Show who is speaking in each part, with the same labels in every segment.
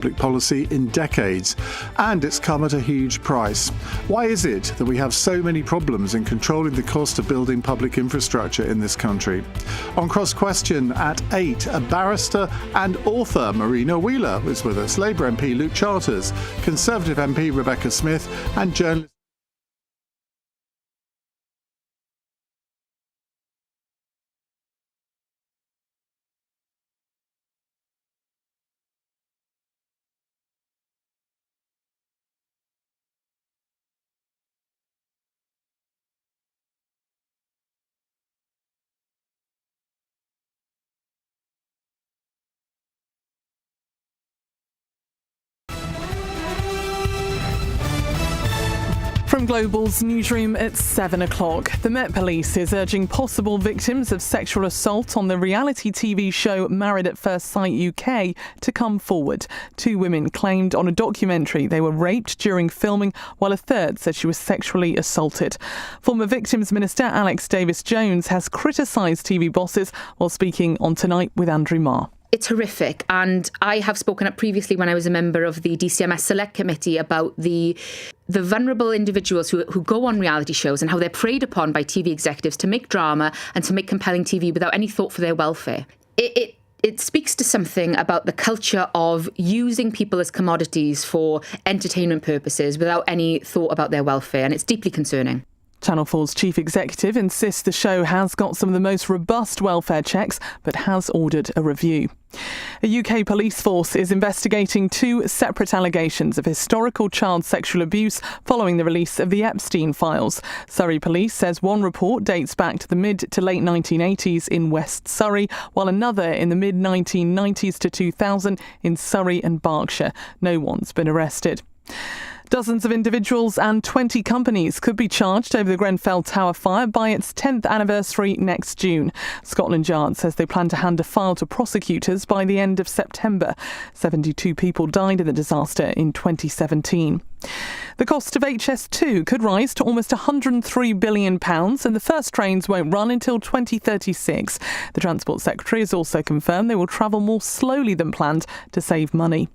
Speaker 1: public policy in decades, and it's come at a huge price. Why is it that we have so many problems in controlling the cost of building public infrastructure in this country? On Cross Question at 8, a barrister and author Marina Wheeler is with us, Labour MP Luke Charters, Conservative MP Rebecca Smith, and journalist
Speaker 2: From Global's newsroom at 7 o'clock, the Met Police is urging possible victims of sexual assault on the reality TV show Married at First Sight UK to come forward. 2 women claimed on a documentary they were raped during filming, while a third said she was sexually assaulted. Former Victims Minister Alex Davis-Jones has criticised TV bosses while speaking on Tonight with Andrew Marr.
Speaker 3: It's horrific, and I have spoken up previously when I was a member of the DCMS Select Committee about the vulnerable individuals who go on reality shows and how they're preyed upon by TV executives to make drama and to make compelling TV without any thought for their welfare. It speaks to something about the culture of using people as commodities for entertainment purposes without any thought about their welfare, and it's deeply concerning.
Speaker 2: Channel 4's chief executive insists the show has got some of the most robust welfare checks, but has ordered a review. A UK police force is investigating 2 separate allegations of historical child sexual abuse following the release of the Epstein files. Surrey Police says one report dates back to the mid to late 1980s in West Surrey, while another in the mid-1990s to 2000 in Surrey and Berkshire. No one's been arrested. Dozens of individuals and 20 companies could be charged over the Grenfell Tower fire by its 10th anniversary next June. Scotland Yard says they plan to hand a file to prosecutors by the end of September. 72 people died in the disaster in 2017. The cost of HS2 could rise to almost £103 billion, and the first trains won't run until 2036. The Transport Secretary has also confirmed they will travel more slowly than planned to save money.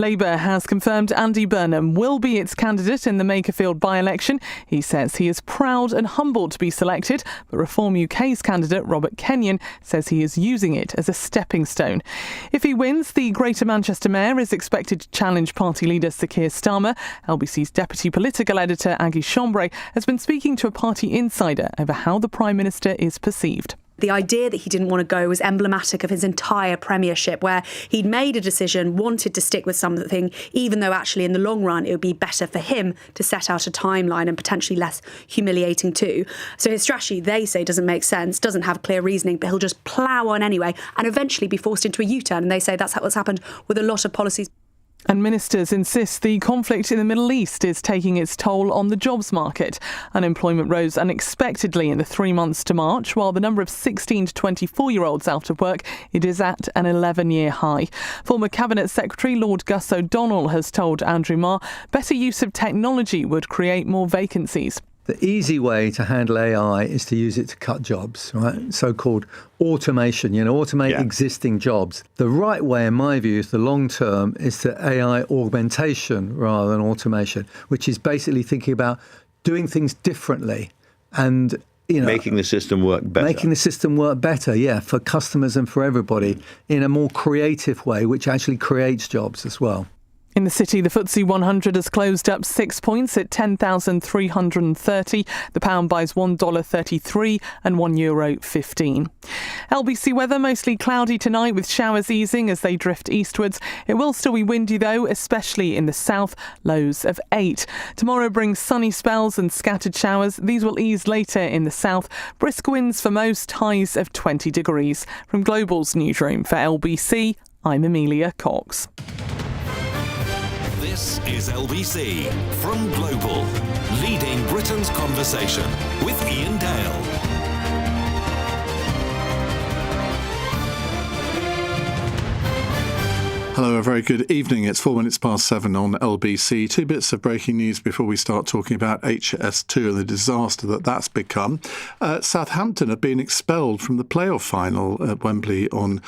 Speaker 2: Labour has confirmed Andy Burnham will be its candidate in the Makerfield by-election. He says he is proud and humbled to be selected, but Reform UK's candidate Robert Kenyon says he is using it as a stepping stone. If he wins, the Greater Manchester Mayor is expected to challenge party leader Sir Keir Starmer. LBC's deputy political editor Aggie Chambray has been speaking to a party insider over how the Prime Minister is perceived.
Speaker 4: The idea that he didn't want to go was emblematic of his entire premiership, where he'd made a decision, wanted to stick with something, even though actually in the long run it would be better for him to set out a timeline and potentially less humiliating too. So his strategy, they say, doesn't make sense, doesn't have clear reasoning, but he'll just plough on anyway and eventually be forced into a U-turn. And they say that's what's happened with a lot of policies.
Speaker 2: And ministers insist the conflict in the Middle East is taking its toll on the jobs market. Unemployment rose unexpectedly in the 3 months to March, while the number of 16 to 24-year-olds out of work, it is at an 11-year high. Former Cabinet Secretary Lord Gus O'Donnell has told Andrew Marr better use of technology would create more vacancies.
Speaker 5: The easy way to handle AI is to use it to cut jobs, right? So-called automation, automate existing jobs. The right way, in my view, is the long term, is to AI augmentation rather than automation, which is basically thinking about doing things differently and,
Speaker 6: making the system work better.
Speaker 5: Making the system work better, for customers and for everybody in a more creative way, which actually creates jobs as well.
Speaker 2: In the city, the FTSE 100 has closed up 6 points at 10,330. The pound buys $1.33 and €1.15. LBC weather, mostly cloudy tonight with showers easing as they drift eastwards. It will still be windy though, especially in the south, lows of 8. Tomorrow brings sunny spells and scattered showers. These will ease later in the south. Brisk winds for most, highs of 20 degrees. From Global's newsroom for LBC, I'm Amelia Cox.
Speaker 7: This is LBC from Global, leading Britain's conversation with Iain Dale.
Speaker 1: Hello, a very good evening. It's 7:04 on LBC. 2 bits of breaking news before we start talking about HS2 and the disaster that's become. Southampton have been expelled from the playoff final at Wembley on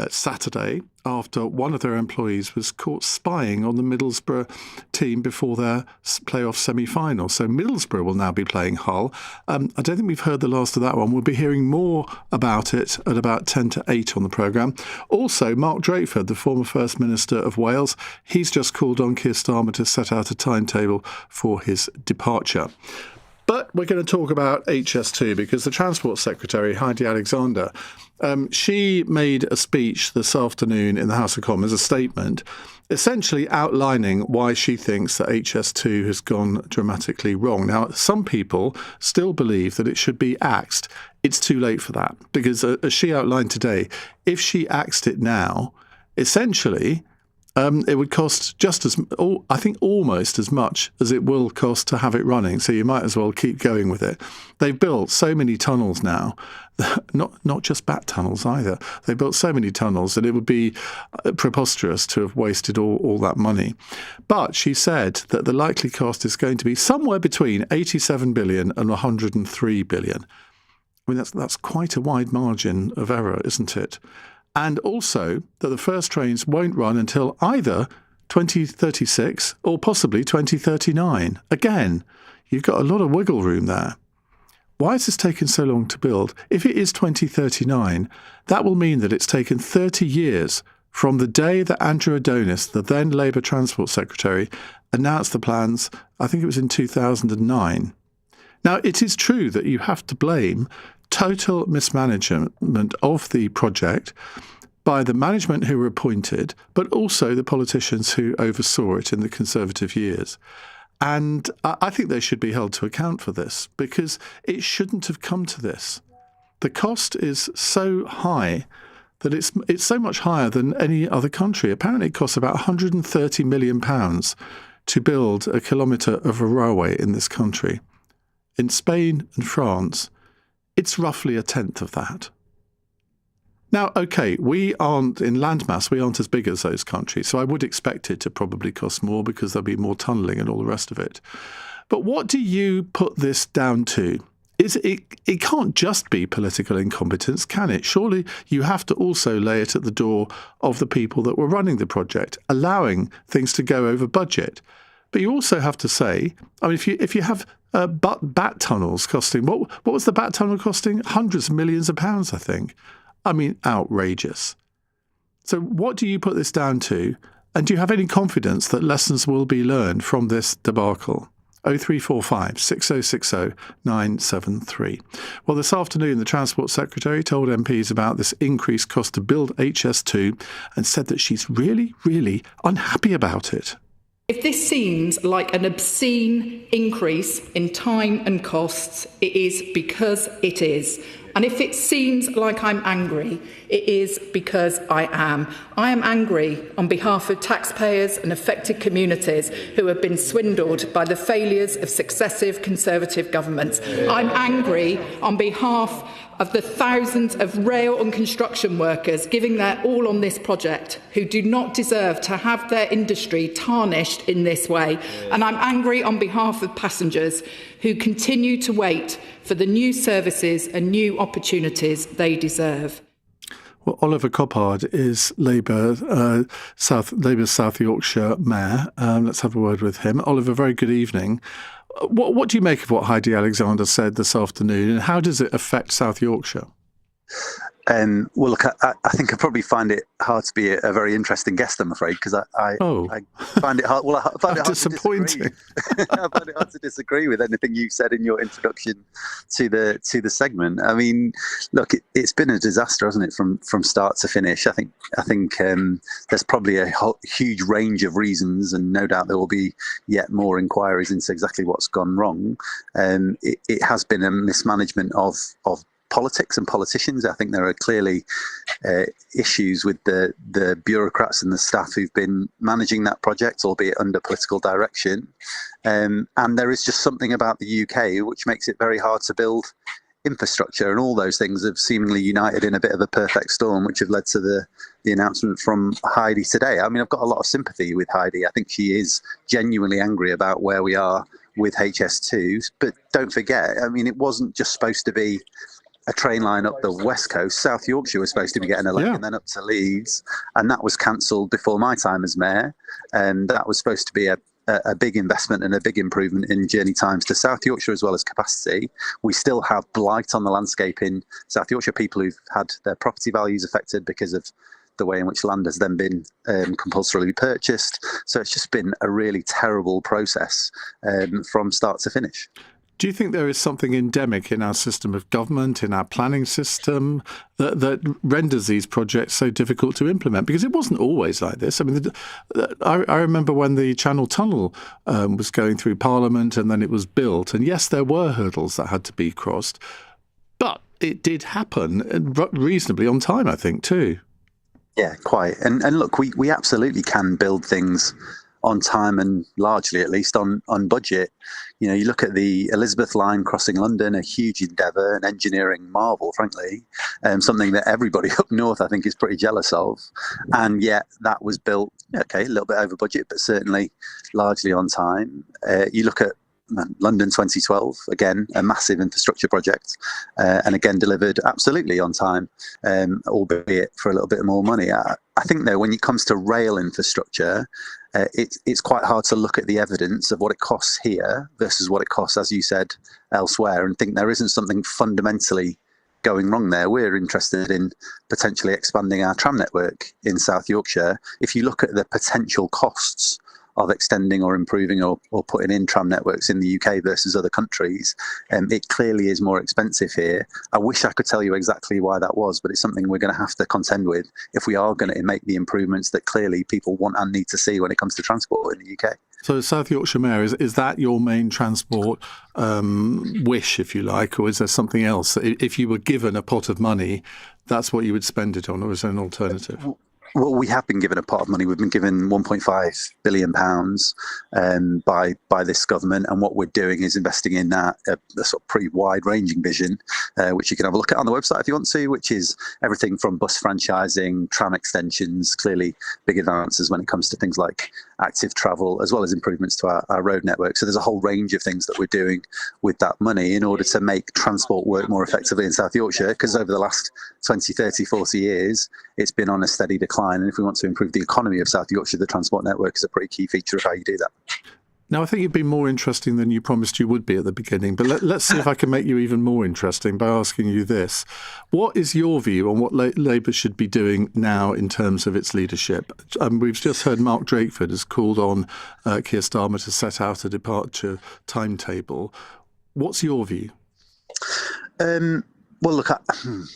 Speaker 1: Saturday after one of their employees was caught spying on the Middlesbrough team before their playoff semi-final. So Middlesbrough will now be playing Hull. I don't think we've heard the last of that one. We'll be hearing more about it at about 10 to 8 on the programme. Also, Mark Drakeford, the former First Minister of Wales, he's just called on Keir Starmer to set out a timetable for his departure. But we're going to talk about HS2 because the Transport Secretary, Heidi Alexander, she made a speech this afternoon in the House of Commons, a statement, essentially outlining why she thinks that HS2 has gone dramatically wrong. Now, some people still believe that it should be axed. It's too late for that because, as she outlined today, if she axed it now, essentially it would cost just as, I think almost as much as it will cost to have it running. So you might as well keep going with it. They've built so many tunnels now, not just bat tunnels either. They've built so many tunnels that it would be preposterous to have wasted all that money. But she said that the likely cost is going to be somewhere between 87 billion and 103 billion. I mean, that's quite a wide margin of error, isn't it? And also that the first trains won't run until either 2036 or possibly 2039. Again, you've got a lot of wiggle room there. Why has this taken so long to build? If it is 2039, that will mean that it's taken 30 years from the day that Andrew Adonis, the then Labour Transport Secretary, announced the plans. I think it was in 2009. Now, it is true that you have to blame total mismanagement of the project by the management who were appointed, but also the politicians who oversaw it in the Conservative years. And I think they should be held to account for this because it shouldn't have come to this. The cost is so high that it's so much higher than any other country. Apparently it costs about £130 million to build a kilometre of a railway in this country. In Spain and France, it's roughly a tenth of that. Now, OK, we aren't, in landmass, we aren't as big as those countries, so I would expect it to probably cost more because there'll be more tunnelling and all the rest of it. But what do you put this down to? It can't just be political incompetence, can it? Surely you have to also lay it at the door of the people that were running the project, allowing things to go over budget. But you also have to say, I mean, if you have bat tunnels costing, what was the bat tunnel costing? Hundreds of millions of pounds, I think. I mean, outrageous. So what do you put this down to? And do you have any confidence that lessons will be learned from this debacle? 0345 6060 973. Well, this afternoon, the Transport Secretary told MPs about this increased cost to build HS2 and said that she's really, really unhappy about it.
Speaker 8: If this seems like an obscene increase in time and costs, it is because it is. And if it seems like I'm angry, it is because I am. I am angry on behalf of taxpayers and affected communities who have been swindled by the failures of successive Conservative governments. I'm angry on behalf of the thousands of rail and construction workers giving their all on this project who do not deserve to have their industry tarnished in this way. And I'm angry on behalf of passengers who continue to wait for the new services and new opportunities they deserve.
Speaker 1: Well, Oliver Coppard is Labour's South Yorkshire Mayor. Let's have a word with him. Oliver, very good evening. What do you make of what Heidi Alexander said this afternoon, and how does it affect South Yorkshire?
Speaker 9: Well, look, I think I probably find it hard to be a very interesting guest, I'm afraid, because I find it hard. Well, I find it hard
Speaker 1: disappointing.
Speaker 9: To disagree. I find it hard to disagree with anything you said in your introduction to the segment. I mean, look, it's been a disaster, hasn't it, from start to finish? I think there's probably a huge range of reasons, and no doubt there will be yet more inquiries into exactly what's gone wrong. It has been a mismanagement of politics and politicians. I think there are clearly issues with the bureaucrats and the staff who've been managing that project, albeit under political direction. And there is just something about the UK which makes it very hard to build infrastructure, and all those things have seemingly united in a bit of a perfect storm, which have led to the announcement from Heidi today. I mean, I've got a lot of sympathy with Heidi. I think she is genuinely angry about where we are with HS2. But don't forget, I mean, it wasn't just supposed to be a train line up the west coast. South Yorkshire was supposed to be getting a leg, and then up to Leeds, and that was cancelled before my time as mayor. And that was supposed to be a big investment and a big improvement in journey times to South Yorkshire as well as capacity. We still have blight on the landscape in South Yorkshire, people who've had their property values affected because of the way in which land has then been compulsorily purchased. So it's just been a really terrible process from start to finish.
Speaker 1: Do you think there is something endemic in our system of government, in our planning system, that renders these projects so difficult to implement? Because it wasn't always like this. I mean, I remember when the Channel Tunnel was going through Parliament and then it was built. And yes, there were hurdles that had to be crossed, but it did happen reasonably on time, I think, too.
Speaker 9: Yeah, quite. And look, we absolutely can build things on time and largely, at least, on budget. You know, you look at the Elizabeth line crossing London, a huge endeavour, an engineering marvel, frankly, something that everybody up north, I think, is pretty jealous of. And yet that was built, okay, a little bit over budget, but certainly largely on time. You look at London 2012, again, a massive infrastructure project, and again delivered absolutely on time, albeit for a little bit more money. I think, though, when it comes to rail infrastructure, it's quite hard to look at the evidence of what it costs here versus what it costs, as you said, elsewhere, and think there isn't something fundamentally going wrong there. We're interested in potentially expanding our tram network in South Yorkshire. If you look at the potential costs of extending or improving or putting in tram networks in the UK versus other countries, it clearly is more expensive here. I wish I could tell you exactly why that was, but it's something we're going to have to contend with if we are going to make the improvements that clearly people want and need to see when it comes to transport in the UK.
Speaker 1: So South Yorkshire Mayor, is that your main transport wish, if you like, or is there something else? If you were given a pot of money, that's what you would spend it on, or is there an alternative?
Speaker 9: Well, we have been given a pot of money. We've been given £1.5 billion by this government, and what we're doing is investing in that a sort of pretty wide-ranging vision, which you can have a look at on the website if you want to, which is everything from bus franchising, tram extensions, clearly big advances when it comes to things like active travel, as well as improvements to our road network. So there's a whole range of things that we're doing with that money in order to make transport work more effectively in South Yorkshire, because over the last 20, 30, 40 years, it's been on a steady decline. And if we want to improve the economy of South Yorkshire, the transport network is a pretty key feature of how you do that.
Speaker 1: Now, I think you'd be more interesting than you promised you would be at the beginning, but let's see if I can make you even more interesting by asking you this. What is your view on what Labour should be doing now in terms of its leadership? We've just heard Mark Drakeford has called on Keir Starmer to set out a departure timetable. What's your view?
Speaker 9: Well, look,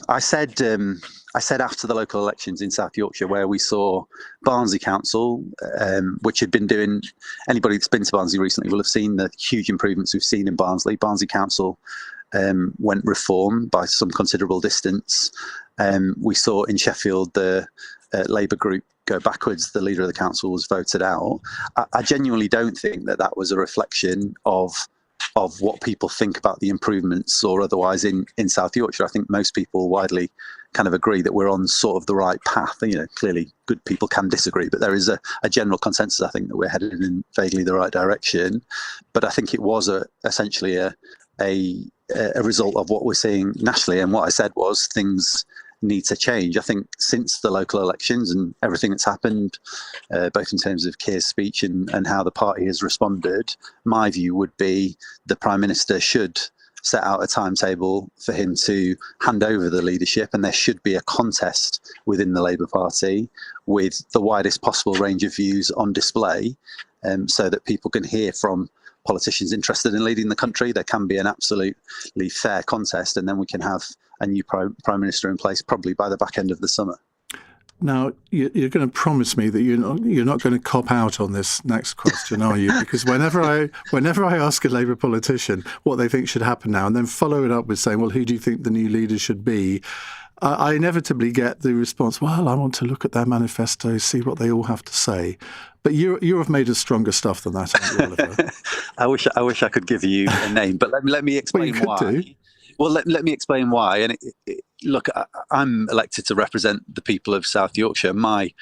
Speaker 9: I said after the local elections in South Yorkshire, where we saw Barnsley Council, which had been doing, anybody that's been to Barnsley recently will have seen the huge improvements we've seen in Barnsley. Barnsley Council went reform by some considerable distance. We saw in Sheffield the Labour group go backwards. The leader of the council was voted out. I genuinely don't think that was a reflection of what people think about the improvements or otherwise in South Yorkshire. I think most people widely kind of agree that we're on sort of the right path. You know, clearly good people can disagree, but there is a general consensus, I think, that we're headed in vaguely the right direction. But I think it was essentially a result of what we're seeing nationally. And what I said was things need to change. I think since the local elections and everything that's happened, both in terms of Keir's speech and how the party has responded, my view would be the Prime Minister should set out a timetable for him to hand over the leadership, and there should be a contest within the Labour Party with the widest possible range of views on display, so that people can hear from politicians interested in leading the country. There can be an absolutely fair contest, and then we can have a new Prime Minister in place probably by the back end of the summer.
Speaker 1: Now, you're going to promise me that you're not going to cop out on this next question, are you? Because whenever I ask a Labour politician what they think should happen now, and then follow it up with saying, well, who do you think the new leader should be? I inevitably get the response, well, I want to look at their manifesto, see what they all have to say. But you have made us stronger stuff than that, haven't you, Oliver?
Speaker 9: I wish I could give you a name, but let me explain why.
Speaker 1: Do.
Speaker 9: Well, let me explain why. And look, I'm elected to represent the people of South Yorkshire. My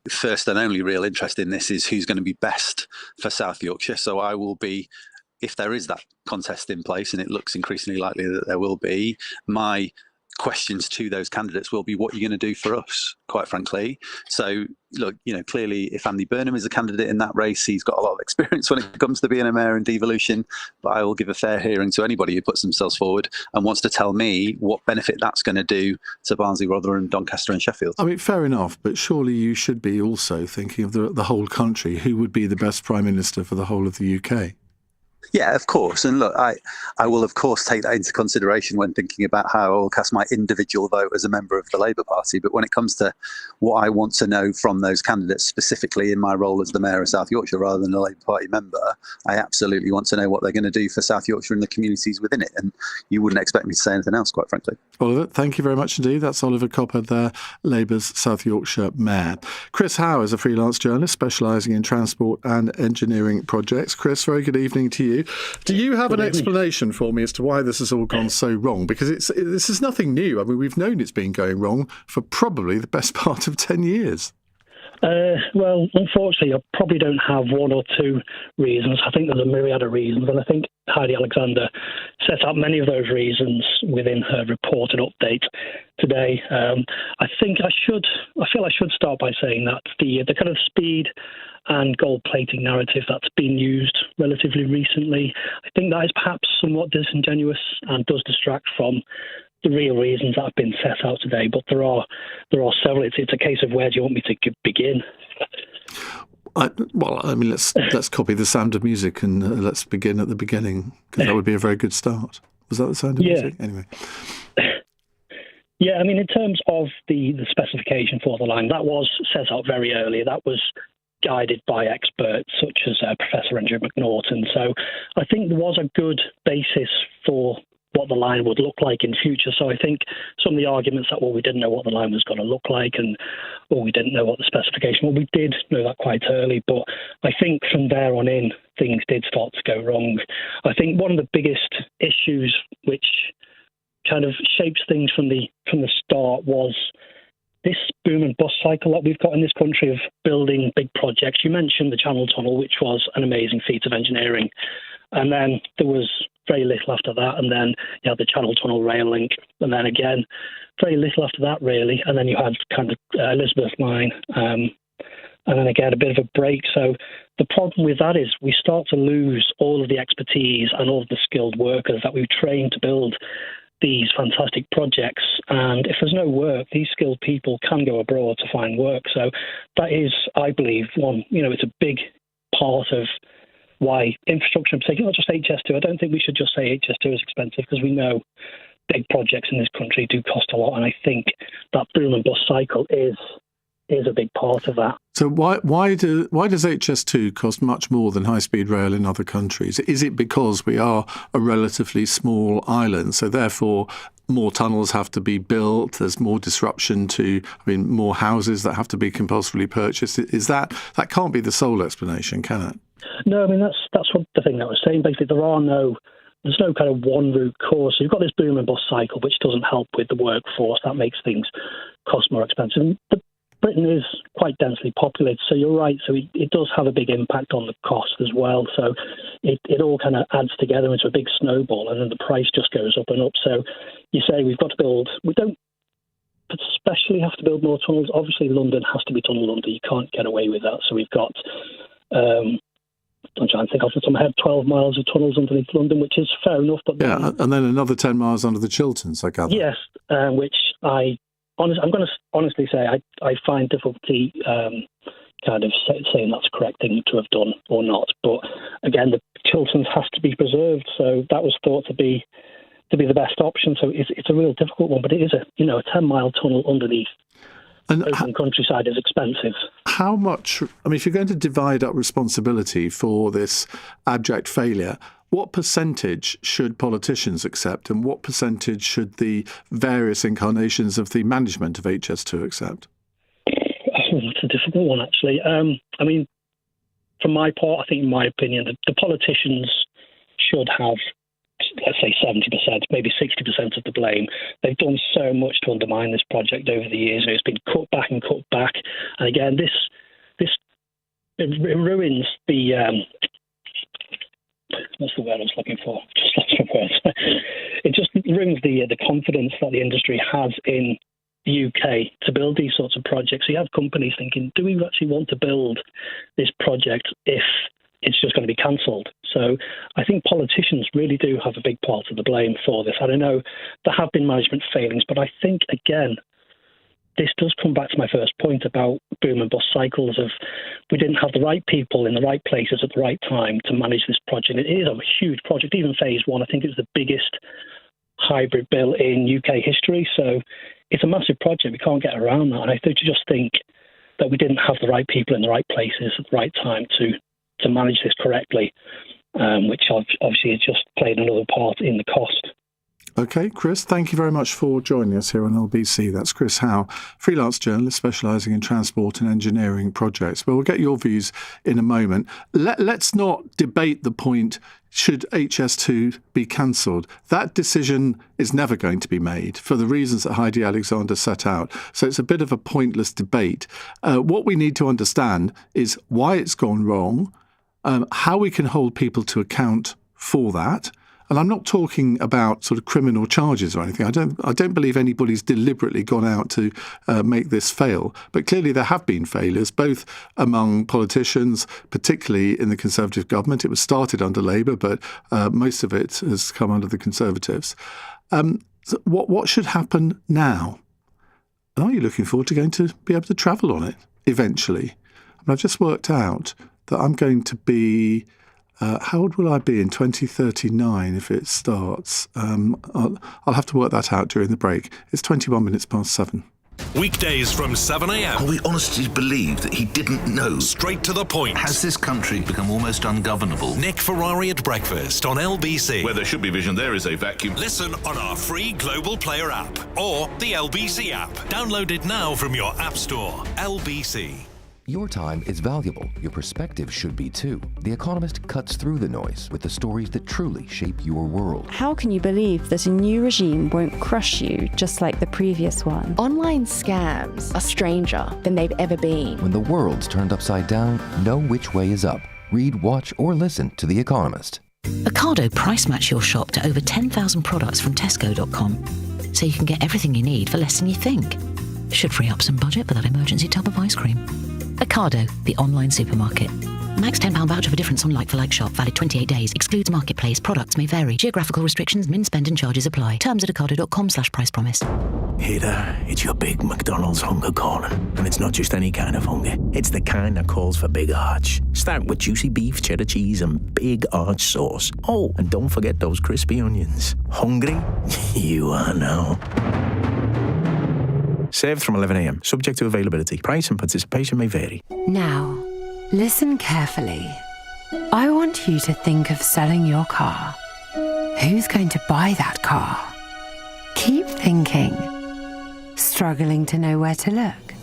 Speaker 9: first and only real interest in this is who's going to be best for South Yorkshire. So I will be, if there is that contest in place, and it looks increasingly likely that there will be, my questions to those candidates will be, what you're going to do for us, quite frankly. So look, clearly if Andy Burnham is a candidate in that race, he's got a lot of experience when it comes to being a mayor and devolution, but I will give a fair hearing to anybody who puts themselves forward and wants to tell me what benefit that's going to do to Barnsley, Rotherham, Doncaster and Sheffield.
Speaker 1: I mean, fair enough, but surely you should be also thinking of the whole country. Who would be the best Prime Minister for the whole of the UK?
Speaker 9: Yeah, of course. And look, I will, of course, take that into consideration when thinking about how I will cast my individual vote as a member of the Labour Party. But when it comes to what I want to know from those candidates, specifically in my role as the Mayor of South Yorkshire rather than a Labour Party member, I absolutely want to know what they're going to do for South Yorkshire and the communities within it. And you wouldn't expect me to say anything else, quite frankly.
Speaker 1: Oliver, thank you very much indeed. That's Oliver Copper there, Labour's South Yorkshire Mayor. Chris Howe is a freelance journalist specialising in transport and engineering projects. Chris, very good evening to you. Do you have an explanation for me as to why this has all gone so wrong? Because this is nothing new. I mean, we've known it's been going wrong for probably the best part of 10 years.
Speaker 10: Well, unfortunately, I probably don't have one or two reasons. I think there's a myriad of reasons, and I think Heidi Alexander set out many of those reasons within her report and update today. I feel I should start by saying that the kind of speed and gold-plating narrative that's been used relatively recently, I think that is perhaps somewhat disingenuous and does distract from the real reasons that have been set out today. But there are several. It's a case of where do you want me to begin?
Speaker 1: Let's copy the Sound of Music and let's begin at the beginning, because that would be a very good start. Was that the Sound of Music? Anyway.
Speaker 10: Yeah, I mean, in terms of the specification for the line, that was set out very early. That was guided by experts such as Professor Andrew McNaughton. So I think there was a good basis for what the line would look like in future. So I think some of the arguments that, we didn't know what the line was going to look like or we didn't know what the specification, we did know that quite early. But I think from there on in, things did start to go wrong. I think one of the biggest issues which kind of shapes things from the start was this boom and bust cycle that we've got in this country of building big projects. You mentioned the Channel Tunnel, which was an amazing feat of engineering. And then there was very little after that. And then you had the Channel Tunnel rail link. And then again, very little after that, really. And then you had kind of Elizabeth Line. And then again, a bit of a break. So the problem with that is we start to lose all of the expertise and all of the skilled workers that we've trained to build these fantastic projects. And if there's no work, these skilled people can go abroad to find work. So that is, I believe, it's a big part of why infrastructure in particular, not just HS2. I don't think we should just say HS2 is expensive, because we know big projects in this country do cost a lot. And I think that boom and bust cycle is a big part of that.
Speaker 1: So why does HS2 cost much more than high-speed rail in other countries? Is it because we are a relatively small island, so therefore more tunnels have to be built, there's more disruption more houses that have to be compulsorily purchased? Is that can't be the sole explanation, can it?
Speaker 10: No, I mean, that's what the thing that I was saying. Basically, there's no kind of one root cause. So you've got this boom and bust cycle, which doesn't help with the workforce. That makes things cost more expensive. But Britain is quite densely populated, so you're right. So it does have a big impact on the cost as well. So it all kind of adds together into a big snowball, and then the price just goes up and up. So you say we've got to build. We don't especially have to build more tunnels. Obviously, London has to be tunnel under. You can't get away with that. So we've got. I'm trying to think off the top of my head, 12 miles of tunnels underneath London, which is fair enough. But
Speaker 1: and then another 10 miles under the Chilterns, I gather.
Speaker 10: Yes, which I'm going to honestly say I find difficulty kind of saying that's a correct thing to have done or not. But again, the Chilterns has to be preserved, so that was thought to be the best option. So it's a real difficult one, but it is a 10-mile tunnel underneath. And open countryside is expensive. How
Speaker 1: much, if you're going to divide up responsibility for this abject failure, what percentage should politicians accept and what percentage should the various incarnations of the management of HS2 accept?
Speaker 10: It's a difficult one, actually. From my part, I think, in my opinion, the politicians should have, let's say 70%, maybe 60% of the blame. They've done so much to undermine this project over the years. It's been cut back. And again, it ruins the, what's the word I was looking for? lost for words. It just ruins the confidence that the industry has in the UK to build these sorts of projects. So you have companies thinking, do we actually want to build this project if it's just going to be cancelled? So I think politicians really do have a big part of the blame for this. I don't know, there have been management failings, but I think, again, this does come back to my first point about boom and bust cycles of we didn't have the right people in the right places at the right time to manage this project. It is a huge project. Even phase one, I think it's the biggest hybrid bill in UK history. So it's a massive project. We can't get around that. And I just think that we didn't have the right people in the right places at the right time to manage this correctly, which obviously has just played another part in the cost.
Speaker 1: OK, Chris, thank you very much for joining us here on LBC. That's Chris Howe, freelance journalist specialising in transport and engineering projects. But we'll get your views in a moment. Let's not debate the point, should HS2 be cancelled? That decision is never going to be made for the reasons that Heidi Alexander set out. So it's a bit of a pointless debate. What we need to understand is why it's gone wrong, how we can hold people to account for that. And I'm not talking about sort of criminal charges or anything. I don't believe anybody's deliberately gone out to make this fail. But clearly there have been failures, both among politicians, particularly in the Conservative government. It was started under Labour, but most of it has come under the Conservatives. So what should happen now? And are you looking forward to going to be able to travel on it eventually? I mean, I've just worked out that I'm going to be... how old will I be in 2039 if it starts? I'll have to work that out during the break. It's 21 minutes past 7.
Speaker 7: Weekdays from 7 a.m.
Speaker 11: We honestly believe that he didn't know.
Speaker 7: Straight to the point.
Speaker 11: Has this country become almost ungovernable?
Speaker 7: Nick Ferrari at breakfast on LBC.
Speaker 12: Where there should be vision, there is a vacuum.
Speaker 7: Listen on our free Global Player app or the LBC app. Download it now from your app store. LBC.
Speaker 13: Your time is valuable. Your perspective should be too. The Economist cuts through the noise with the stories that truly shape your world.
Speaker 14: How can you believe that a new regime won't crush you just like the previous one?
Speaker 15: Online scams are stranger than they've ever been.
Speaker 13: When the world's turned upside down, know which way is up. Read, watch, or listen to The Economist.
Speaker 16: Ocado price match your shop to over 10,000 products from Tesco.com, so you can get everything you need for less than you think. Should free up some budget for that emergency tub of ice cream. Ocado, the online supermarket. Max £10 voucher for difference on like-for-like shop. Valid 28 days. Excludes marketplace. Products may vary. Geographical restrictions, min spend and charges apply. Terms at ocado.com/price promise.
Speaker 17: Hey there, it's your big McDonald's hunger calling. And it's not just any kind of hunger. It's the kind that calls for big arch. Start with juicy beef, cheddar cheese and big arch sauce. Oh, and don't forget those crispy onions. Hungry? You are now. Served from 11 a.m. Subject to availability. Price and participation may vary.
Speaker 18: Now, listen carefully. I want you to think of selling your car. Who's going to buy that car? Keep thinking. Struggling to know where to look?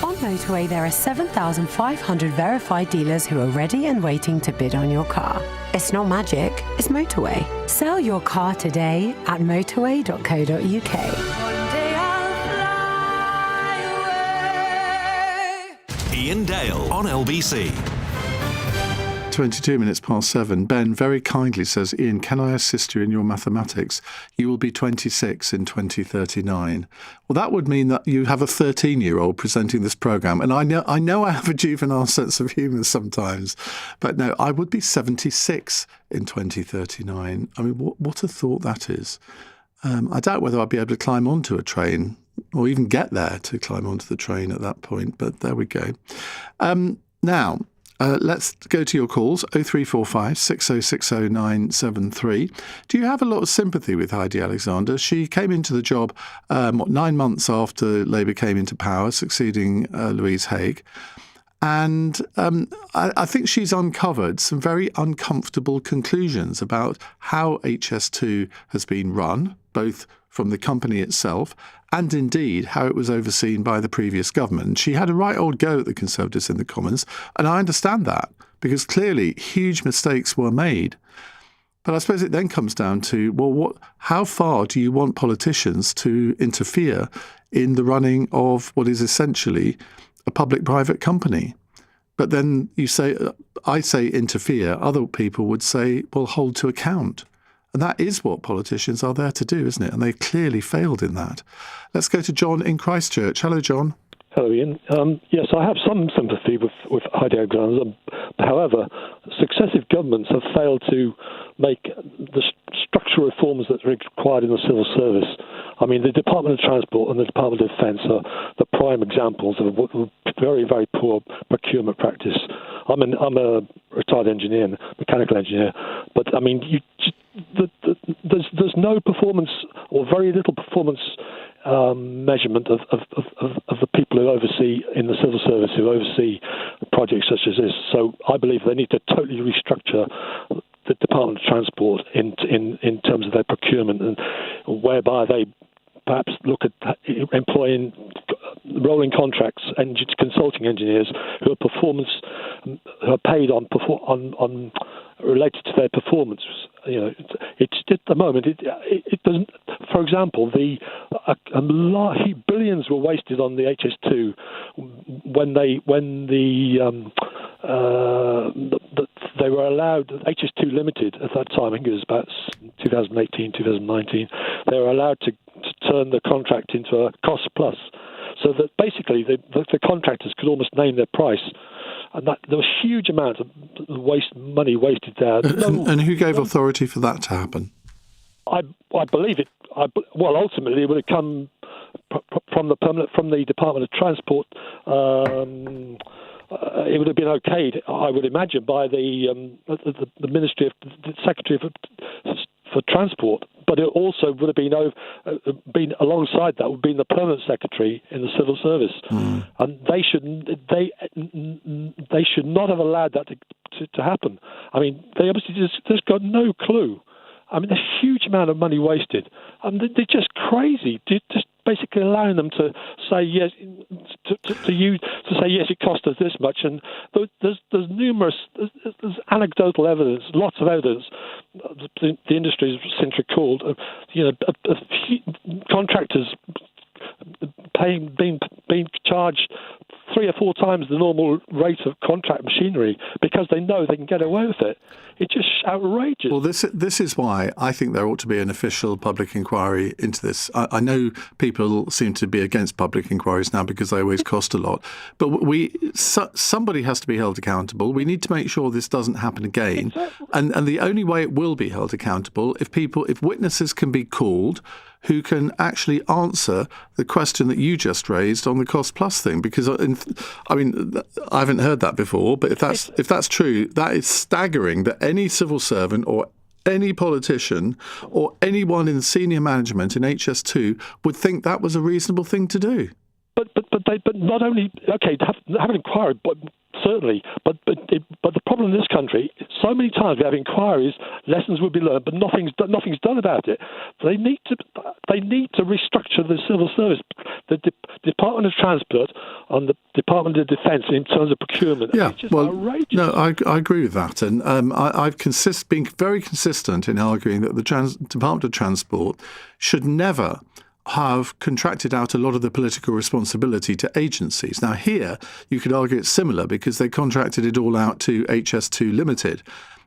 Speaker 18: On Motorway, there are 7,500 verified dealers who are ready and waiting to bid on your car. It's not magic, it's Motorway. Sell your car today at motorway.co.uk.
Speaker 7: Iain Dale on LBC.
Speaker 1: 22 minutes past 7. Ben very kindly says, Iain, can I assist you in your mathematics? You will be 26 in 2039. Well, that would mean that you have a 13-year-old presenting this programme. And I know I have a juvenile sense of humour sometimes. But no, I would be 76 in 2039. I mean, what a thought that is. I doubt whether I'd be able to climb onto a train or even get there to climb onto the train at that point. But there we go. Now, let's go to your calls, 0345 6060 973. Do you have a lot of sympathy with Heidi Alexander? She came into the job 9 months after Labour came into power, succeeding Louise Haigh. And I think she's uncovered some very uncomfortable conclusions about how HS2 has been run, both from the company itself and indeed how it was overseen by the previous government. She had a right old go at the Conservatives in the Commons, and I understand that, because clearly huge mistakes were made. But I suppose it then comes down to, well, how far do you want politicians to interfere in the running of what is essentially a public-private company? But then I say interfere, other people would say, well, hold to account. And that is what politicians are there to do, isn't it? And they clearly failed in that. Let's go to John in Christchurch. Hello, John.
Speaker 19: Hello, Ian. Yes, I have some sympathy with Heidi Alexander. However, successive governments have failed to make the structural reforms that are required in the civil service. I mean, the Department of Transport and the Department of Defence are the prime examples of very, very poor procurement practice. I'm a retired engineer, mechanical engineer, but I mean, there's no performance or very little performance measurement of the people who oversee in the civil service, who oversee projects such as this. So I believe they need to totally restructure the Department of Transport in terms of their procurement, and whereby they perhaps look at employing rolling contracts and consulting engineers who are paid on related to their performance. You know, it's at the moment it doesn't. For example, billions were wasted on the HS2 when they were allowed, HS2 Limited at that time, I think it was about 2018, 2019, they were allowed to turn the contract into a cost plus, so that basically the contractors could almost name their price. And that, there was a huge amount of money wasted there.
Speaker 1: And who gave authority for that to happen?
Speaker 19: I believe it. Well, ultimately, it would have come from the Department of Transport. It would have been okayed, I would imagine, by the Ministry of the Secretary for Transport. But it also would have been alongside that would have been the permanent secretary in the civil service, and they should not have allowed that to happen. I mean, they obviously just got no clue. I mean, a huge amount of money wasted, and they're just crazy. Just basically allowing them to say yes, to say yes, it cost us this much, and there's anecdotal evidence, lots of evidence. The industry has since recalled, contractors being charged 3 or 4 times the normal rate of contract machinery because they know they can get away with it. It's just outrageous.
Speaker 1: Well, this is why I think there ought to be an official public inquiry into this. I know people seem to be against public inquiries now because they always cost a lot, but somebody has to be held accountable. We need to make sure this doesn't happen again, exactly. and the only way it will be held accountable if witnesses can be called who can actually answer the question that you just raised on the cost plus thing. Because I haven't heard that before, but if that's true, that is staggering that any civil servant or any politician or anyone in senior management in HS2 would think that was a reasonable thing to do.
Speaker 19: But not only have an inquiry, but certainly, but the problem in this country, so many times we have inquiries, lessons will be learned, but nothing's done about it. They need to restructure the civil service, the Department of Transport and the Department of Defence in terms of procurement.
Speaker 1: Yeah,
Speaker 19: it's just outrageous.
Speaker 1: No, I agree with that, and I've been very consistent in arguing that the Department of Transport should never have contracted out a lot of the political responsibility to agencies. Now here, you could argue it's similar because they contracted it all out to HS2 Limited.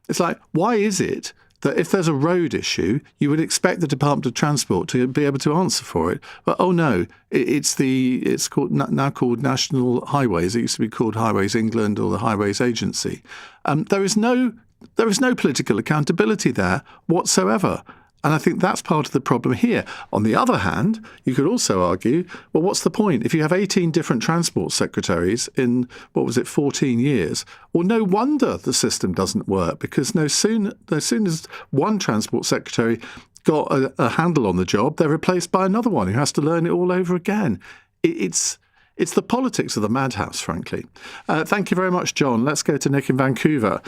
Speaker 1: It's like, why is it that if there's a road issue, you would expect the Department of Transport to be able to answer for it? But oh no, it's now called National Highways. It used to be called Highways England or the Highways Agency. There is no political accountability there whatsoever. And I think that's part of the problem here. On the other hand, you could also argue, well, what's the point? If you have 18 different transport secretaries in, 14 years, well, no wonder the system doesn't work, because no soon as one transport secretary got a handle on the job, they're replaced by another one who has to learn it all over again. It's the politics of the madhouse, frankly. Thank you very much, John. Let's go to Nick in Vancouver.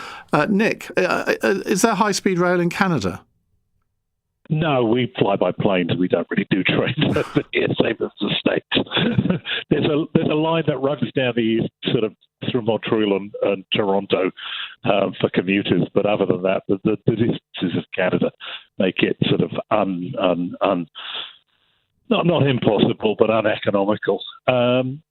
Speaker 1: Nick, is there high-speed rail in Canada?
Speaker 20: No, we fly by planes. We don't really do trains over here, same as the States. There's a line that runs down the east, sort of through Montreal and Toronto for commuters. But other than that, the distances of Canada make it sort of not impossible, but uneconomical.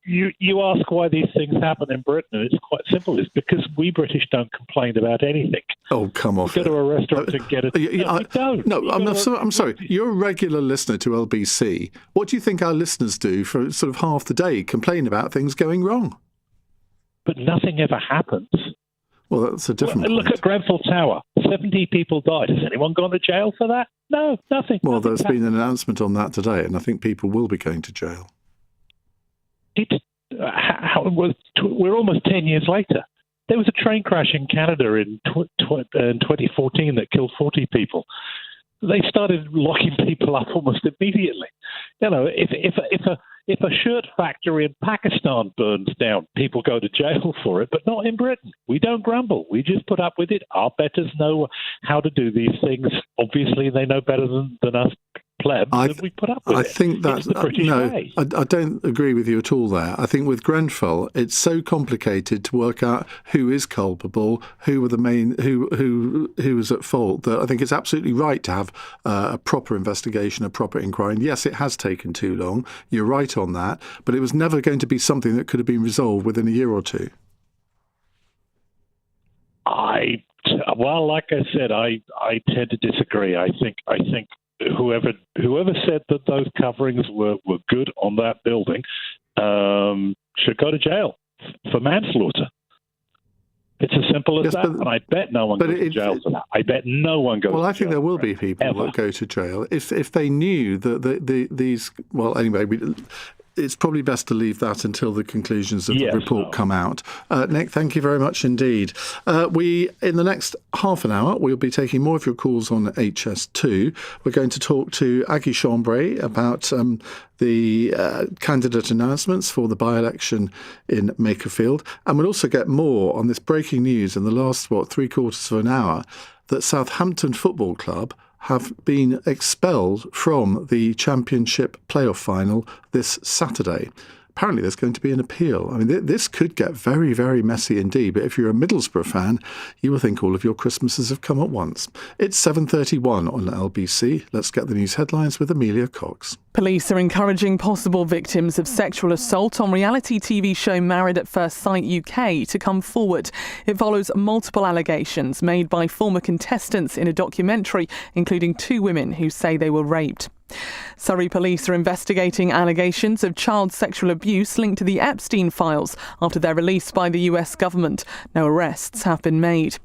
Speaker 20: You ask why these things happen in Britain, and it's quite simple. It's because we British don't complain about anything.
Speaker 1: Oh, come off!
Speaker 20: You go to a restaurant and get it. No, we don't.
Speaker 1: No, I'm sorry. You're a regular listener to LBC. What do you think our listeners do for sort of half the day? Complain about things going wrong.
Speaker 20: But nothing ever happens.
Speaker 1: Well, that's a different
Speaker 20: Look at Grenfell Tower. 70 people died. Has anyone gone to jail for that? No, nothing.
Speaker 1: Well, there's been an announcement on that today, and I think people will be going to jail.
Speaker 20: We're almost 10 years later. There was a train crash in Canada in 2014 that killed 40 people. They started locking people up almost immediately. You know, if a shirt factory in Pakistan burns down, people go to jail for it, but not in Britain. We don't grumble. We just put up with it. Our betters know how to do these things. Obviously, they know better than us plebs, and we put up with it.
Speaker 1: I think that's
Speaker 20: the British way.
Speaker 1: I don't agree with you at all there. I think with Grenfell, it's so complicated to work out who is culpable, who were the main, who was at fault, that I think it's absolutely right to have a proper investigation, a proper inquiry. And yes, it has taken too long. You're right on that, but it was never going to be something that could have been resolved within a year or two.
Speaker 20: Well, like I said, I tend to disagree. I think whoever said that those coverings were good on that building should go to jail for manslaughter. It's as simple as that, and I bet no one goes to jail for that. I bet no one goes to jail.
Speaker 1: Well, I think there will be people that go to jail if they knew that these... Well, anyway, it's probably best to leave that until the conclusions of the report come out. Nick, thank you very much indeed. In the next half an hour, we'll be taking more of your calls on HS2. We're going to talk to Aggie Chambray about the candidate announcements for the by-election in Makerfield. And we'll also get more on this breaking news in the last, three-quarters of an hour, that Southampton Football Club have been expelled from the Championship playoff final this Saturday. Apparently there's going to be an appeal. I mean, this could get very, very messy indeed, but if you're a Middlesbrough fan, you will think all of your Christmases have come at once. It's 7:31 on LBC. Let's get the news headlines with Amelia Cox.
Speaker 2: Police are encouraging possible victims of sexual assault on reality TV show Married at First Sight UK to come forward. It follows multiple allegations made by former contestants in a documentary, including 2 women who say they were raped. Surrey police are investigating allegations of child sexual abuse linked to the Epstein files after their release by the US government. No arrests have been made.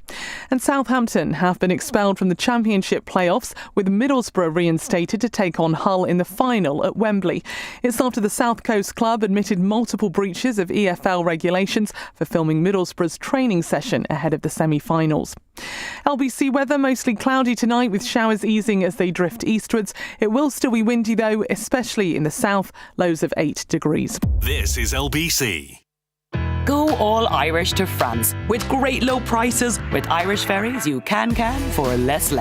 Speaker 2: And Southampton have been expelled from the Championship playoffs, with Middlesbrough reinstated to take on Hull in the final at Wembley. It's after the South Coast club admitted multiple breaches of EFL regulations for filming Middlesbrough's training session ahead of the semi-finals. LBC weather, mostly cloudy tonight with showers easing as they drift eastwards. It will still be windy though, especially in the south, lows of 8 degrees.
Speaker 7: This is LBC.
Speaker 21: Go all Irish to France with great low prices. With Irish Ferries, you can for less.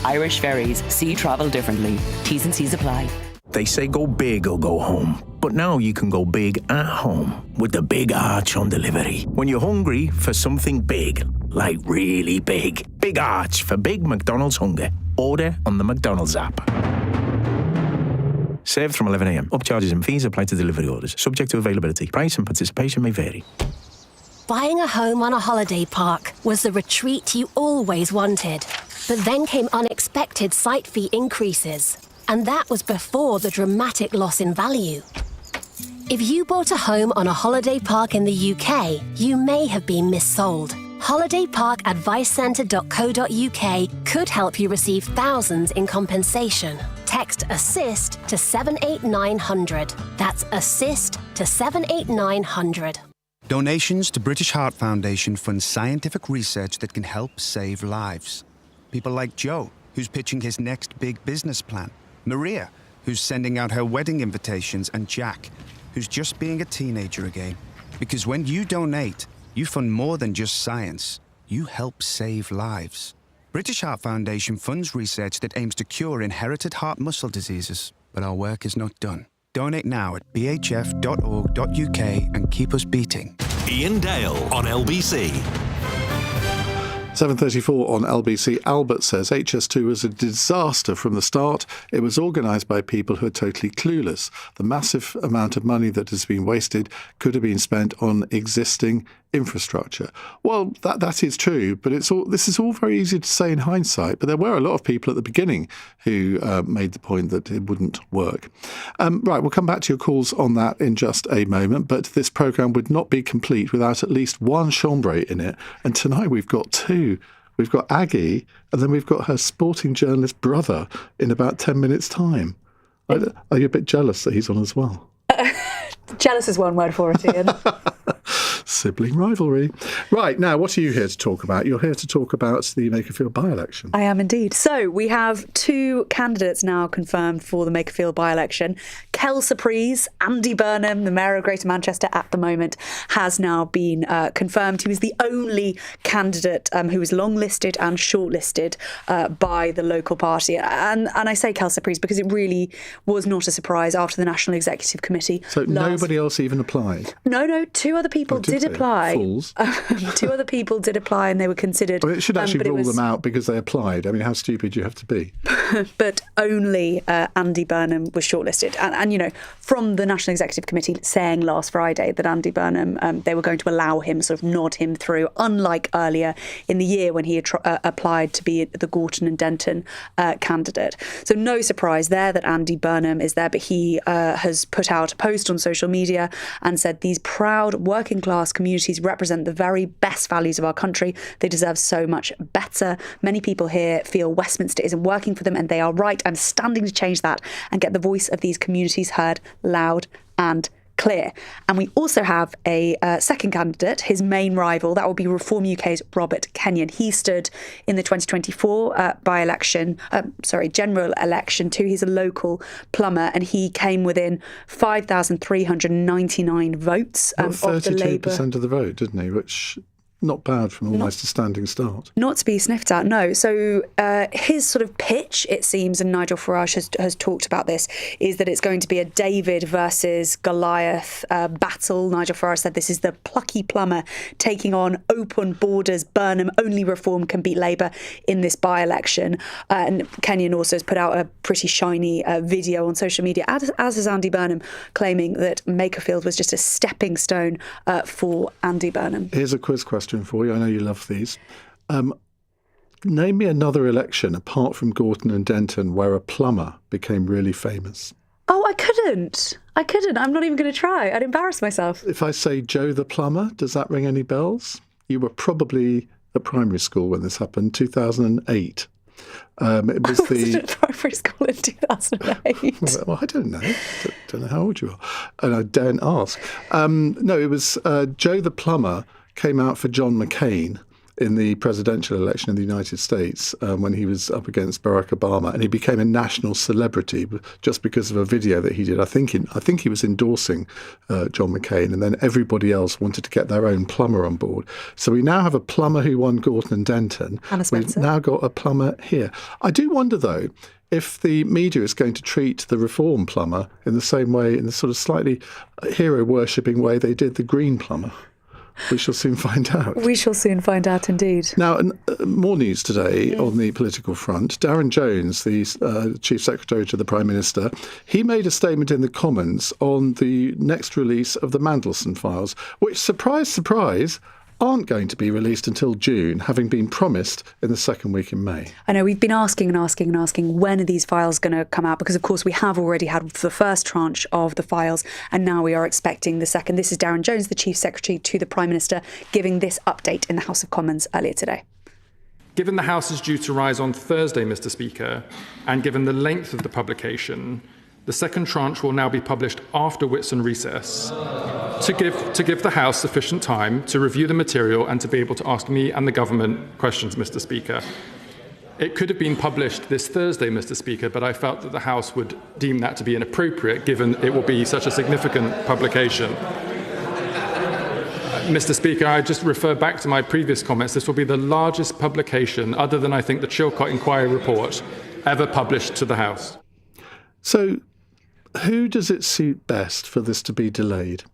Speaker 21: Irish Ferries, see travel differently. T's and C's apply.
Speaker 17: They say go big or go home. But now you can go big at home with the Big Arch on delivery. When you're hungry for something big, like really big, Big Arch for big McDonald's hunger. Order on the McDonald's app. Served from 11 a.m. Upcharges and fees apply to delivery orders. Subject to availability. Price and participation may vary.
Speaker 22: Buying a home on a holiday park was the retreat you always wanted. But then came unexpected site fee increases. And that was before the dramatic loss in value. If you bought a home on a holiday park in the UK, you may have been missold. holidayparkadvicecentre.co.uk could help you receive thousands in compensation. Text ASSIST to 78900. That's ASSIST to 78900.
Speaker 23: Donations to British Heart Foundation fund scientific research that can help save lives. People like Joe, who's pitching his next big business plan. Maria, who's sending out her wedding invitations. And Jack, who's just being a teenager again. Because when you donate, you fund more than just science. You help save lives. British Heart Foundation funds research that aims to cure inherited heart muscle diseases. But our work is not done. Donate now at bhf.org.uk and keep us beating.
Speaker 7: Iain Dale on LBC.
Speaker 1: 7:34 on LBC. Albert says HS2 was a disaster from the start. It was organised by people who are totally clueless. The massive amount of money that has been wasted could have been spent on existing infrastructure. Well, that is true, but this is all very easy to say in hindsight. But there were a lot of people at the beginning who made the point that it wouldn't work. Right, we'll come back to your calls on that in just a moment. But this programme would not be complete without at least one chambray in it. And tonight we've got two. We've got Aggie, and then we've got her sporting journalist brother in about 10 minutes' time. Are you a bit jealous that he's on as well?
Speaker 3: Jealous is one word for it, Ian.
Speaker 1: Sibling rivalry. Right, now, what are you here to talk about? You're here to talk about the Makerfield by-election.
Speaker 3: I am indeed. So we have two candidates now confirmed for the Makerfield by-election. Kel Surprise, Andy Burnham, the Mayor of Greater Manchester at the moment, has now been confirmed. He was the only candidate who was long-listed and shortlisted by the local party. And I say Kel Surprise because it really was not a surprise after the National Executive Committee.
Speaker 1: So nobody else even applied?
Speaker 3: No, two other people did apply.
Speaker 1: Fools.
Speaker 3: Two other people did apply and they were considered.
Speaker 1: Well, it should actually rule them out because they applied. I mean, how stupid do you have to be?
Speaker 3: But only Andy Burnham was shortlisted. And, you know, from the National Executive Committee saying last Friday that Andy Burnham, they were going to allow him, sort of nod him through, unlike earlier in the year when he had applied to be the Gorton and Denton candidate. So no surprise there that Andy Burnham is there, but he has put out a post on social media and said these proud working class communities represent the very best values of our country. They deserve so much better. Many people here feel Westminster isn't working for them, and they are right. I'm standing to change that and get the voice of these communities heard loud and clear. And we also have a second candidate, his main rival, that will be Reform UK's Robert Kenyon. He stood in the 2024 general election too. He's a local plumber and he came within 5,399 votes of the Labour.
Speaker 1: 32% of the vote, didn't he? Which... not bad from almost a standing start.
Speaker 3: Not to be sniffed at, no. So his sort of pitch, it seems, and Nigel Farage has talked about this, is that it's going to be a David versus Goliath battle. Nigel Farage said this is the plucky plumber taking on open borders. Burnham, only Reform can beat Labour in this by-election. And Kenyon also has put out a pretty shiny video on social media, as has Andy Burnham, claiming that Makerfield was just a stepping stone for Andy Burnham.
Speaker 1: Here's a quiz question for you. I know you love these. Name me another election apart from Gorton and Denton where a plumber became really famous.
Speaker 3: Oh, I couldn't. I'm not even going to try. I'd embarrass myself.
Speaker 1: If I say Joe the plumber, does that ring any bells? You were probably at primary school when this happened, 2008. It was the
Speaker 3: at primary school in 2008.
Speaker 1: Well, I don't know. Don't know how old you are, and I daren't ask. No, it was Joe the plumber came out for John McCain in the presidential election in the United States when he was up against Barack Obama, and he became a national celebrity just because of a video that he did. I think he was endorsing John McCain, and then everybody else wanted to get their own plumber on board. So we now have a plumber who won Gorton and Denton. We've now got a plumber here. I do wonder, though, if the media is going to treat the Reform plumber in the same way, in the sort of slightly hero-worshipping way they did the Green plumber. We shall soon find out.
Speaker 3: We shall soon find out indeed.
Speaker 1: Now, more news today on the political front. Darren Jones, the Chief Secretary to the Prime Minister, he made a statement in the Commons on the next release of the Mandelson files, which, surprise, surprise, aren't going to be released until June, having been promised in the second week in May.
Speaker 3: I know we've been asking when are these files going to come out, because of course we have already had the first tranche of the files and now we are expecting the second. This is Darren Jones, the Chief Secretary to the Prime Minister, giving this update in the House of Commons earlier today.
Speaker 4: Given the House is due to rise on Thursday, Mr. Speaker, and given the length of the publication, the second tranche will now be published after Whitsun recess to give the House sufficient time to review the material and to be able to ask me and the government questions, Mr. Speaker. It could have been published this Thursday, Mr. Speaker, but I felt that the House would deem that to be inappropriate given it will be such a significant publication. Mr. Speaker, I just refer back to my previous comments. This will be the largest publication, other than I think the Chilcot Inquiry report, ever published to the House.
Speaker 1: So who does it suit best for this to be delayed?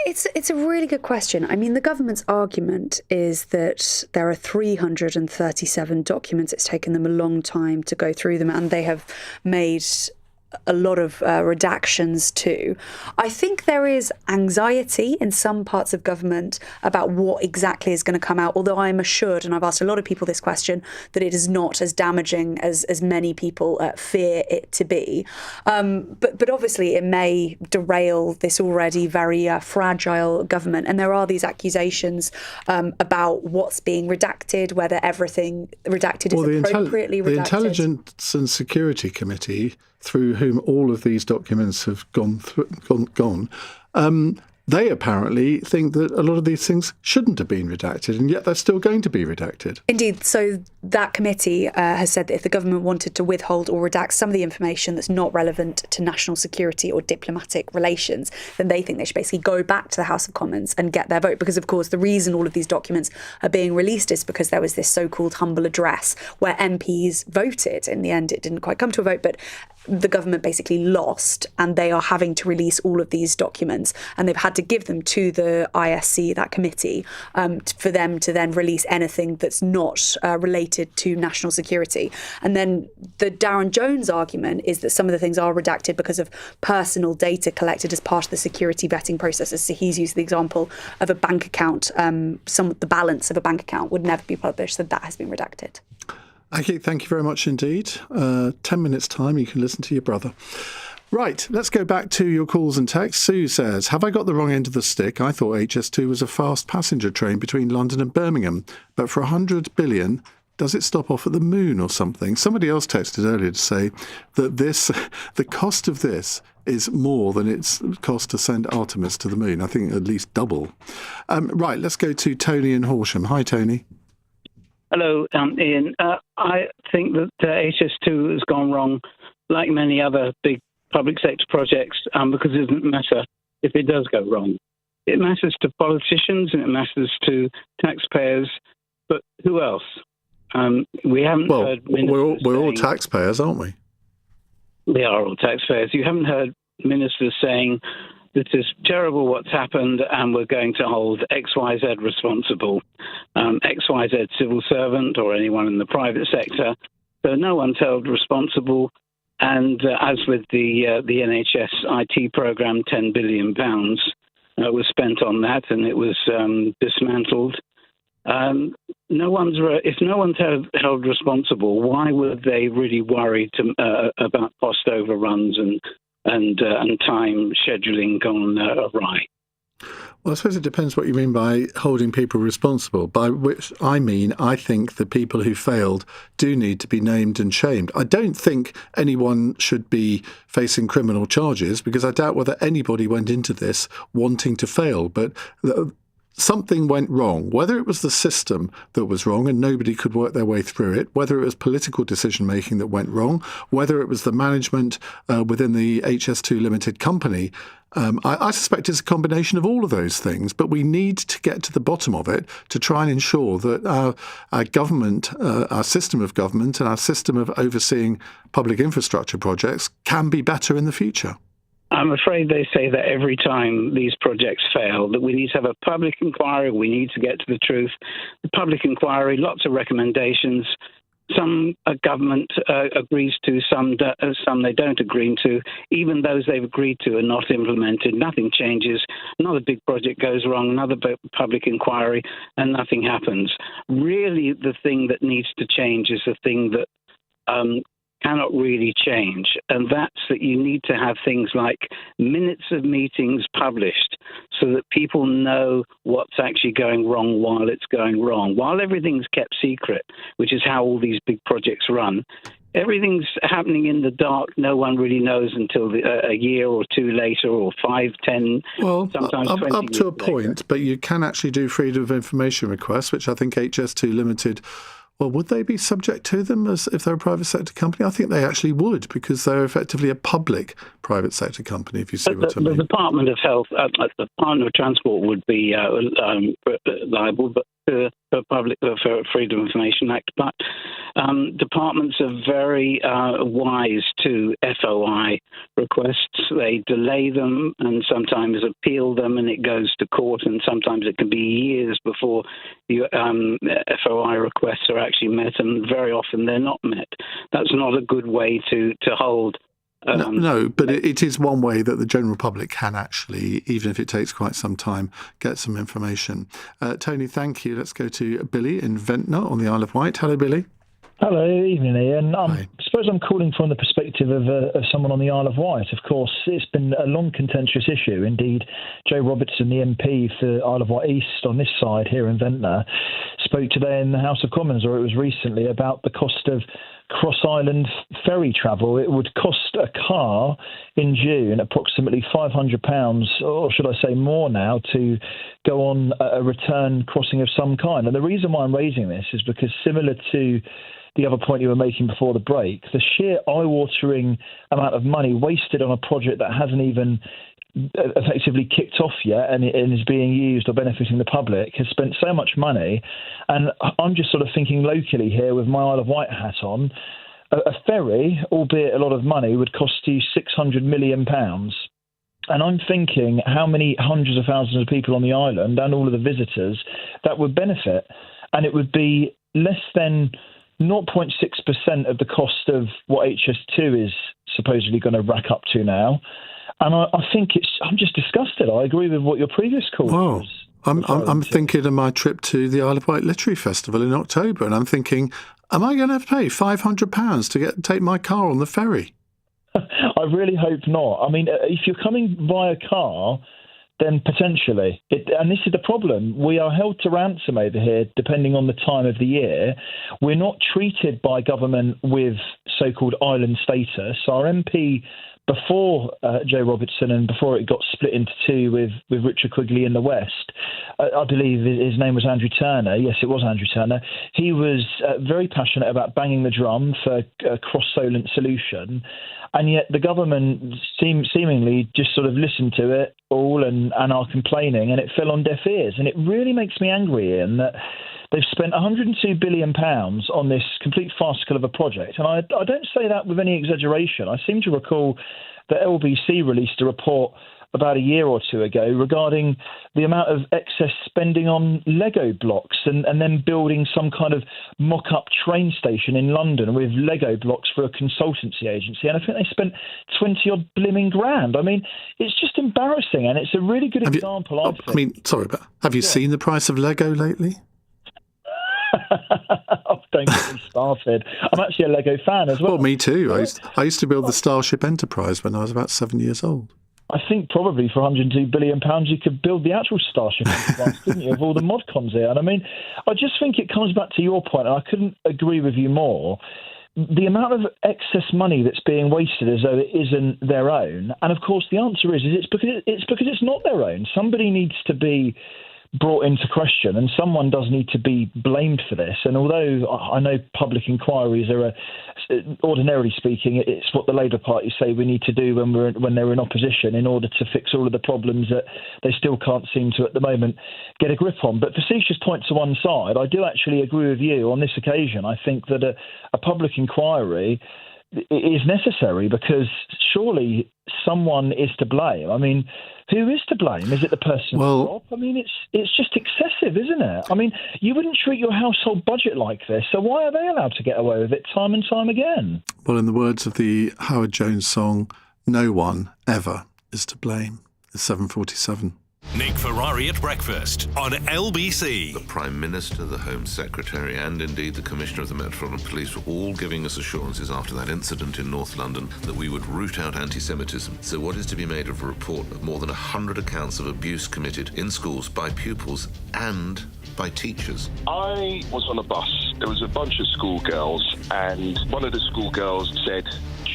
Speaker 3: It's a really good question. I mean, the government's argument is that there are 337 documents. It's taken them a long time to go through them, and they have made a lot of redactions too. I think there is anxiety in some parts of government about what exactly is going to come out, although I'm assured, and I've asked a lot of people this question, that it is not as damaging as many people fear it to be. But obviously it may derail this already very fragile government. And there are these accusations about what's being redacted, whether everything redacted is appropriately redacted.
Speaker 1: The Intelligence and Security Committee, through whom all of these documents have gone, they apparently think that a lot of these things shouldn't have been redacted, and yet they're still going to be redacted.
Speaker 3: Indeed. So that committee has said that if the government wanted to withhold or redact some of the information that's not relevant to national security or diplomatic relations, then they think they should basically go back to the House of Commons and get their vote. Because, of course, the reason all of these documents are being released is because there was this so-called humble address where MPs voted. In the end, it didn't quite come to a vote, but the government basically lost, and they are having to release all of these documents, and they've had to give them to the ISC, that committee, for them to then release anything that's not related to national security. And then the Darren Jones argument is that some of the things are redacted because of personal data collected as part of the security vetting processes. So he's used the example of a bank account. The balance of a bank account would never be published, so that has been redacted.
Speaker 1: Okay, thank you very much indeed. 10 minutes time, you can listen to your brother. Right, let's go back to your calls and texts. Sue says, have I got the wrong end of the stick? I thought HS2 was a fast passenger train between London and Birmingham, but for 100 billion, does it stop off at the moon or something? Somebody else texted earlier to say that the cost of this is more than its cost to send Artemis to the moon. I think at least double. Right, let's go to Tony in Horsham. Hi, Tony.
Speaker 5: Hello, Ian. I think that HS2 has gone wrong, like many other big public sector projects, because it doesn't matter if it does go wrong. It matters to politicians and it matters to taxpayers, but who else? We haven't heard...
Speaker 1: We're all taxpayers, aren't we?
Speaker 5: We are all taxpayers. You haven't heard ministers saying, this is terrible what's happened and we're going to hold XYZ responsible. XYZ civil servant or anyone in the private sector. So no one's held responsible. And as with the NHS IT programme, £10 billion was spent on that and it was dismantled. If no one's held responsible, why would they really worry about cost overruns and time scheduling gone awry?
Speaker 1: Well, I suppose it depends what you mean by holding people responsible, by which I mean I think the people who failed do need to be named and shamed. I don't think anyone should be facing criminal charges because I doubt whether anybody went into this wanting to fail, but something went wrong, whether it was the system that was wrong and nobody could work their way through it, whether it was political decision-making that went wrong, whether it was the management within the HS2 Limited company. I suspect it's a combination of all of those things, but we need to get to the bottom of it to try and ensure that our government, our system of government and our system of overseeing public infrastructure projects can be better in the future.
Speaker 5: I'm afraid they say that every time these projects fail, that we need to have a public inquiry, we need to get to the truth. The public inquiry, lots of recommendations. Some government agrees to, some they don't agree to. Even those they've agreed to are not implemented. Nothing changes. Another big project goes wrong, another public inquiry, and nothing happens. Really, the thing that needs to change is the thing that cannot really change, and that's that you need to have things like minutes of meetings published so that people know what's actually going wrong while it's going wrong. While everything's kept secret, which is how all these big projects run, everything's happening in the dark. No one really knows until a year or two later, or 5, 10, sometimes 20
Speaker 1: up to a
Speaker 5: later.
Speaker 1: point, but you can actually do freedom of information requests, which I think HS2 Limited... Well, would they be subject to them as if they're a private sector company? I think they actually would, because they're effectively a public private sector company, if you see what I mean.
Speaker 5: The Department of Health, the Department of Transport would be liable, but for Freedom of Information Act. But Departments are very wise to FOI requests. They delay them and sometimes appeal them, and it goes to court, and sometimes it can be years before the FOI requests are actually met, and very often they're not met. That's not a good way to hold.
Speaker 1: No, but it is one way that the general public can actually, even if it takes quite some time, get some information. Tony, thank you. Let's go to Billy in Ventnor on the Isle of Wight. Hello, Billy.
Speaker 6: Hello, evening, Ian.
Speaker 1: Hi.
Speaker 6: I suppose I'm calling from the perspective of someone on the Isle of Wight. Of course, it's been a long contentious issue. Indeed, Joe Robertson, the MP for Isle of Wight East on this side here in Ventnor, spoke today in the House of Commons, or it was recently, about the cost of cross-island ferry travel. It would cost a car in June approximately £500, or should I say more now, to go on a return crossing of some kind. And the reason why I'm raising this is because, similar to the other point you were making before the break, the sheer eye-watering amount of money wasted on a project that hasn't even effectively kicked off yet and is being used or benefiting the public has spent so much money. And I'm just sort of thinking locally here with my Isle of Wight hat on, a ferry, albeit a lot of money, would cost you £600 million. And I'm thinking how many hundreds of thousands of people on the island and all of the visitors that would benefit. And it would be less than 0.6% of the cost of what HS2 is supposedly going to rack up to now. And I think I'm just disgusted. I agree with what your previous call was.
Speaker 1: I'm thinking of my trip to the Isle of Wight Literary Festival in October, and I'm thinking, am I going to have to pay £500 to take my car on the ferry?
Speaker 6: I really hope not. I mean, if you're coming via car, then potentially. And this is the problem. We are held to ransom over here, depending on the time of the year. We're not treated by government with so-called island status. Our MP, before Joe Robertson and before it got split into two with Richard Quigley in the West, I believe his name was Andrew Turner. Yes, it was Andrew Turner. He was very passionate about banging the drum for a cross-Solent solution. And yet the government seemingly just sort of listened to it all and are complaining, and it fell on deaf ears. And it really makes me angry, Ian, that they've spent £102 billion on this complete farcical of a project. And I don't say that with any exaggeration. I seem to recall that LBC released a report about a year or two ago regarding the amount of excess spending on Lego blocks and then building some kind of mock-up train station in London with Lego blocks for a consultancy agency. And I think they spent 20-odd blimmin' grand. I mean, it's just embarrassing, and it's a really good example, I think.
Speaker 1: I mean, sorry, but have you seen the price of Lego lately?
Speaker 6: Oh, don't get me started. I'm actually a Lego fan as well.
Speaker 1: Well, me too. I used to build the Starship Enterprise when I was about 7 years old.
Speaker 6: I think probably for £102 billion you could build the actual Starship Enterprise, couldn't you, of all the mod cons here? And I mean, I just think it comes back to your point, and I couldn't agree with you more. The amount of excess money that's being wasted as though it isn't their own. And of course, the answer is it's because it's not their own. Somebody needs to be brought into question, and someone does need to be blamed for this. And although I know public inquiries are, ordinarily speaking, it's what the Labour Party say we need to do when they're in opposition in order to fix all of the problems that they still can't seem to at the moment get a grip on. But facetious point to one side, I do actually agree with you on this occasion. I think that a public inquiry is necessary because surely someone is to blame. I mean, who is to blame? Is it the person?
Speaker 1: Well,
Speaker 6: I mean, it's just excessive, isn't it? I mean, you wouldn't treat your household budget like this, so why are they allowed to get away with it time and time again?
Speaker 1: Well, in the words of the Howard Jones song, no one ever is to blame. It's 7:47.
Speaker 7: Nick Ferrari at breakfast on LBC.
Speaker 11: The Prime Minister, the Home Secretary, and indeed the Commissioner of the Metropolitan Police were all giving us assurances after that incident in North London that we would root out anti-Semitism. So what is to be made of a report of more than 100 accounts of abuse committed in schools by pupils and by teachers?
Speaker 8: I was on a bus. There was a bunch of schoolgirls, and one of the schoolgirls said,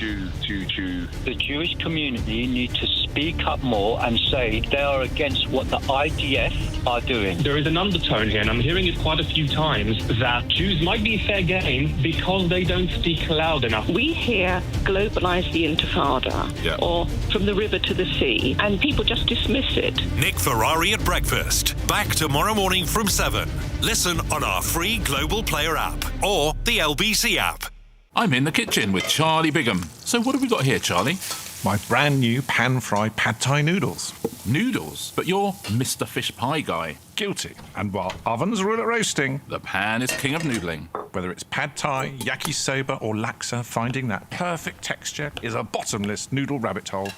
Speaker 8: Jews to. The Jewish community need to speak up more and say they are against what the IDF are doing.
Speaker 9: There is an undertone here, and I'm hearing it quite a few times, that Jews might be fair game because they don't speak loud enough.
Speaker 10: We hear globalise the Intifada or from the river to the sea, and people just dismiss it.
Speaker 7: Nick Ferrari at breakfast. Back tomorrow morning from 7. Listen on our free Global Player app or the LBC app.
Speaker 12: I'm in the kitchen with Charlie Bigham. So what have we got here, Charlie?
Speaker 24: My brand new pan-fried pad thai noodles.
Speaker 12: Noodles? But you're Mr. Fish Pie guy.
Speaker 24: Guilty. And while ovens rule at roasting,
Speaker 12: the pan is king of noodling.
Speaker 24: Whether it's pad thai, yakisoba or laksa, finding that perfect texture is a bottomless noodle rabbit hole.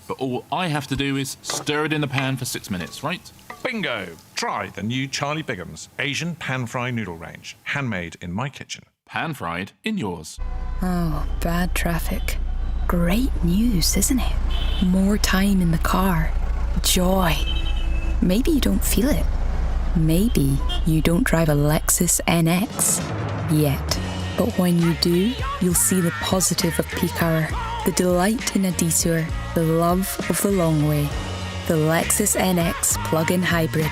Speaker 12: But all I have to do is stir it in the pan for 6 minutes, right?
Speaker 24: Bingo! Try the new Charlie Bigham's Asian pan-fried noodle range. Handmade in my kitchen.
Speaker 12: Pan-fried in yours.
Speaker 25: Oh, bad traffic. Great news, isn't it? More time in the car. Joy. Maybe you don't feel it. Maybe you don't drive a Lexus NX yet. But when you do, you'll see the positive of peak hour, the delight in a detour, the love of the long way. The Lexus NX plug-in hybrid.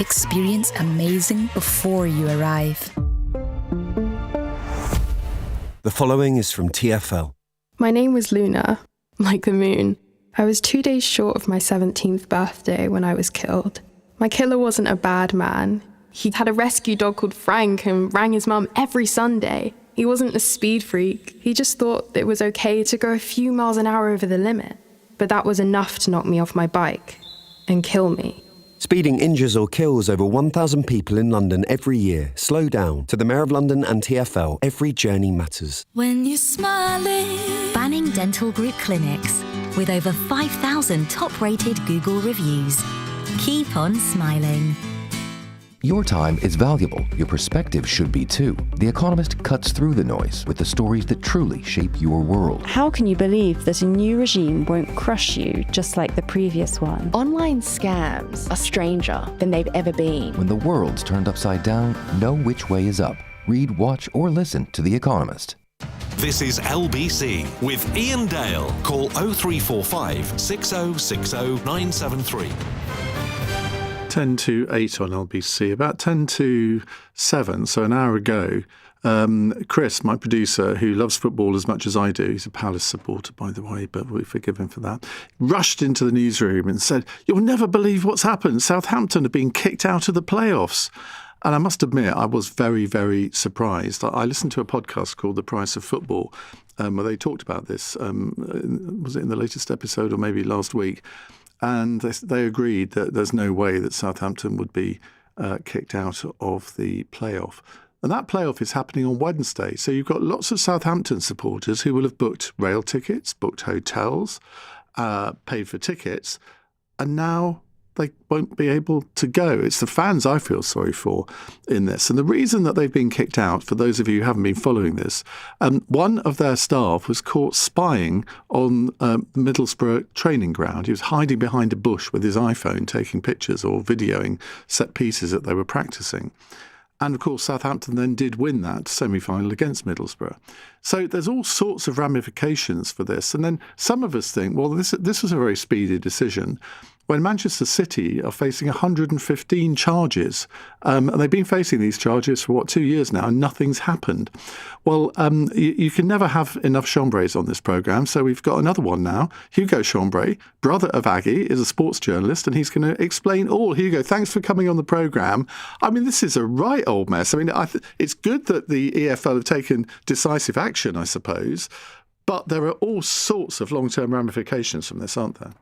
Speaker 25: Experience amazing before you arrive.
Speaker 26: The following is from TfL.
Speaker 27: My name was Luna, like the moon. I was 2 days short of my 17th birthday when I was killed. My killer wasn't a bad man. He had a rescue dog called Frank and rang his mum every Sunday. He wasn't a speed freak. He just thought it was okay to go a few miles an hour over the limit. But that was enough to knock me off my bike and kill me.
Speaker 26: Speeding injures or kills over 1,000 people in London every year. Slow down. To the Mayor of London and TfL, every journey matters.
Speaker 16: When you're smiling. Banning Dental Group clinics with over 5,000 top-rated Google reviews. Keep on smiling.
Speaker 13: Your time is valuable. Your perspective should be too. The Economist cuts through the noise with the stories that truly shape your world.
Speaker 14: How can you believe that a new regime won't crush you just like the previous one?
Speaker 15: Online scams are stranger than they've ever been.
Speaker 13: When the world's turned upside down, know which way is up. Read, watch, or listen to The Economist.
Speaker 7: This is LBC with Iain Dale. Call 0345 6060 973.
Speaker 1: 10 to 8 on LBC. About 10 to 7, so an hour ago, Chris, my producer, who loves football as much as I do, he's a Palace supporter, by the way, but we forgive him for that, rushed into the newsroom and said, "You'll never believe what's happened. Southampton have been kicked out of the playoffs." And I must admit, I was very, very surprised. I listened to a podcast called The Price of Football, where they talked about this. Was it in the latest episode or maybe last week? And they agreed that there's no way that Southampton would be kicked out of the playoff. And that playoff is happening on Wednesday. So you've got lots of Southampton supporters who will have booked rail tickets, booked hotels, paid for tickets, and now they won't be able to go. It's the fans I feel sorry for in this. And the reason that they've been kicked out, for those of you who haven't been following this, one of their staff was caught spying on the Middlesbrough training ground. He was hiding behind a bush with his iPhone, taking pictures or videoing set pieces that they were practicing. And, of course, Southampton then did win that semi-final against Middlesbrough. So there's all sorts of ramifications for this. And then some of us think, well, this was a very speedy decision. When Manchester City are facing 115 charges, and they've been facing these charges for, 2 years now, and nothing's happened. Well, you can never have enough Chambrays on this programme, so we've got another one now. Hugo Chambray, brother of Aggie, is a sports journalist, and he's going to explain all. Hugo, thanks for coming on the programme. I mean, this is a right old mess. I mean, it's good that the EFL have taken decisive action, I suppose, but there are all sorts of long-term ramifications from this, aren't there?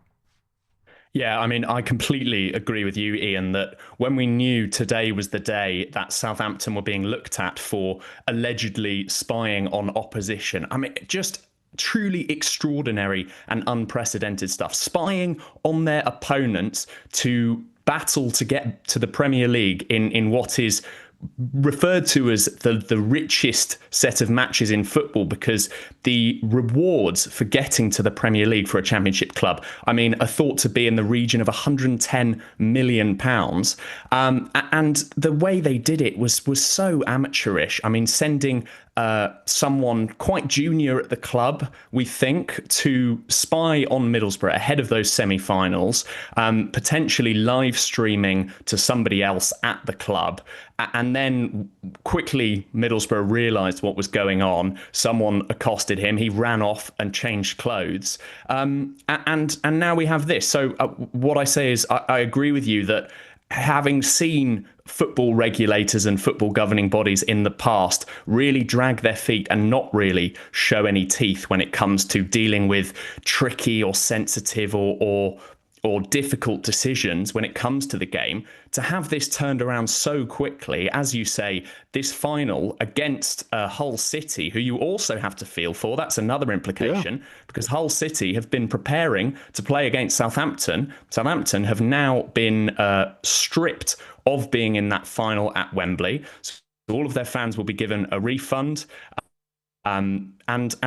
Speaker 28: Yeah, I mean, I completely agree with you, Ian, that when we knew today was the day that Southampton were being looked at for allegedly spying on opposition, I mean, just truly extraordinary and unprecedented stuff. Spying on their opponents to battle to get to the Premier League in what is referred to as the richest set of matches in football, because the rewards for getting to the Premier League for a championship club, I mean, are thought to be in the region of £110 million. And the way they did it was so amateurish. I mean, sending someone quite junior at the club, we think, to spy on Middlesbrough ahead of those semi-finals, potentially live streaming to somebody else at the club. And then quickly Middlesbrough realised what was going on. Someone accosted him. He ran off and changed clothes. And now we have this. So what I say is I agree with you that having seen football regulators and football governing bodies in the past really drag their feet and not really show any teeth when it comes to dealing with tricky or sensitive or difficult decisions when it comes to the game, to have this turned around so quickly, as you say, this final against Hull City, who you also have to feel for, that's another implication, because Hull City have been preparing to play against Southampton. Southampton have now been stripped of being in that final at Wembley. So all of their fans will be given a refund. And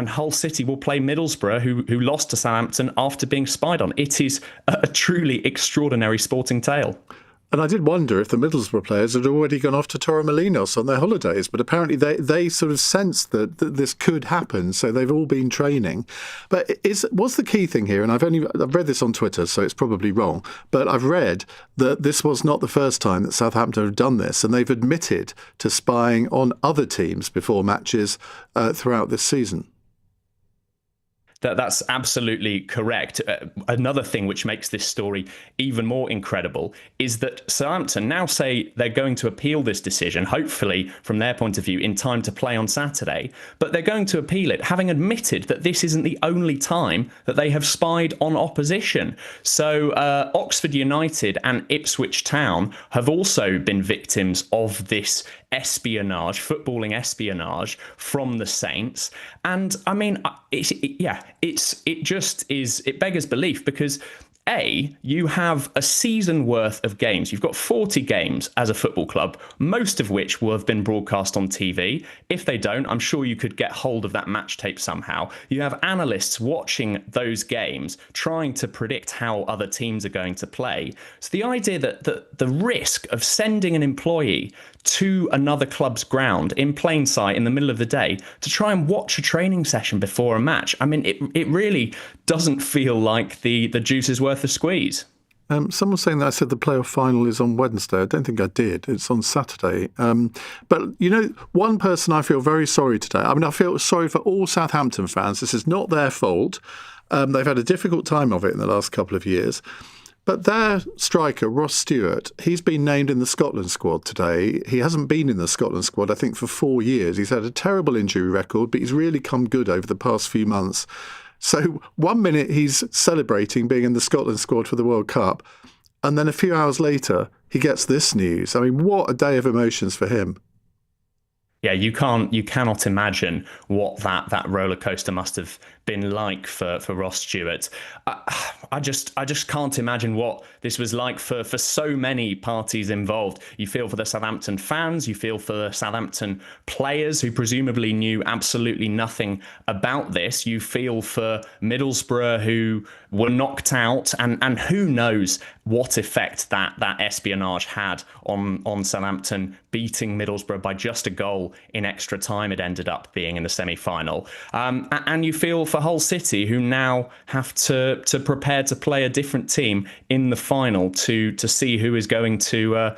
Speaker 28: Hull City will play Middlesbrough, who lost to Southampton after being spied on. It is a truly extraordinary sporting tale.
Speaker 1: And I did wonder if the Middlesbrough players had already gone off to Torremolinos on their holidays, but apparently they sort of sensed that this could happen, so they've all been training. But what's the key thing here? And I've read this on Twitter, so it's probably wrong, but I've read that this was not the first time that Southampton have done this, and they've admitted to spying on other teams before matches throughout this season.
Speaker 28: That's absolutely correct. Another thing which makes this story even more incredible is that Southampton now say they're going to appeal this decision, hopefully from their point of view, in time to play on Saturday. But they're going to appeal it, having admitted that this isn't the only time that they have spied on opposition. So Oxford United and Ipswich Town have also been victims of this espionage, footballing espionage from the Saints. And I mean, it beggars belief, because you have a season worth of games. You've got 40 games as a football club, most of which will have been broadcast on TV. If they don't, I'm sure you could get hold of that match tape somehow. You have analysts watching those games, trying to predict how other teams are going to play. So the idea that the risk of sending an employee to another club's ground in plain sight in the middle of the day to try and watch a training session before a match, I mean, it really doesn't feel like the juice is worth the squeeze.
Speaker 1: Someone's saying that I said the playoff final is on Wednesday. I don't think I did. It's on Saturday. But, you know, one person I feel very sorry today. I mean, I feel sorry for all Southampton fans. This is not their fault. They've had a difficult time of it in the last couple of years. But their striker, Ross Stewart, he's been named in the Scotland squad today. He hasn't been in the Scotland squad, I think, for 4 years. He's had a terrible injury record, but he's really come good over the past few months. So 1 minute he's celebrating being in the Scotland squad for the World Cup, and then a few hours later he gets this news. I mean, what a day of emotions for him.
Speaker 28: Yeah, you cannot imagine what that roller coaster must have been like for Ross Stewart. I just can't imagine what this was like for so many parties involved. You feel for the Southampton fans, you feel for the Southampton players who presumably knew absolutely nothing about this. You feel for Middlesbrough, who were knocked out, and who knows what effect that espionage had on Southampton beating Middlesbrough by just a goal in extra time. It ended up being in the semi-final. And you feel for Hull City, who now have to prepare to play a different team in the final to see who is going to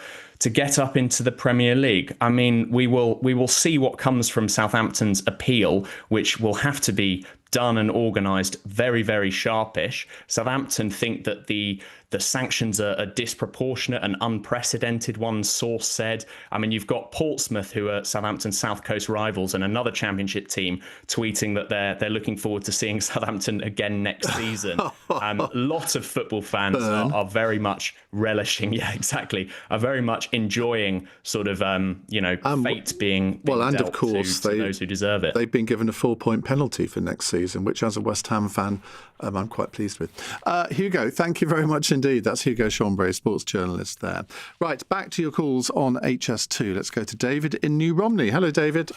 Speaker 28: get up into the Premier League. I mean, we will see what comes from Southampton's appeal, which will have to be done and organised very, very sharpish. Southampton think that the sanctions are disproportionate and unprecedented, one source said. I mean, you've got Portsmouth, who are Southampton's South Coast rivals, and another Championship team tweeting that they're looking forward to seeing Southampton again next season. Lots of football fans are very much relishing, are very much enjoying sort of, fate being
Speaker 1: and
Speaker 28: dealt
Speaker 1: of course,
Speaker 28: to those who deserve it.
Speaker 1: They've been given a 4-point penalty for next season, which as a West Ham fan, I'm quite pleased with. Hugo, thank you very much indeed. That's Hugo Chambray, sports journalist there. Right, back to your calls on HS2. Let's go to David in New Romney. Hello, David.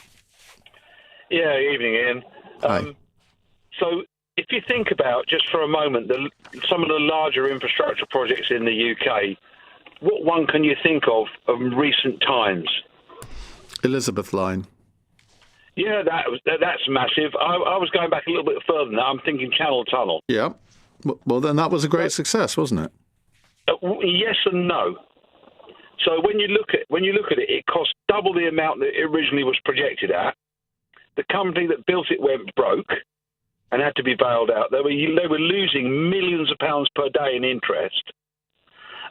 Speaker 2: Yeah, evening, Ian.
Speaker 1: Hi.
Speaker 2: So if you think about, just for a moment, some of the larger infrastructure projects in the UK, what one can you think of recent times?
Speaker 1: Elizabeth Line.
Speaker 2: Yeah, that's massive. I was going back a little bit further than that. I'm thinking Channel Tunnel.
Speaker 1: Yeah. Well, then that was a great success, wasn't it?
Speaker 2: Yes and no. So when you look at it, it cost double the amount that it originally was projected at. The company that built it went broke and had to be bailed out. They were losing millions of pounds per day in interest.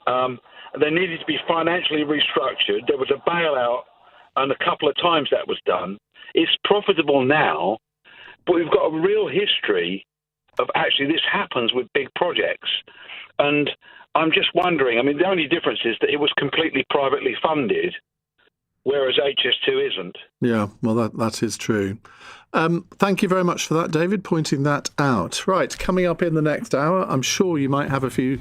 Speaker 2: They needed to be financially restructured. There was a bailout, and a couple of times that was done. It's profitable now, but we've got a real history of actually this happens with big projects. And I'm just wondering, I mean, the only difference is that it was completely privately funded, whereas HS2 isn't.
Speaker 1: Yeah, well, that is true. Thank you very much for that, David, pointing that out. Right, coming up in the next hour, I'm sure you might have a few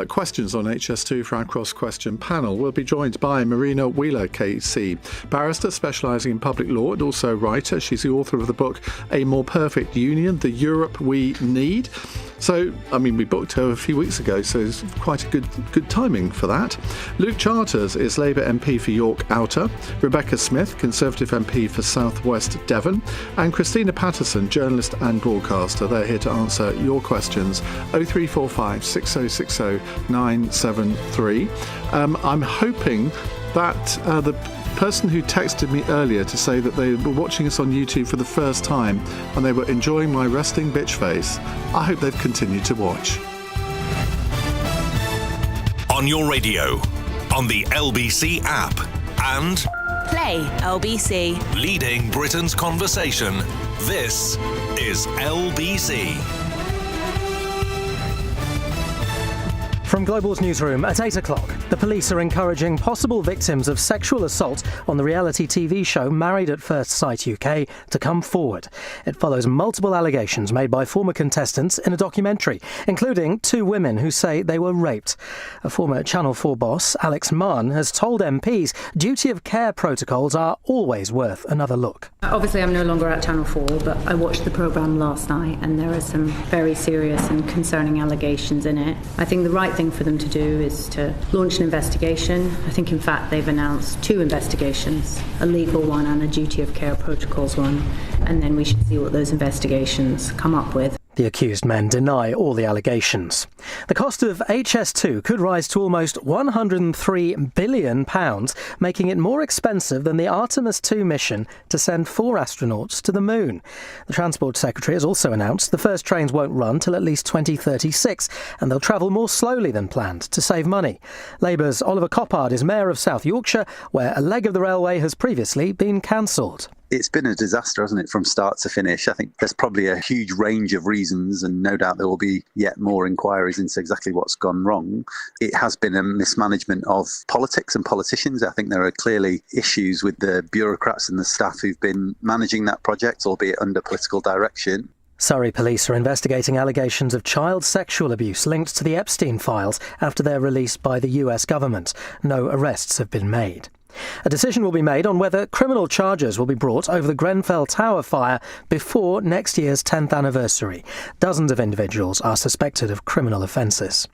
Speaker 1: questions on HS2 for our cross-question panel. We'll be joined by Marina Wheeler, KC, barrister specialising in public law and also writer. She's the author of the book A More Perfect Union, The Europe We Need. So, I mean, we booked her a few weeks ago, so it's quite a good timing for that. Luke Charters is Labour MP for York Outer, Rebecca Smith, Conservative MP for South West Devon, and Christina Patterson, journalist and broadcaster. They're here to answer your questions. 0345 6060 973. I'm hoping that the person who texted me earlier to say that they were watching us on YouTube for the first time and they were enjoying my resting bitch face, I hope they've continued to watch.
Speaker 7: On your radio, on the LBC app, and
Speaker 4: Play LBC.
Speaker 7: leading Britain's conversation. This is LBC.
Speaker 17: From Global's newsroom at 8 o'clock, the police are encouraging possible victims of sexual assault on the reality TV show Married at First Sight UK to come forward. It follows multiple allegations made by former contestants in a documentary, including 2 women who say they were raped. A former Channel 4 boss, Alex Mann, has told MPs duty of care protocols are always worth another look.
Speaker 18: Obviously, I'm no longer at Channel 4, but I watched the programme last night and there are some very serious and concerning allegations in it. I think the right thing for them to do is to launch an investigation. I think, in fact, they've announced 2 investigations, a legal one and a duty of care protocols one, and then we should see what those investigations come up with.
Speaker 17: The accused men deny all the allegations. The cost of HS2 could rise to almost £103 billion, making it more expensive than the Artemis 2 mission to send 4 astronauts to the moon. The Transport Secretary has also announced the first trains won't run till at least 2036, and they'll travel more slowly than planned to save money. Labour's Oliver Coppard is Mayor of South Yorkshire, where a leg of the railway has previously been cancelled.
Speaker 19: It's been a disaster, hasn't it, from start to finish? I think there's probably a huge range of reasons, and no doubt there will be yet more inquiries into exactly what's gone wrong. It has been a mismanagement of politics and politicians. I think there are clearly issues with the bureaucrats and the staff who've been managing that project, albeit under political direction.
Speaker 17: Surrey police are investigating allegations of child sexual abuse linked to the Epstein files after their release by the US government. No arrests have been made. A decision will be made on whether criminal charges will be brought over the Grenfell Tower fire before next year's 10th anniversary. Dozens of individuals are suspected of criminal offences.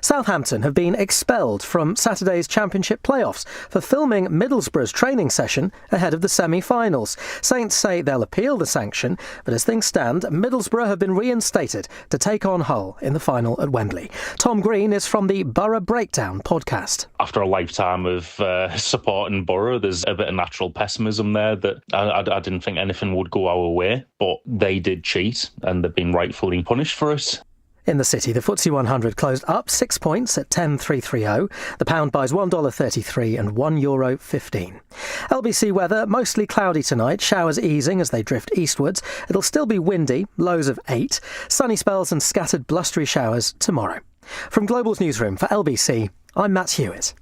Speaker 17: Southampton have been expelled from Saturday's Championship playoffs for filming Middlesbrough's training session ahead of the semi-finals. Saints say they'll appeal the sanction, but as things stand, Middlesbrough have been reinstated to take on Hull in the final at Wembley. Tom Green is from the Borough Breakdown podcast.
Speaker 20: After a lifetime of supporting Borough, there's a bit of natural pessimism there that I didn't think anything would go our way, but they did cheat and they've been rightfully punished for it.
Speaker 17: In the city, the FTSE 100 closed up 6 points at 10,330. The pound buys $1.33 and €1.15. LBC weather, mostly cloudy tonight, showers easing as they drift eastwards. It'll still be windy, lows of 8. Sunny spells and scattered blustery showers tomorrow. From Global's newsroom for LBC, I'm Matt Hewitt.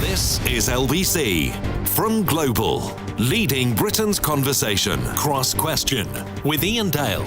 Speaker 7: This is LBC from Global, leading Britain's conversation. Cross Question with Iain Dale.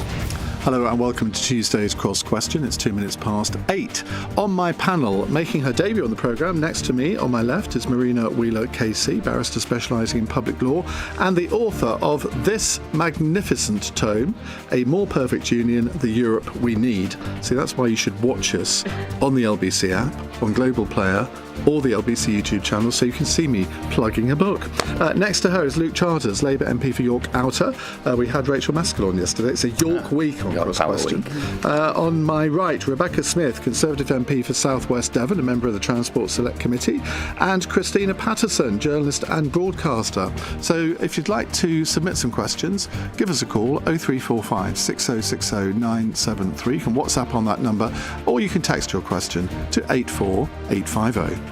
Speaker 1: Hello and welcome to Tuesday's Cross Question. It's 2 minutes past 8. On my panel, making her debut on the programme, next to me on my left is Marina Wheeler-Casey, barrister specialising in public law and the author of this magnificent tome, A More Perfect Union, The Europe We Need. See, that's why you should watch us on the LBC app, on Global Player, or the LBC YouTube channel, so you can see me plugging a book. Next to her is Luke Charters, Labour MP for York Outer. We had Rachel Maskell on yesterday. It's a York week on Cross Question. On my right, Rebecca Smith, Conservative MP for South West Devon, a member of the Transport Select Committee, and Christina Patterson, journalist and broadcaster. So if you'd like to submit some questions, give us a call, 0345 6060 973. You can WhatsApp on that number, or you can text your question to 84850.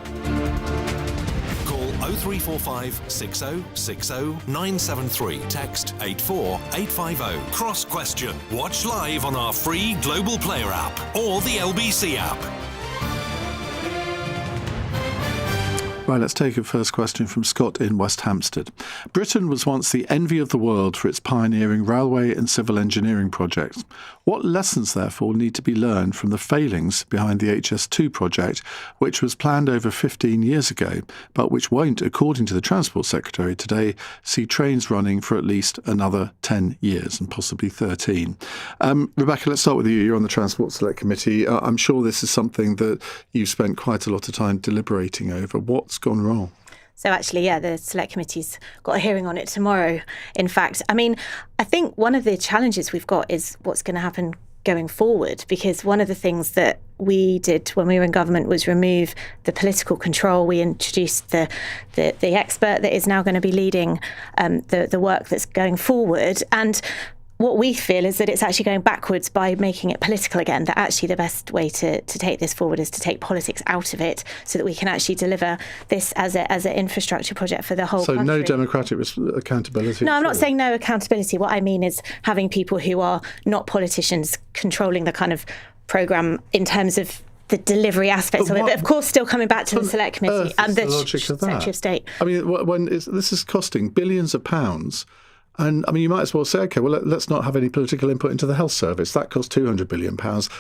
Speaker 7: Call 0345 6060 973. Text 84850. Cross Question. Watch live on our free Global Player app or the LBC app.
Speaker 1: Right, let's take a first question from Scott in West Hampstead. Britain was once the envy of the world for its pioneering railway and civil engineering projects. What lessons, therefore, need to be learned from the failings behind the HS2 project, which was planned over 15 years ago, but which won't, according to the Transport Secretary today, see trains running for at least another 10 years and possibly 13? Rebecca, let's start with you. You're on the Transport Select Committee. I'm sure this is something that you've spent quite a lot of time deliberating over. What's gone wrong?
Speaker 3: So actually, the Select Committee's got a hearing on it tomorrow, in fact. I mean, I think one of the challenges we've got is what's going to happen going forward, because one of the things that we did when we were in government was remove the political control. We introduced the expert that is now going to be leading the work that's going forward. And what we feel is that it's actually going backwards by making it political again, that actually the best way to take this forward is to take politics out of it so that we can actually deliver this as an infrastructure project for the whole country.
Speaker 1: So no democratic accountability?
Speaker 3: No, I'm not saying no accountability. What I mean is having people who are not politicians controlling the kind of programme in terms of the delivery aspects of it, but of course still coming back to the Select Committee and the Secretary of State.
Speaker 1: I mean, this is costing billions of pounds. And I mean, you might as well say, OK, well, let's not have any political input into the health service. That costs £200 billion.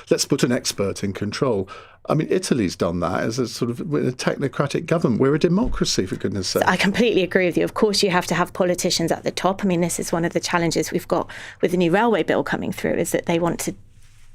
Speaker 1: Let's put an expert in control. I mean, Italy's done that as a sort of a technocratic government. We're a democracy, for goodness sake.
Speaker 3: I completely agree with you. Of course, you have to have politicians at the top. I mean, this is one of the challenges we've got with the new railway bill coming through, is that they want to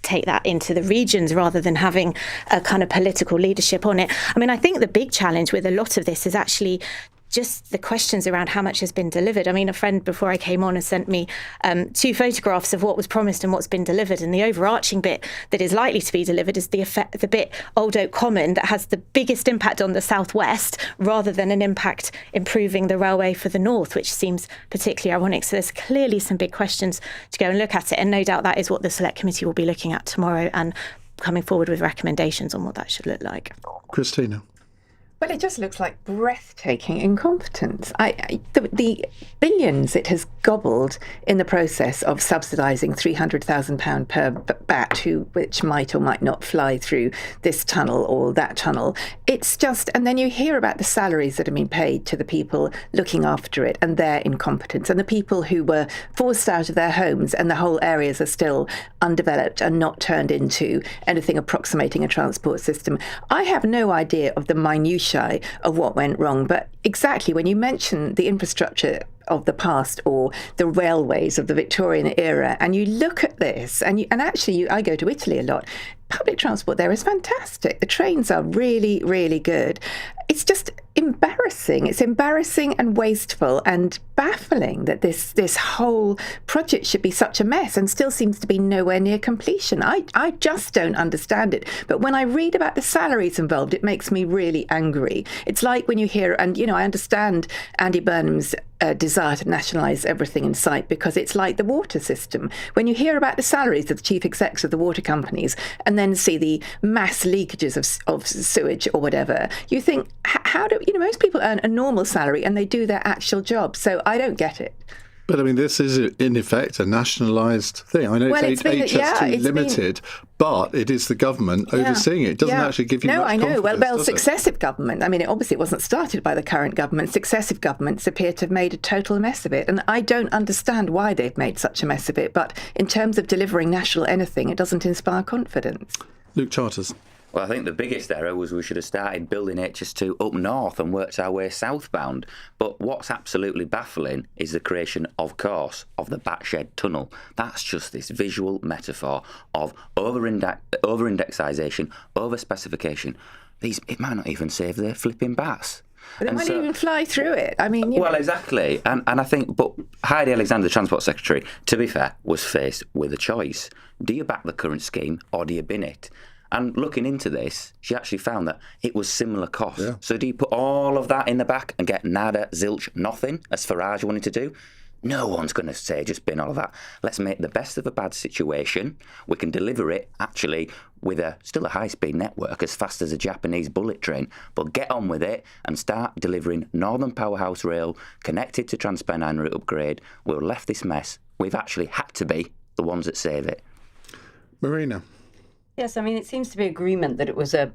Speaker 3: take that into the regions rather than having a kind of political leadership on it. I mean, I think the big challenge with a lot of this is actually just the questions around how much has been delivered. I mean, a friend before I came on has sent me 2 photographs of what was promised and what's been delivered. And the overarching bit that is likely to be delivered is the bit Old Oak Common that has the biggest impact on the southwest rather than an impact improving the railway for the north, which seems particularly ironic. So there's clearly some big questions to go and look at it. And no doubt that is what the Select Committee will be looking at tomorrow and coming forward with recommendations on what that should look like.
Speaker 1: Christina.
Speaker 5: Well, it just looks like breathtaking incompetence. The billions it has gobbled in the process of subsidising £300,000 per bat, which might or might not fly through this tunnel or that tunnel. It's just, and then you hear about the salaries that have been paid to the people looking after it and their incompetence, and the people who were forced out of their homes, and the whole areas are still undeveloped and not turned into anything approximating a transport system. I have no idea of the minutiae of what went wrong, but exactly when you mention the infrastructure of the past or the railways of the Victorian era, and you look at this, and actually I go to Italy a lot. Public transport there is fantastic. The trains are really, really good. It's just embarrassing. It's embarrassing and wasteful and baffling that this whole project should be such a mess and still seems to be nowhere near completion. I just don't understand it. But when I read about the salaries involved, it makes me really angry. It's like when you hear, and I understand Andy Burnham's desire to nationalise everything in sight, because it's like the water system. When you hear about the salaries of the chief execs of the water companies and then see the mass leakages of sewage or whatever, you think, how do most people earn a normal salary and they do their actual job? So I don't get it.
Speaker 1: But I mean, this is in effect a nationalised thing. I know it's HS2 limited, but it is the government overseeing it. It doesn't actually give you much confidence,
Speaker 5: Well, successive government. I mean, it wasn't started by the current government. Successive governments appear to have made a total mess of it. And I don't understand why they've made such a mess of it. But in terms of delivering national anything, it doesn't inspire confidence.
Speaker 1: Luke Charters.
Speaker 6: Well, I think the biggest error was we should have started building HS2 up north and worked our way southbound. But what's absolutely baffling is the creation, of course, of the Backshed Tunnel. That's just this visual metaphor of over-indexation, over-specification. It might not even save the flipping bats.
Speaker 5: But it might even fly through it. I mean,
Speaker 6: exactly. And I think, but Heidi Alexander, the Transport Secretary, to be fair, was faced with a choice. Do you back the current scheme or do you bin it? And looking into this, she actually found that it was similar cost. Yeah. So do you put all of that in the back and get nada, zilch, nothing, as Farage wanted to do? No one's going to say just bin all of that. Let's make the best of a bad situation. We can deliver it, actually, with still a high-speed network as fast as a Japanese bullet train, but get on with it and start delivering Northern Powerhouse Rail connected to Transpennine route upgrade. We'll left this mess. We've actually had to be the ones that save it.
Speaker 1: Marina.
Speaker 8: Yes, I mean, it seems to be agreement that it was a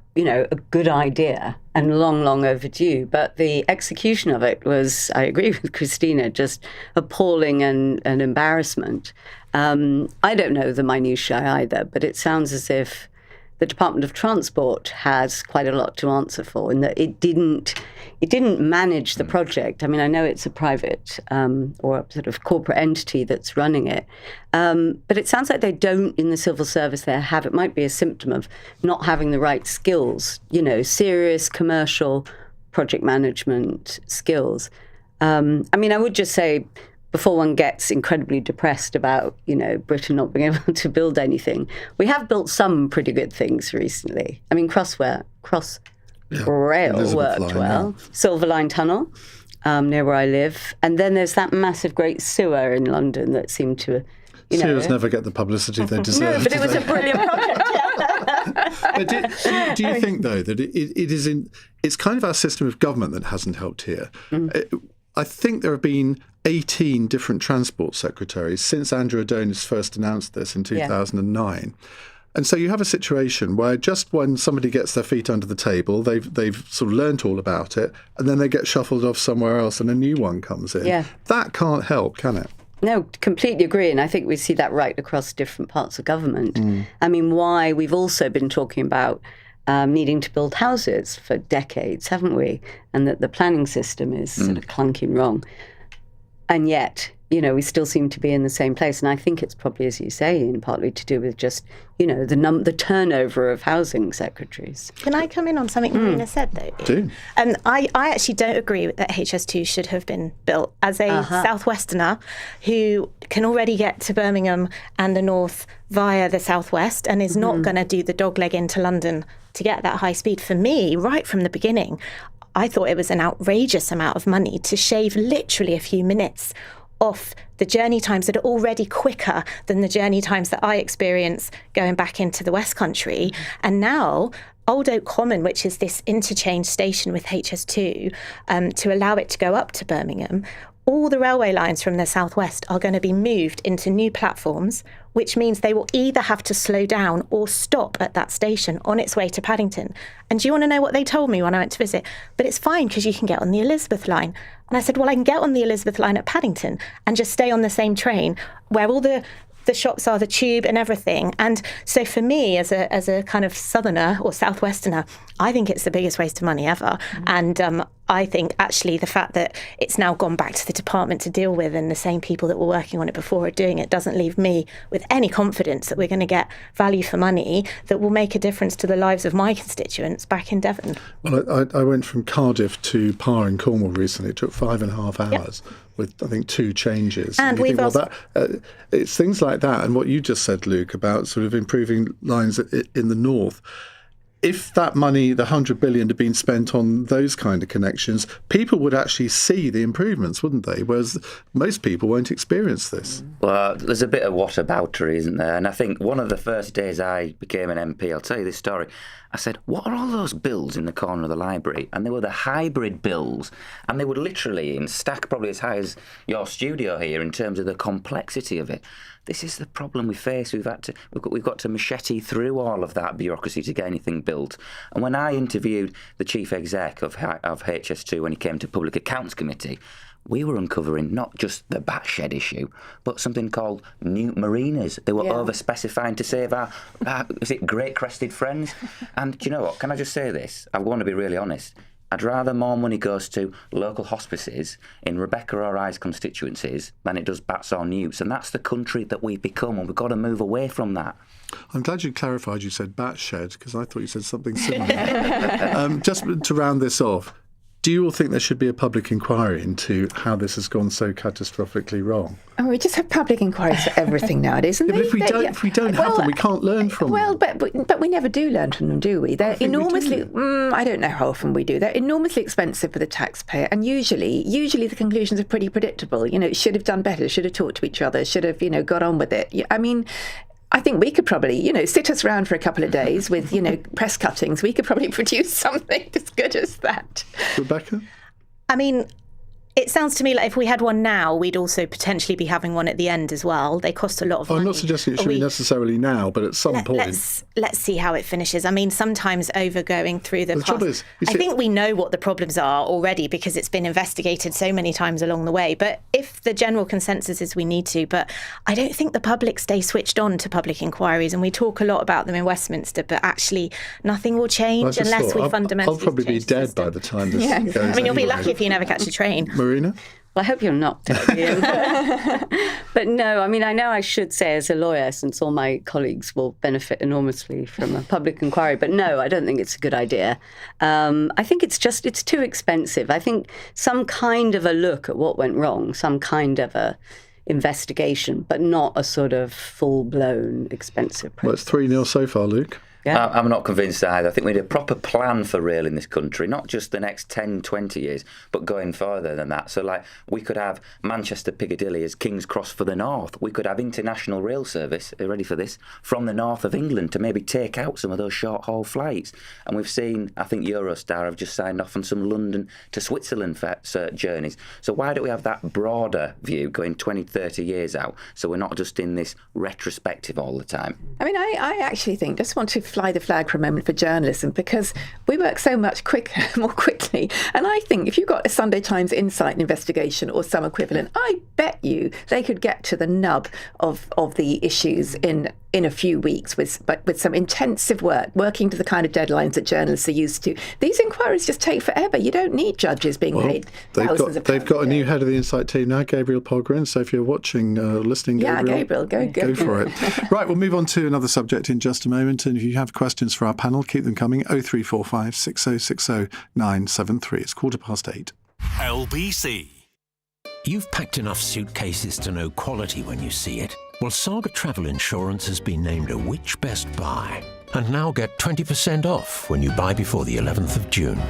Speaker 8: good idea and long overdue, but the execution of it was, I agree with Christina, just appalling and an embarrassment. I don't know the minutiae either, but it sounds as if the Department of Transport has quite a lot to answer for, in that it didn't manage the project. I mean, I know it's a private or a sort of corporate entity that's running it, but it sounds like they don't, in the civil service there, have, it might be a symptom of not having the right skills, serious commercial project management skills. I mean, I would just say, before one gets incredibly depressed about, Britain not being able to build anything, we have built some pretty good things recently. I mean, Crossrail worked well. Silver Line Tunnel, near where I live. And then there's that massive great sewer in London that seemed to,
Speaker 1: Sewers never get the publicity they deserve.
Speaker 8: No, but it was a brilliant project.
Speaker 1: But do you think, though, that it's kind of our system of government that hasn't helped here? I think there have been 18 different transport secretaries since Andrew Adonis first announced this in 2009. Yeah. And so you have a situation where just when somebody gets their feet under the table, they've sort of learnt all about it, and then they get shuffled off somewhere else and a new one comes in. Yeah. That can't help, can it?
Speaker 8: No, completely agree. And I think we see that right across different parts of government. I mean, why we've also been talking about needing to build houses for decades, haven't we? And that the planning system is sort of clunky and wrong. And yet, we still seem to be in the same place. And I think it's probably, as you say, Ian, partly to do with just, the turnover of housing secretaries.
Speaker 3: Can I come in on something Marina said, though?
Speaker 1: Do.
Speaker 3: And I actually don't agree that HS2 should have been built. As a Southwesterner who can already get to Birmingham and the north via the southwest and is not going to do the dogleg into London to get that high speed, for me, right from the beginning, I thought it was an outrageous amount of money to shave literally a few minutes off the journey times that are already quicker than the journey times that I experience going back into the West Country. And now Old Oak Common, which is this interchange station with HS2, to allow it to go up to Birmingham, all the railway lines from the southwest are going to be moved into new platforms, which means they will either have to slow down or stop at that station on its way to Paddington. And do you want to know what they told me when I went to visit? But it's fine because you can get on the Elizabeth line. And I said, well, I can get on the Elizabeth line at Paddington and just stay on the same train where all the shops are, the tube and everything. And so for me, as a kind of southerner or southwesterner, I think it's the biggest waste of money ever. And I think actually the fact that it's now gone back to the department to deal with and the same people that were working on it before are doing it doesn't leave me with any confidence that we're going to get value for money that will make a difference to the lives of my constituents back in Devon.
Speaker 1: Well, I went from Cardiff to Par in Cornwall recently. It took 5.5 hours. Yep. With, I think, 2 changes.
Speaker 3: And
Speaker 1: we've it's things like that, and what you just said, Luke, about sort of improving lines in the north. if that money, the 100 billion, had been spent on those kind of connections, people would actually see the improvements, wouldn't they? Whereas most people won't experience this.
Speaker 6: Well, there's a bit of whataboutery, isn't there? And I think one of the first days I became an MP, I'll tell you this story, I said, what are all those bills in the corner of the library? And they were the hybrid bills. And they would literally stack probably as high as your studio here in terms of the complexity of it. This is the problem we face. We've got to machete through all of that bureaucracy to get anything built. And when I interviewed the chief exec of HS2 when he came to Public Accounts Committee, we were uncovering not just the bat shed issue, but something called new marinas. They were over-specifying to save our great crested friends. And do you know what? Can I just say this? I want to be really honest. I'd rather more money goes to local hospices in Rebecca or I's constituencies than it does bats or newts. And that's the country that we've become, and we've got to move away from that.
Speaker 1: I'm glad you clarified you said bat shed, because I thought you said something similar. Just to round this off, do you all think there should be a public inquiry into how this has gone so catastrophically wrong?
Speaker 5: Oh, we just have public inquiries for everything nowadays, isn't
Speaker 1: But if we don't have them, we can't learn from them.
Speaker 5: Well, but we never do learn from them, do we? They're enormously. I don't know how often we do. They're enormously expensive for the taxpayer, and usually the conclusions are pretty predictable. Should have done better. Should have talked to each other. Should have got on with it. I mean, I think we could probably, sit us around for a couple of days with, press cuttings. We could probably produce something as good as that.
Speaker 1: Rebecca?
Speaker 3: I mean, it sounds to me like if we had one now, we'd also potentially be having one at the end as well. They cost a lot of money.
Speaker 1: I'm not suggesting it should be necessarily now, but at some point.
Speaker 3: Let's see how it finishes. I mean, sometimes going through the
Speaker 1: trouble is,
Speaker 3: I think we know what the problems are already because it's been investigated so many times along the way. But if the general consensus is we need to, but I don't think the public stay switched on to public inquiries, and we talk a lot about them in Westminster, but actually nothing will change unless we fundamentally
Speaker 1: I'll probably be dead by the time this goes.
Speaker 3: I mean, you'll be lucky if you never catch a train.
Speaker 1: Marina?
Speaker 8: Well, I hope you're not dead, Iain. But no, I mean, I know I should say as a lawyer, since all my colleagues will benefit enormously from a public inquiry, but no, I don't think it's a good idea. I think it's too expensive. I think some kind of a look at what went wrong, some kind of a investigation, but not a sort of full-blown expensive process.
Speaker 1: Well, it's 3-0 so far, Luke.
Speaker 6: Yeah. I'm not convinced either. I think we need a proper plan for rail in this country, not just the next 10, 20 years, but going further than that. So, we could have Manchester Piccadilly as King's Cross for the north. We could have international rail service, are you ready for this, from the north of England to maybe take out some of those short-haul flights. And we've seen, I think Eurostar have just signed off on some London to Switzerland journeys. So why don't we have that broader view going 20, 30 years out, so we're not just in this retrospective all the time?
Speaker 5: I mean, I actually think, just want to fly the flag for a moment for journalism, because we work so much more quickly. And I think if you've got a Sunday Times Insight investigation or some equivalent, I bet you they could get to the nub of the issues in a few weeks with some intensive working to the kind of deadlines that journalists are used to. These inquiries just take forever. You don't need judges being paid thousands of pounds.
Speaker 1: They've got a new head of the Insight team now, Gabriel Pogren. So if you're watching, listening, Gabriel,
Speaker 5: go
Speaker 1: for it. Right, we'll move on to another subject in just a moment. And if you have questions for our panel, keep them coming. 0345 6060 973. It's 8:15.
Speaker 7: LBC.
Speaker 9: You've packed enough suitcases to know quality when you see it. Well, Saga Travel Insurance has been named a Which Best Buy. And now get 20% off when you buy before the 11th of June.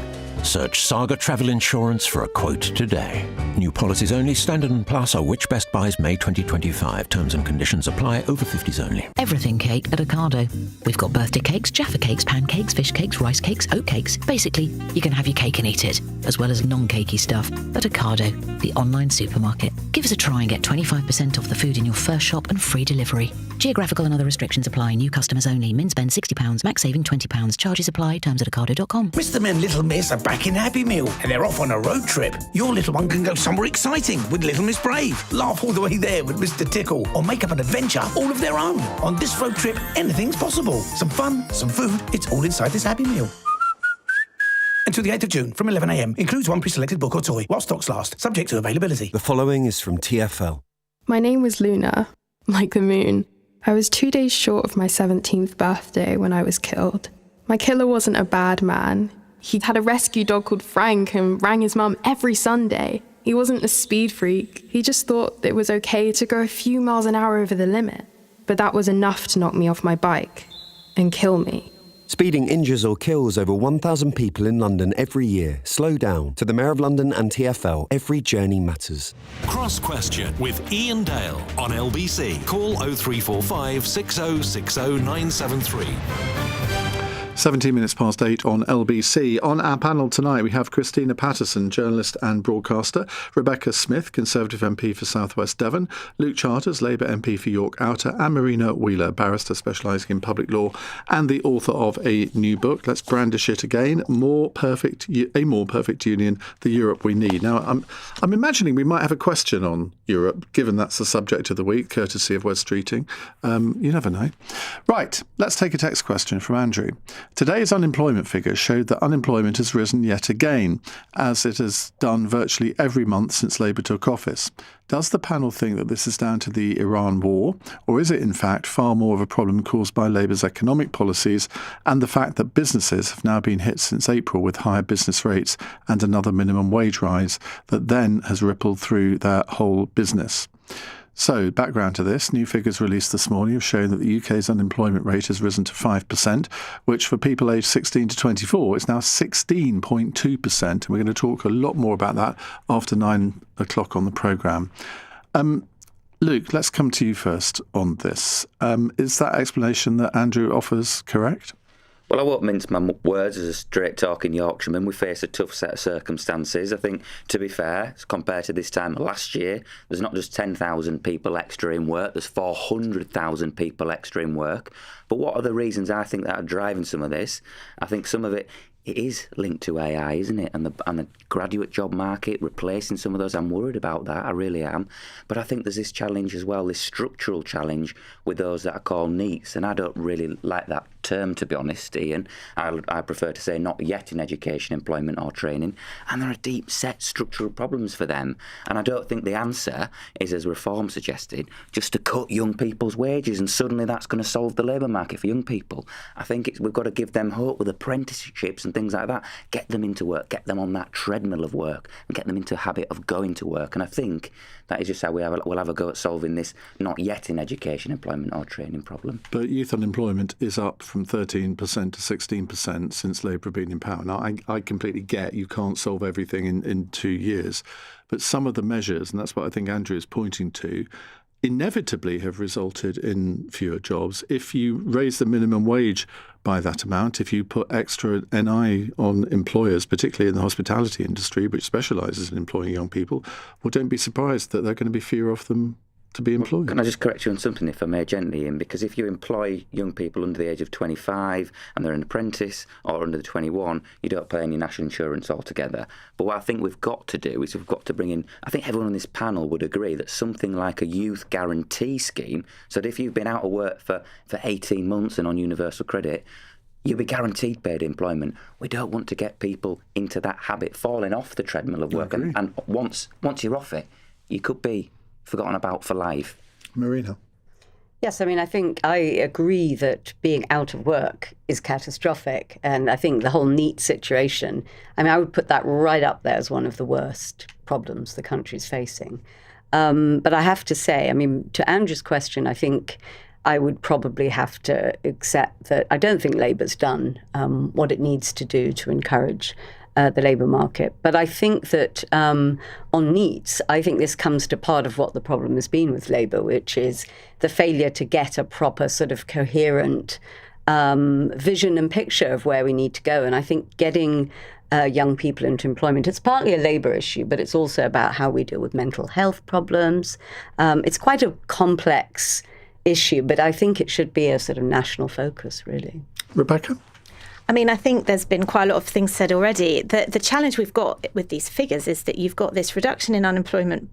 Speaker 9: Search Saga Travel Insurance for a quote today. New policies only. Standard and Plus are Which Best Buys May 2025. Terms and conditions apply. Over 50s only.
Speaker 16: Everything cake at Ocado. We've got birthday cakes, Jaffa cakes, pancakes, fish cakes, rice cakes, oat cakes. Basically, you can have your cake and eat it, as well as non-cakey stuff at Ocado, the online supermarket. Give us a try and get 25% off the food in your first shop and free delivery. Geographical and other restrictions apply. New customers only. Min spend £60. Max saving £20. Charges apply. Terms at ocado.com.
Speaker 10: Mr. and Little Miss are back in Happy Meal and they're off on a road trip. Your little one can go somewhere exciting with Little Miss Brave. Laugh all the way there with Mr. Tickle, or make up an adventure all of their own. On this road trip, anything's possible. Some fun, some food. It's all inside this Happy Meal. Until the 8th of June from 11 a.m. Includes one pre-selected book or toy while stocks last. Subject to availability.
Speaker 26: The following is from TfL.
Speaker 27: My name was Luna, like the moon. I was 2 days short of my 17th birthday when I was killed. My killer wasn't a bad man. He had a rescue dog called Frank and rang his mum every Sunday. He wasn't a speed freak. He just thought it was okay to go a few miles an hour over the limit. But that was enough to knock me off my bike and kill me.
Speaker 26: Speeding injures or kills over 1,000 people in London every year. Slow down. To the Mayor of London and TfL, every journey matters.
Speaker 7: Cross Question with Iain Dale on LBC. Call 0345 6060 973.
Speaker 1: 17 minutes past 8 on LBC. On our panel tonight, we have Christina Patterson, journalist and broadcaster, Rebecca Smith, Conservative MP for South West Devon, Luke Charters, Labour MP for York Outer, and Marina Wheeler, barrister specialising in public law and the author of a new book, Let's Brandish It Again, A More Perfect Union, the Europe We Need. Now, I'm imagining we might have a question on Europe, given that's the subject of the week, courtesy of West Streeting. You never know. Right, let's take a text question from Andrew. Today's unemployment figures showed that unemployment has risen yet again, as it has done virtually every month since Labour took office. Does the panel think that this is down to the Iran war, or is it in fact far more of a problem caused by Labour's economic policies and the fact that businesses have now been hit since April with higher business rates and another minimum wage rise that then has rippled through their whole business? So, background to this, new figures released this morning have shown that the UK's unemployment rate has risen to 5%, which for people aged 16 to 24 is now 16.2%. And we're going to talk a lot more about that after 9 o'clock on the programme. Luke, let's come to you first on this. Is that explanation that Andrew offers correct?
Speaker 6: Well, I won't mince my words as a straight-talking Yorkshireman. We face a tough set of circumstances. I think, to be fair, compared to this time last year, there's not just 10,000 people extra in work, there's 400,000 people extra in work. But what are the reasons I think that are driving some of this? I think some of it is linked to AI, isn't it? And the graduate job market, replacing some of those. I'm worried about that, I really am. But I think there's this challenge as well, this structural challenge with those that are called NEETs. And I don't really like that term, to be honest, Iain. I prefer to say not yet in education, employment or training. And there are deep-set structural problems for them. And I don't think the answer is, as Reform suggested, just to cut young people's wages and suddenly that's going to solve the labour market for young people. I think we've got to give them hope with apprenticeships and things like that. Get them into work, get them on that treadmill of work and get them into a habit of going to work. And I think that is just how we'll have a go at solving this not yet in education, employment or training problem.
Speaker 1: But youth unemployment is up from 13% to 16% since Labour have been in power. Now, I completely get you can't solve everything in 2 years, but some of the measures, and that's what I think Andrew is pointing to, inevitably have resulted in fewer jobs. If you raise the minimum wage by that amount, if you put extra NI on employers, particularly in the hospitality industry, which specialises in employing young people, well, don't be surprised that there are going to be fewer of them to be employed.
Speaker 6: Can I just correct you on something, if I may, gently, Ian? Because if you employ young people under the age of 25 and they're an apprentice or under the 21, you don't pay any national insurance altogether. But what I think we've got to do is we've got to bring in, I think everyone on this panel would agree that something like a youth guarantee scheme, so that if you've been out of work for 18 months and on universal credit, you'll be guaranteed paid employment. We don't want to get people into that habit, falling off the treadmill of work. And once you're off it, you could be forgotten about for life.
Speaker 1: Marina?
Speaker 8: Yes, I mean, I think I agree that being out of work is catastrophic. And I think the whole NEET situation, I mean, I would put that right up there as one of the worst problems the country's facing. But I have to say, I mean, to Andrew's question, I think I would probably have to accept that I don't think Labour's done what it needs to do to encourage the labour market. But I think that on NEETs, I think this comes to part of what the problem has been with Labour, which is the failure to get a proper sort of coherent vision and picture of where we need to go. And I think getting young people into employment, it's partly a labour issue, but it's also about how we deal with mental health problems. It's quite a complex issue, but I think it should be a sort of national focus, really.
Speaker 1: Rebecca?
Speaker 3: I mean, I think there's been quite a lot of things said already. The challenge we've got with these figures is that you've got this reduction in unemployment,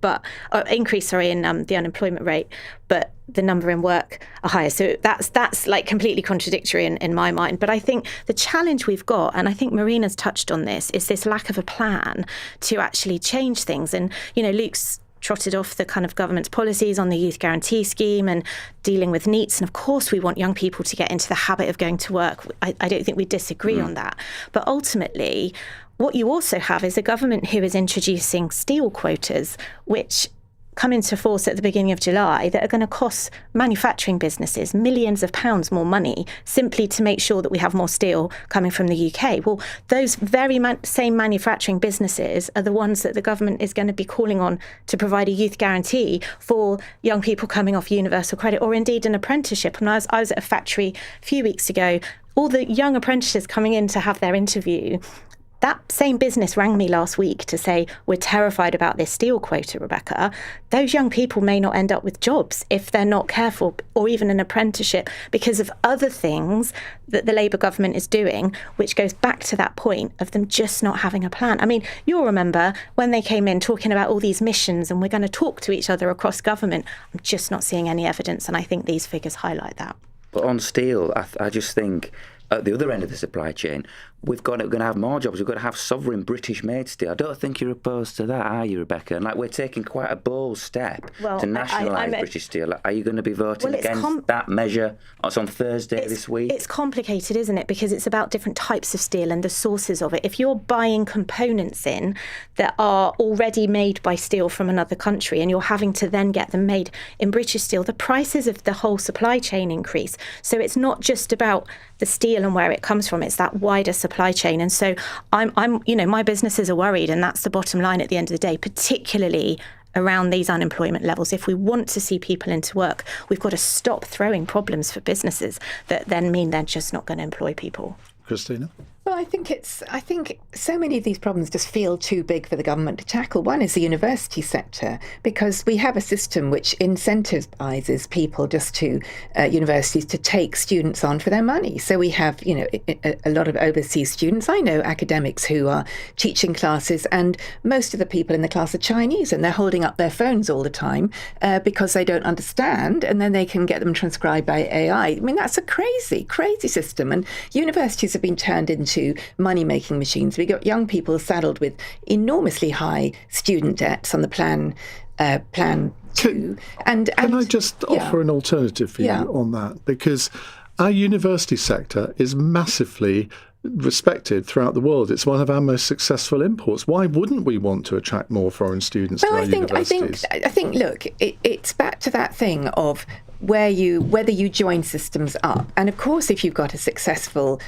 Speaker 3: increase in the unemployment rate, but the number in work are higher. So that's like completely contradictory in my mind. But I think the challenge we've got, and I think Marina's touched on this, is this lack of a plan to actually change things. And, you know, Luke's trotted off the kind of government's policies on the youth guarantee scheme and dealing with NEETs. And of course, we want young people to get into the habit of going to work. I don't think we disagree on that. But ultimately, what you also have is a government who is introducing steel quotas, which come into force at the beginning of July that are going to cost manufacturing businesses millions of pounds more money simply to make sure that we have more steel coming from the UK. Well, those very same manufacturing businesses are the ones that the government is going to be calling on to provide a youth guarantee for young people coming off universal credit, or indeed an apprenticeship. And I was at a factory a few weeks ago, all the young apprentices coming in to have their interview. That same business rang me last week to say, we're terrified about this steel quota, Rebecca. Those young people may not end up with jobs if they're not careful, or even an apprenticeship, because of other things that the Labour government is doing, which goes back to that point of them just not having a plan. I mean, you'll remember when they came in talking about all these missions and we're going to talk to each other across government. I'm just not seeing any evidence, and I think these figures highlight that.
Speaker 6: But on steel, I just think at the other end of the supply chain, we're going to have more jobs. We've got to have sovereign British-made steel. I don't think you're opposed to that, are you, Rebecca? And we're taking quite a bold step to nationalise British steel. Are you going to be voting against that measure? It's on Thursday this week.
Speaker 3: It's complicated, isn't it? Because it's about different types of steel and the sources of it. If you're buying components in that are already made by steel from another country and you're having to then get them made in British steel, the prices of the whole supply chain increase. So it's not just about the steel and where it comes from, it's that wider supply chain. And so I'm my businesses are worried, and that's the bottom line at the end of the day, particularly around these unemployment levels. If we want to see people into work, we've got to stop throwing problems for businesses that then mean they're just not going to employ people.
Speaker 1: Christina?
Speaker 5: Well, I think so many of these problems just feel too big for the government to tackle. One is the university sector, because we have a system which incentivises people just to universities to take students on for their money. So we have, a lot of overseas students. I know academics who are teaching classes, and most of the people in the class are Chinese, and they're holding up their phones all the time because they don't understand, and then they can get them transcribed by AI. I mean, that's a crazy, crazy system, and universities have been turned into money-making machines. We got young people saddled with enormously high student debts on the plan 2. And
Speaker 1: can I just offer an alternative for you on that? Because our university sector is massively respected throughout the world. It's one of our most successful imports. Why wouldn't we want to attract more foreign students to our universities?
Speaker 5: I think, look, it's back to that thing of whether you join systems up. And of course, if you've got a successful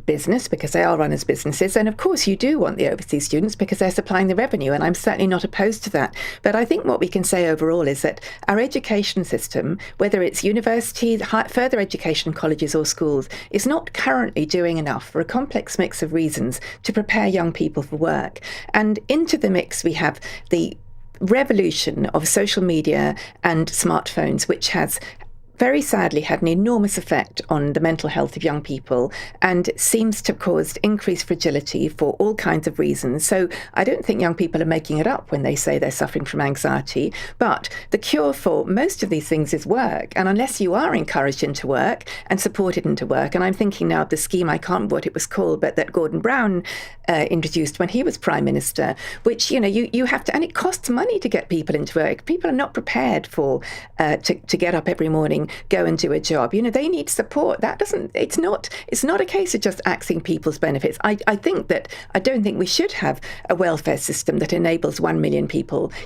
Speaker 5: business, because they are run as businesses, and of course you do want the overseas students because they're supplying the revenue, and I'm certainly not opposed to that. But I think what we can say overall is that our education system, whether it's universities, further education colleges or schools, is not currently doing enough for a complex mix of reasons to prepare young people for work. And into the mix we have the revolution of social media and smartphones, which has very sadly had an enormous effect on the mental health of young people, and seems to have caused increased fragility for all kinds of reasons. So I don't think young people are making it up when they say they're suffering from anxiety. But the cure for most of these things is work. And unless you are encouraged into work and supported into work, and I'm thinking now of the scheme, I can't remember what it was called, but that Gordon Brown introduced when he was Prime Minister, which, you have to, and it costs money to get people into work. People are not prepared for to get up every morning, go and do a job. They need support. It's not a case of just axing people's benefits. I don't think we should have a welfare system that enables 1 million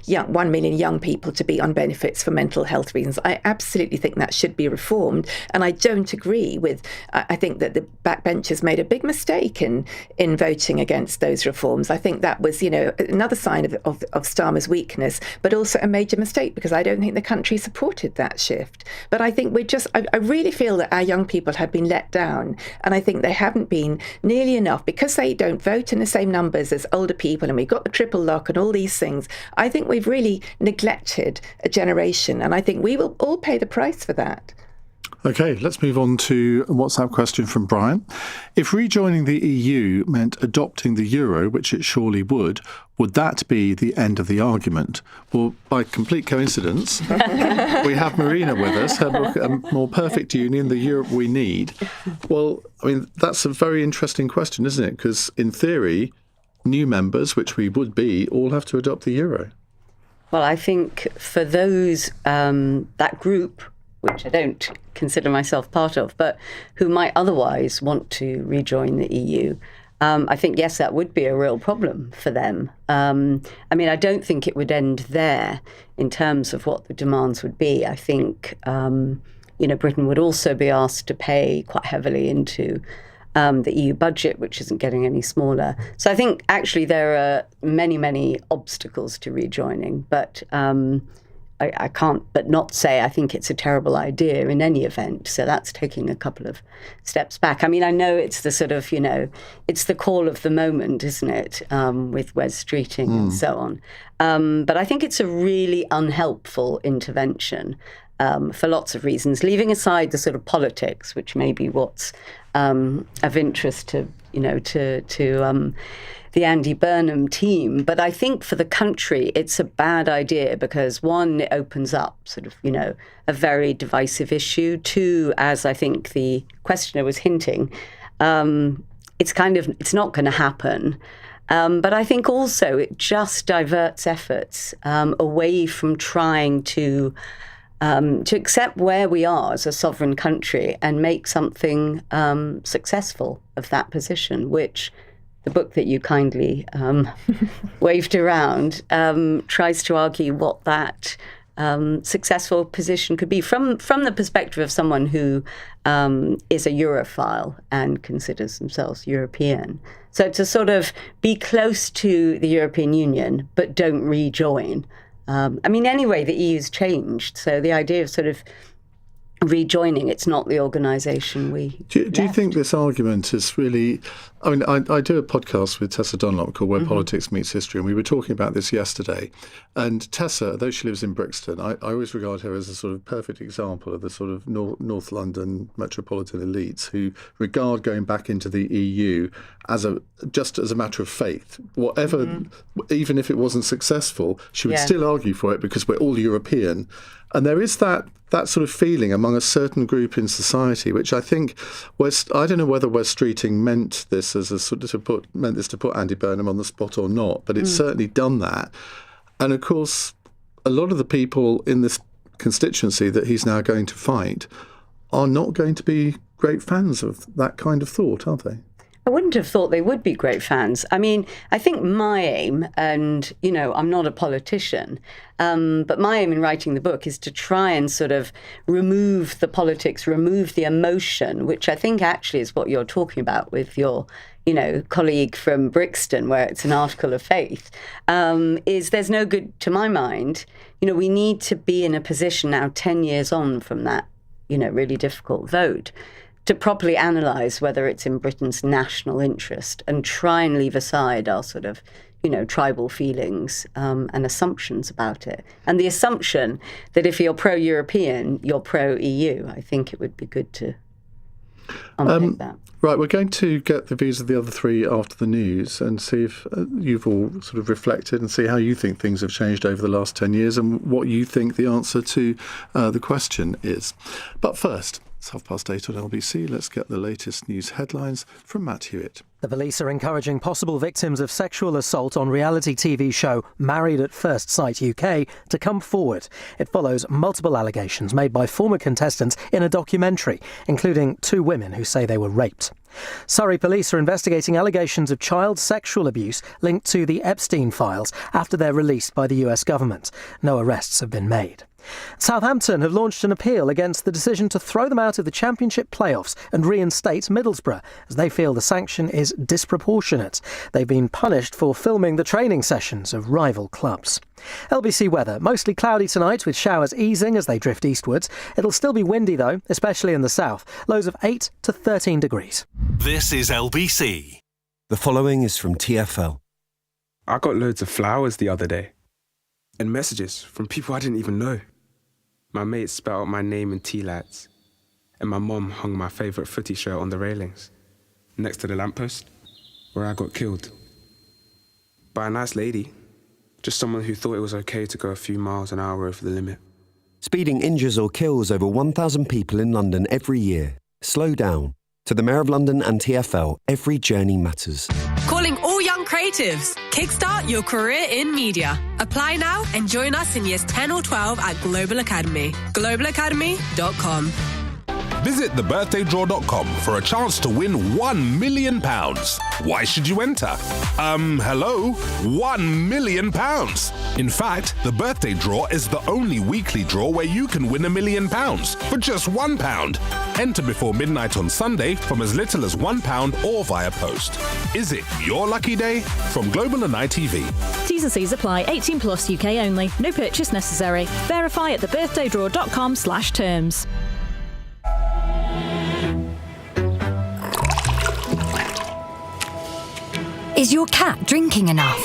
Speaker 5: young people to be on benefits for mental health reasons. I absolutely think that should be reformed. And I don't agree with, I think that the backbenchers made a big mistake in voting against those reforms. I think that was, another sign of Starmer's weakness, but also a major mistake, because I don't think the country supported that shift. But I think I really feel that our young people have been let down, and I think they haven't been nearly enough, because they don't vote in the same numbers as older people, and we've got the triple lock and all these things. I think we've really neglected a generation, and I think we will all pay the price for that.
Speaker 1: Okay, let's move on to a WhatsApp question from Brian. If rejoining the EU meant adopting the euro, which it surely would that be the end of the argument? Well, by complete coincidence, we have Marina with us, her book, A More Perfect Union, the Europe We Need. Well, I mean, that's a very interesting question, isn't it? Because in theory, new members, which we would be, all have to adopt the euro.
Speaker 8: Well, I think for those, that group, which I don't consider myself part of, but who might otherwise want to rejoin the EU, I think, yes, that would be a real problem for them. I don't think it would end there in terms of what the demands would be. I think, Britain would also be asked to pay quite heavily into the EU budget, which isn't getting any smaller. So I think actually there are many, many obstacles to rejoining, but I can't but not say I think it's a terrible idea in any event. So that's taking a couple of steps back. I know it's the sort of, it's the call of the moment, isn't it, with Wes Streeting and so on. But I think it's a really unhelpful intervention for lots of reasons, leaving aside the sort of politics, which may be what's of interest to the Andy Burnham team. But I think for the country, it's a bad idea because, one, it opens up sort of, a very divisive issue. Two, as I think the questioner was hinting, it's not going to happen. But I think also it just diverts efforts away from trying to accept where we are as a sovereign country and make something successful of that position, which the book that you kindly waved around tries to argue what that successful position could be from the perspective of someone who is a Europhile and considers themselves European. So to sort of be close to the European Union but don't rejoin. Anyway, the EU's changed, so the idea of sort of rejoining, it's not the organisation we
Speaker 1: Do you think this argument is really... I do a podcast with Tessa Dunlop called Where Politics Meets History, and we were talking about this yesterday. And Tessa, though she lives in Brixton, I always regard her as a sort of perfect example of the sort of North London metropolitan elites who regard going back into the EU just as a matter of faith. Whatever, even if it wasn't successful, she would still argue for it because we're all European. And there is that sort of feeling among a certain group in society, which I think I don't know whether Wes Streeting meant this as a sort of to put Andy Burnham on the spot or not, but it's certainly done that. And of course, a lot of the people in this constituency that he's now going to fight are not going to be great fans of that kind of thought, are they?
Speaker 8: I wouldn't have thought they would be great fans. I think my aim, and, I'm not a politician, but my aim in writing the book is to try and sort of remove the politics, remove the emotion, which I think actually is what you're talking about with your, colleague from Brixton, where it's an article of faith, is there's no good, to my mind, we need to be in a position now 10 years on from that, really difficult vote, to properly analyse whether it's in Britain's national interest and try and leave aside our sort of, tribal feelings and assumptions about it. And the assumption that if you're pro-European, you're pro-EU, I think it would be good to unpick that.
Speaker 1: Right, we're going to get the views of the other three after the news and see if you've all sort of reflected and see how you think things have changed over the last 10 years and what you think the answer to the question is. But first, it's 8:30 on LBC. Let's get the latest news headlines from Matt Hewitt.
Speaker 17: The police are encouraging possible victims of sexual assault on reality TV show Married at First Sight UK to come forward. It follows multiple allegations made by former contestants in a documentary, including 2 women who say they were raped. Surrey police are investigating allegations of child sexual abuse linked to the Epstein files after they're released by the US government. No arrests have been made. Southampton have launched an appeal against the decision to throw them out of the Championship playoffs and reinstate Middlesbrough, as they feel the sanction is disproportionate. They've been punished for filming the training sessions of rival clubs. LBC weather, mostly cloudy tonight with showers easing as they drift eastwards. It'll still be windy though, especially in the south. Lows of 8 to 13 degrees.
Speaker 7: This is LBC.
Speaker 26: The following is from TfL.
Speaker 11: I got loads of flowers the other day and messages from people I didn't even know. My mates spelled out my name in tea lights, and my mum hung my favourite footy shirt on the railings, next to the lamppost, where I got killed. By a nice lady, just someone who thought it was okay to go a few miles an hour over the limit.
Speaker 26: Speeding injures or kills over 1,000 people in London every year. Slow down. To the Mayor of London and TfL, every journey matters.
Speaker 4: Calling all young creatives. Kickstart your career in media. Apply now and join us in years 10 or 12 at Global Academy. globalacademy.com.
Speaker 12: Visit thebirthdaydraw.com for a chance to win £1 million. Why should you enter? Hello? £1 million. In fact, the birthday draw is the only weekly draw where you can win £1 million for just £1. Enter before midnight on Sunday from as little as £1 or via post. Is it your lucky day? From Global and ITV.
Speaker 14: T's and C's apply. 18 plus UK only. No purchase necessary. Verify at thebirthdaydraw.com/terms.
Speaker 15: Is your cat drinking enough?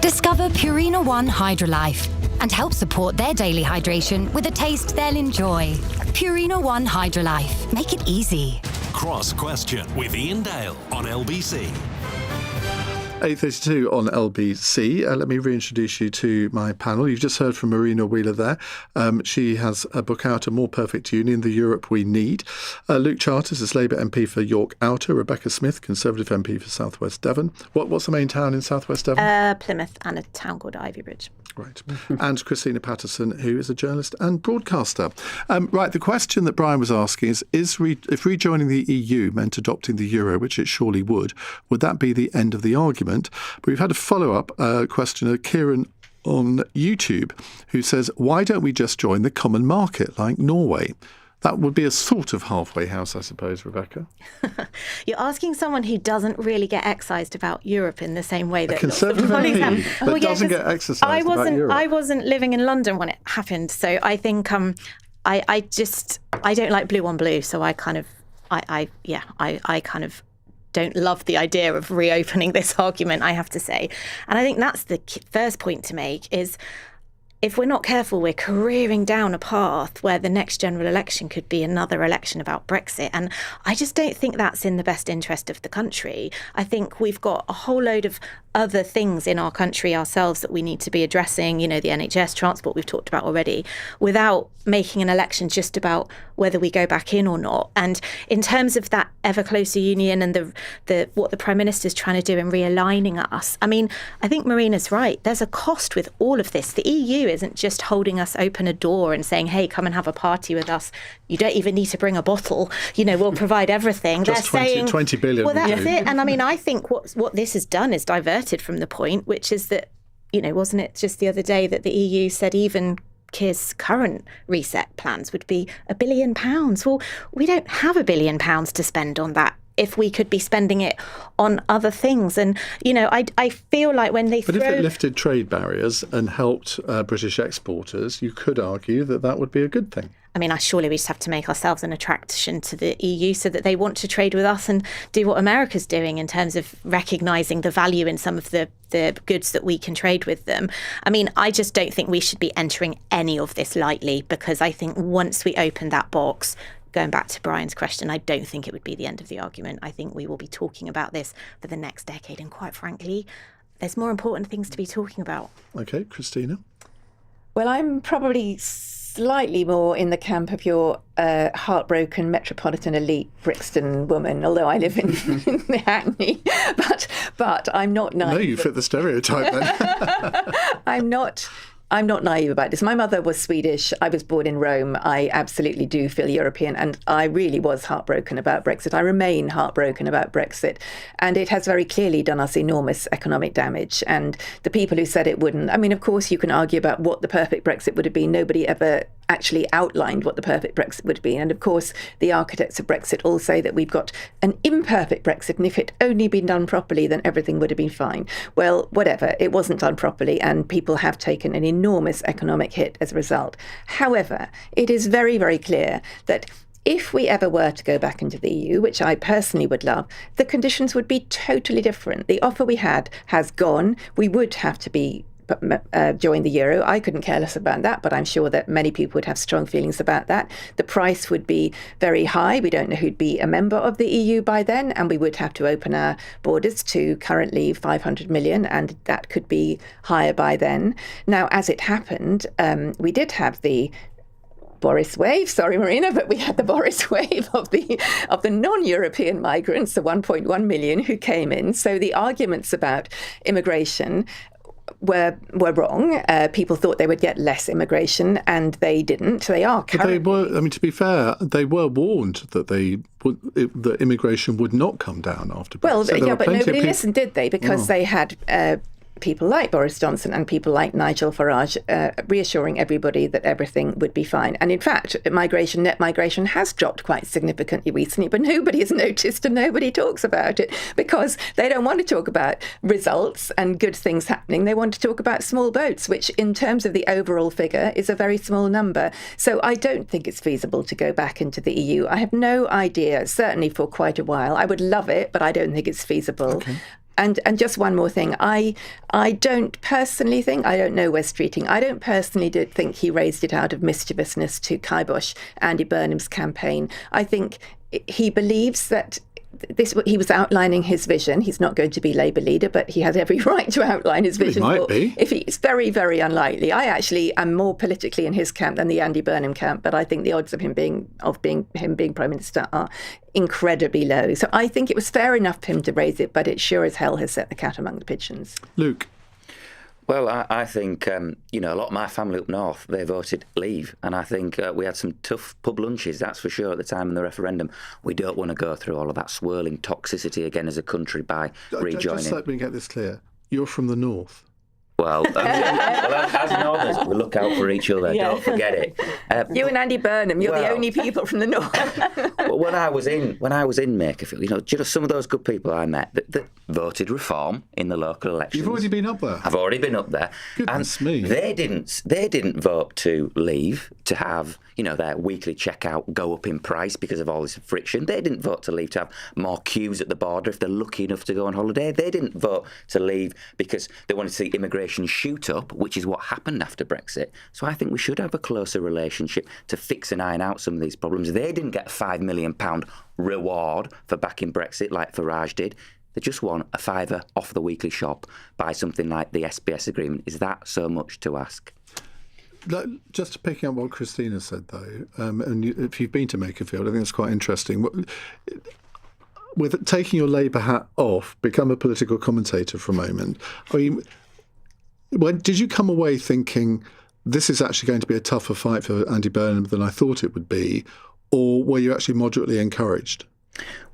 Speaker 15: Discover Purina One Hydrolife and help support their daily hydration with a taste they'll enjoy. Purina One Hydrolife. Make it easy.
Speaker 7: Cross Question with Iain Dale on LBC.
Speaker 1: 8:32 on LBC. Let me reintroduce you to my panel. You've just heard from Marina Wheeler there. She has a book out, A More Perfect Union, The Europe We Need. Luke Charters is Labour MP for York Outer. Rebecca Smith, Conservative MP for South West Devon. What's the main town in South West Devon?
Speaker 3: Plymouth, and a town called Ivybridge.
Speaker 1: Right. And Christina Patterson, who is a journalist and broadcaster. Right, the question that Brian was asking is if rejoining the EU meant adopting the euro, which it surely would that be the end of the argument? But we've had a follow-up questioner, Kieran, on YouTube, who says, why don't we just join the common market like Norway? That would be a sort of halfway house, I suppose, Rebecca.
Speaker 3: You're asking someone who doesn't really get excised about Europe in the same way that
Speaker 1: Conservative MP that doesn't get exercised about Europe.
Speaker 3: I wasn't living in London when it happened, so I think I don't like blue on blue, so I kind of don't love the idea of reopening this argument, I have to say. And I think that's the first point to make is, if we're not careful, we're careering down a path where the next general election could be another election about Brexit. And I just don't think that's in the best interest of the country. I think we've got a whole load of other things in our country ourselves that we need to be addressing, the NHS, transport we've talked about already, without making an election just about whether we go back in or not. And in terms of that ever closer union and the what the Prime Minister's trying to do in realigning us, I mean, I think Marina's right. There's a cost with all of this. The EU isn't just holding us open a door and saying, hey, come and have a party with us. You don't even need to bring a bottle. We'll provide everything.
Speaker 1: Just
Speaker 3: They're saying
Speaker 1: 20 billion.
Speaker 3: Well, that's it. And I mean, I think what this has done is diverted from the point, which is that, wasn't it just the other day that the EU said even Keir's current reset plans would be £1 billion. Well, we don't have £1 billion to spend on that if we could be spending it on other things. And, I feel like when they
Speaker 1: But if it lifted trade barriers and helped British exporters, you could argue that would be a good thing.
Speaker 3: I mean, surely we just have to make ourselves an attraction to the EU so that they want to trade with us and do what America's doing in terms of recognising the value in some of the goods that we can trade with them. I mean, I just don't think we should be entering any of this lightly, because I think once we open that box, going back to Brian's question, I don't think it would be the end of the argument. I think we will be talking about this for the next decade. And quite frankly, there's more important things to be talking about.
Speaker 1: OK, Christina?
Speaker 5: Well, I'm probably slightly more in the camp of your heartbroken metropolitan elite Brixton woman, although I live in Hackney. But I'm not naive.
Speaker 1: No, you fit the stereotype then.
Speaker 5: I'm not naive about this. My mother was Swedish. I was born in Rome. I absolutely do feel European. And I really was heartbroken about Brexit. I remain heartbroken about Brexit. And it has very clearly done us enormous economic damage. And the people who said it wouldn't, I mean, of course, you can argue about what the perfect Brexit would have been. Nobody ever actually outlined what the perfect Brexit would be. And of course, the architects of Brexit all say that we've got an imperfect Brexit. And if it only been done properly, then everything would have been fine. Well, whatever. It wasn't done properly. And people have taken an enormous economic hit as a result. However, it is very, very clear that if we ever were to go back into the EU, which I personally would love, the conditions would be totally different. The offer we had has gone. We would have to be join the euro. I couldn't care less about that, but I'm sure that many people would have strong feelings about that. The price would be very high. We don't know who'd be a member of the EU by then, and we would have to open our borders to currently 500 million, and that could be higher by then. Now, as it happened, we did have the Boris wave, sorry Marina, but we had the Boris wave of the non-European migrants, the 1.1 million who came in. So the arguments about immigration were wrong. People thought they would get less immigration, and they didn't. They are currently...
Speaker 1: But they were, I mean, to be fair, they were warned that that immigration would not come down after Brexit.
Speaker 5: Well,
Speaker 1: So
Speaker 5: but nobody listened, did they? Because they had people like Boris Johnson and people like Nigel Farage reassuring everybody that everything would be fine. And in fact, net migration has dropped quite significantly recently, but nobody has noticed and nobody talks about it because they don't want to talk about results and good things happening. They want to talk about small boats, which in terms of the overall figure is a very small number. So I don't think it's feasible to go back into the EU. I have no idea, certainly for quite a while. I would love it, but I don't think it's feasible. Okay. And just one more thing, I don't personally think, I don't know Wes Streeting, I don't personally think he raised it out of mischievousness to kibosh Andy Burnham's campaign. I think he believes that he was outlining his vision. He's not going to be Labour leader, but he has every right to outline his vision.
Speaker 1: He might be.
Speaker 5: It's very, very unlikely. I actually am more politically in his camp than the Andy Burnham camp, but I think the odds of him being Prime Minister are incredibly low. So I think it was fair enough for him to raise it, but it sure as hell has set the cat among the pigeons.
Speaker 1: Luke.
Speaker 6: Well, I think, a lot of my family up north, they voted Leave. And I think we had some tough pub lunches, that's for sure, at the time of the referendum. We don't want to go through all of that swirling toxicity again as a country by rejoining.
Speaker 1: Just let me get this clear. You're from the north.
Speaker 6: Well, as Northerners, we look out for each other. Yeah. Don't forget it.
Speaker 5: You and Andy Burnham, you're the only people from the north.
Speaker 6: But when I was in Makerfield, some of those good people I met that voted Reform in the local elections.
Speaker 1: You've already been up there.
Speaker 6: I've already been up there.
Speaker 1: Goodness
Speaker 6: and
Speaker 1: me.
Speaker 6: They didn't vote to leave, to have their weekly checkout go up in price because of all this friction. They didn't vote to leave to have more queues at the border if they're lucky enough to go on holiday. They didn't vote to leave because they wanted to see immigration shoot up, which is what happened after Brexit. So I think we should have a closer relationship to fix and iron out some of these problems. They didn't get a £5 million reward for backing Brexit like Farage did. They just want a fiver off the weekly shop by something like the SBS agreement. Is that so much to ask?
Speaker 1: Just picking up what Christina said, though, and if you've been to Makerfield, I think it's quite interesting. With taking your Labour hat off, become a political commentator for a moment. I mean, did you come away thinking this is actually going to be a tougher fight for Andy Burnham than I thought it would be, or were you actually moderately encouraged?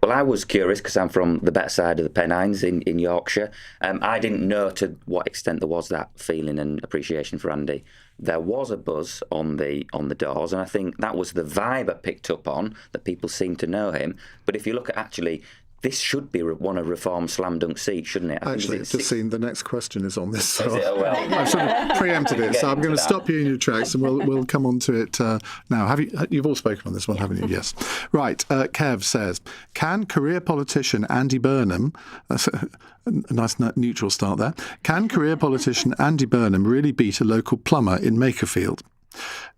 Speaker 6: Well, I was curious because I'm from the better side of the Pennines in Yorkshire. I didn't know to what extent there was that feeling and appreciation for Andy. There was a buzz on the doors, and I think that was the vibe I picked up on, that people seemed to know him. But if you look at actually, this should be one of Reform's slam dunk seats, shouldn't it?
Speaker 1: Actually, I've just seen the next question is on this. So
Speaker 6: is it? Oh, well.
Speaker 1: I've sort of preempted it, so I'm going to stop you in your tracks, and we'll come on to it now. You've all spoken on this one, haven't you? Yes. Right. Kev says, can career politician Andy Burnham, that's a nice neutral start there, can career politician Andy Burnham really beat a local plumber in Makerfield?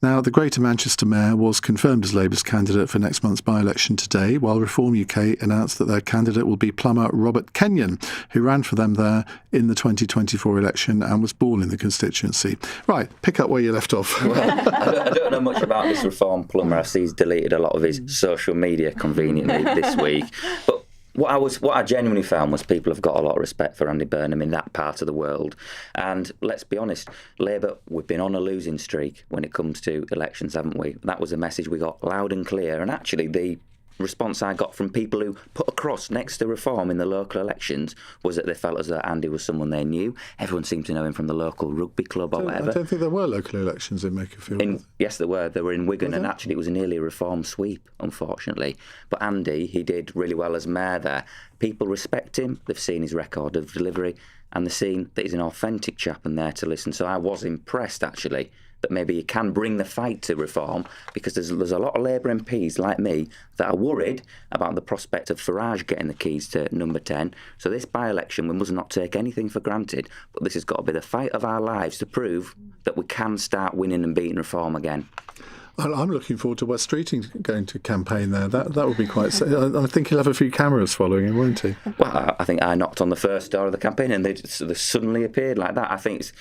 Speaker 1: Now, the Greater Manchester Mayor was confirmed as Labour's candidate for next month's by-election today, while Reform UK announced that their candidate will be plumber Robert Kenyon, who ran for them there in the 2024 election and was born in the constituency. Right, pick up where you left off.
Speaker 6: Well, I don't know much about this Reform plumber. I see he's deleted a lot of his social media conveniently this week. But what I genuinely found was people have got a lot of respect for Andy Burnham in that part of the world. And let's be honest, Labour, we've been on a losing streak when it comes to elections, haven't we? That was a message we got loud and clear. And actually, the response I got from people who put a cross next to Reform in the local elections was that they felt as though Andy was someone they knew. Everyone seemed to know him from the local rugby club or whatever.
Speaker 1: I don't think there were local elections in Makerfield.
Speaker 6: Yes, there were. They were in Wigan, and actually it was nearly a Reform sweep, unfortunately. But Andy, he did really well as mayor there. People respect him. They've seen his record of delivery, and they've seen that he's an authentic chap and there to listen. So I was impressed, actually, that maybe he can bring the fight to Reform, because there's a lot of Labour MPs like me that are worried about the prospect of Farage getting the keys to number 10. So this by-election, we must not take anything for granted, but this has got to be the fight of our lives to prove that we can start winning and beating Reform again.
Speaker 1: I'm looking forward to Wes Streeting going to campaign there. That would be quite... I think he'll have a few cameras following him, won't he?
Speaker 6: Well, I think I knocked on the first door of the campaign and they suddenly appeared like that. I think it's,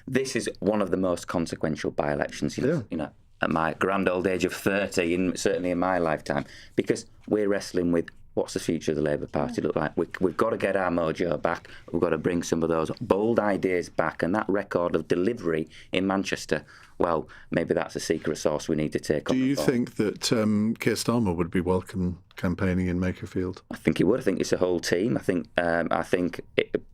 Speaker 6: this is one of the most consequential by-elections, at my grand old age of 30, certainly in my lifetime, because we're wrestling with what's the future of the Labour Party look like? We've got to get our mojo back. We've got to bring some of those bold ideas back, and that record of delivery in Manchester, well, maybe that's a secret sauce we need to take on.
Speaker 1: Do you think that Keir Starmer would be welcome campaigning in Makerfield?
Speaker 6: I think he would. I think it's a whole team. I think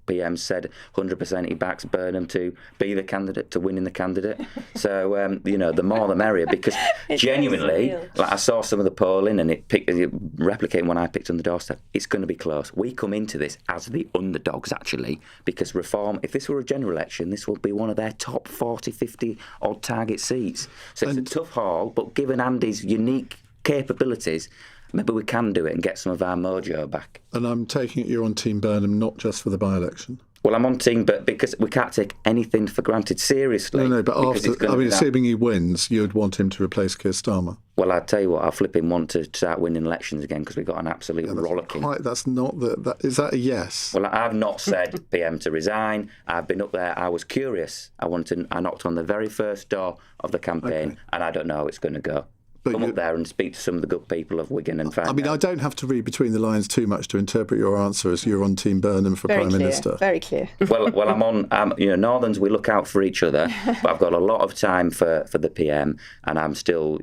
Speaker 6: PM said 100% he backs Burnham to be the candidate, to winning the candidate. So, the more the merrier, because genuinely, like I saw some of the polling and it replicating what I picked on the doorstep, it's going to be close. We come into this as the underdogs, actually, because Reform, if this were a general election, this will be one of their top 40, 50 odd target seats. So it's a tough haul, but given Andy's unique capabilities, maybe we can do it and get some of our mojo back.
Speaker 1: And I'm taking it you're on Team Burnham, not just for the by-election.
Speaker 6: Well, I'm on Team, but because we can't take anything for granted, seriously.
Speaker 1: No, but assuming he wins, you'd want him to replace Keir Starmer.
Speaker 6: Well, I'll tell you what, I'll flip him want to start winning elections again because we've got an absolute rollicking.
Speaker 1: That's not is that a yes?
Speaker 6: Well, I've not said PM to resign. I've been up there. I was curious. I knocked on the very first door of the campaign, and I don't know how it's going to go. Come up there and speak to some of the good people of Wigan and find out.
Speaker 1: I don't have to read between the lines too much to interpret your answer as you're on Team Burnham for Prime Minister.
Speaker 5: Very clear.
Speaker 6: Well, I'm on. Northerns, we look out for each other, but I've got a lot of time for the PM, and I'm still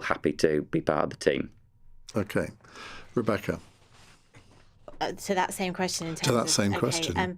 Speaker 6: happy to be part of the team.
Speaker 1: Okay, Rebecca.
Speaker 3: To that same question.
Speaker 1: Question.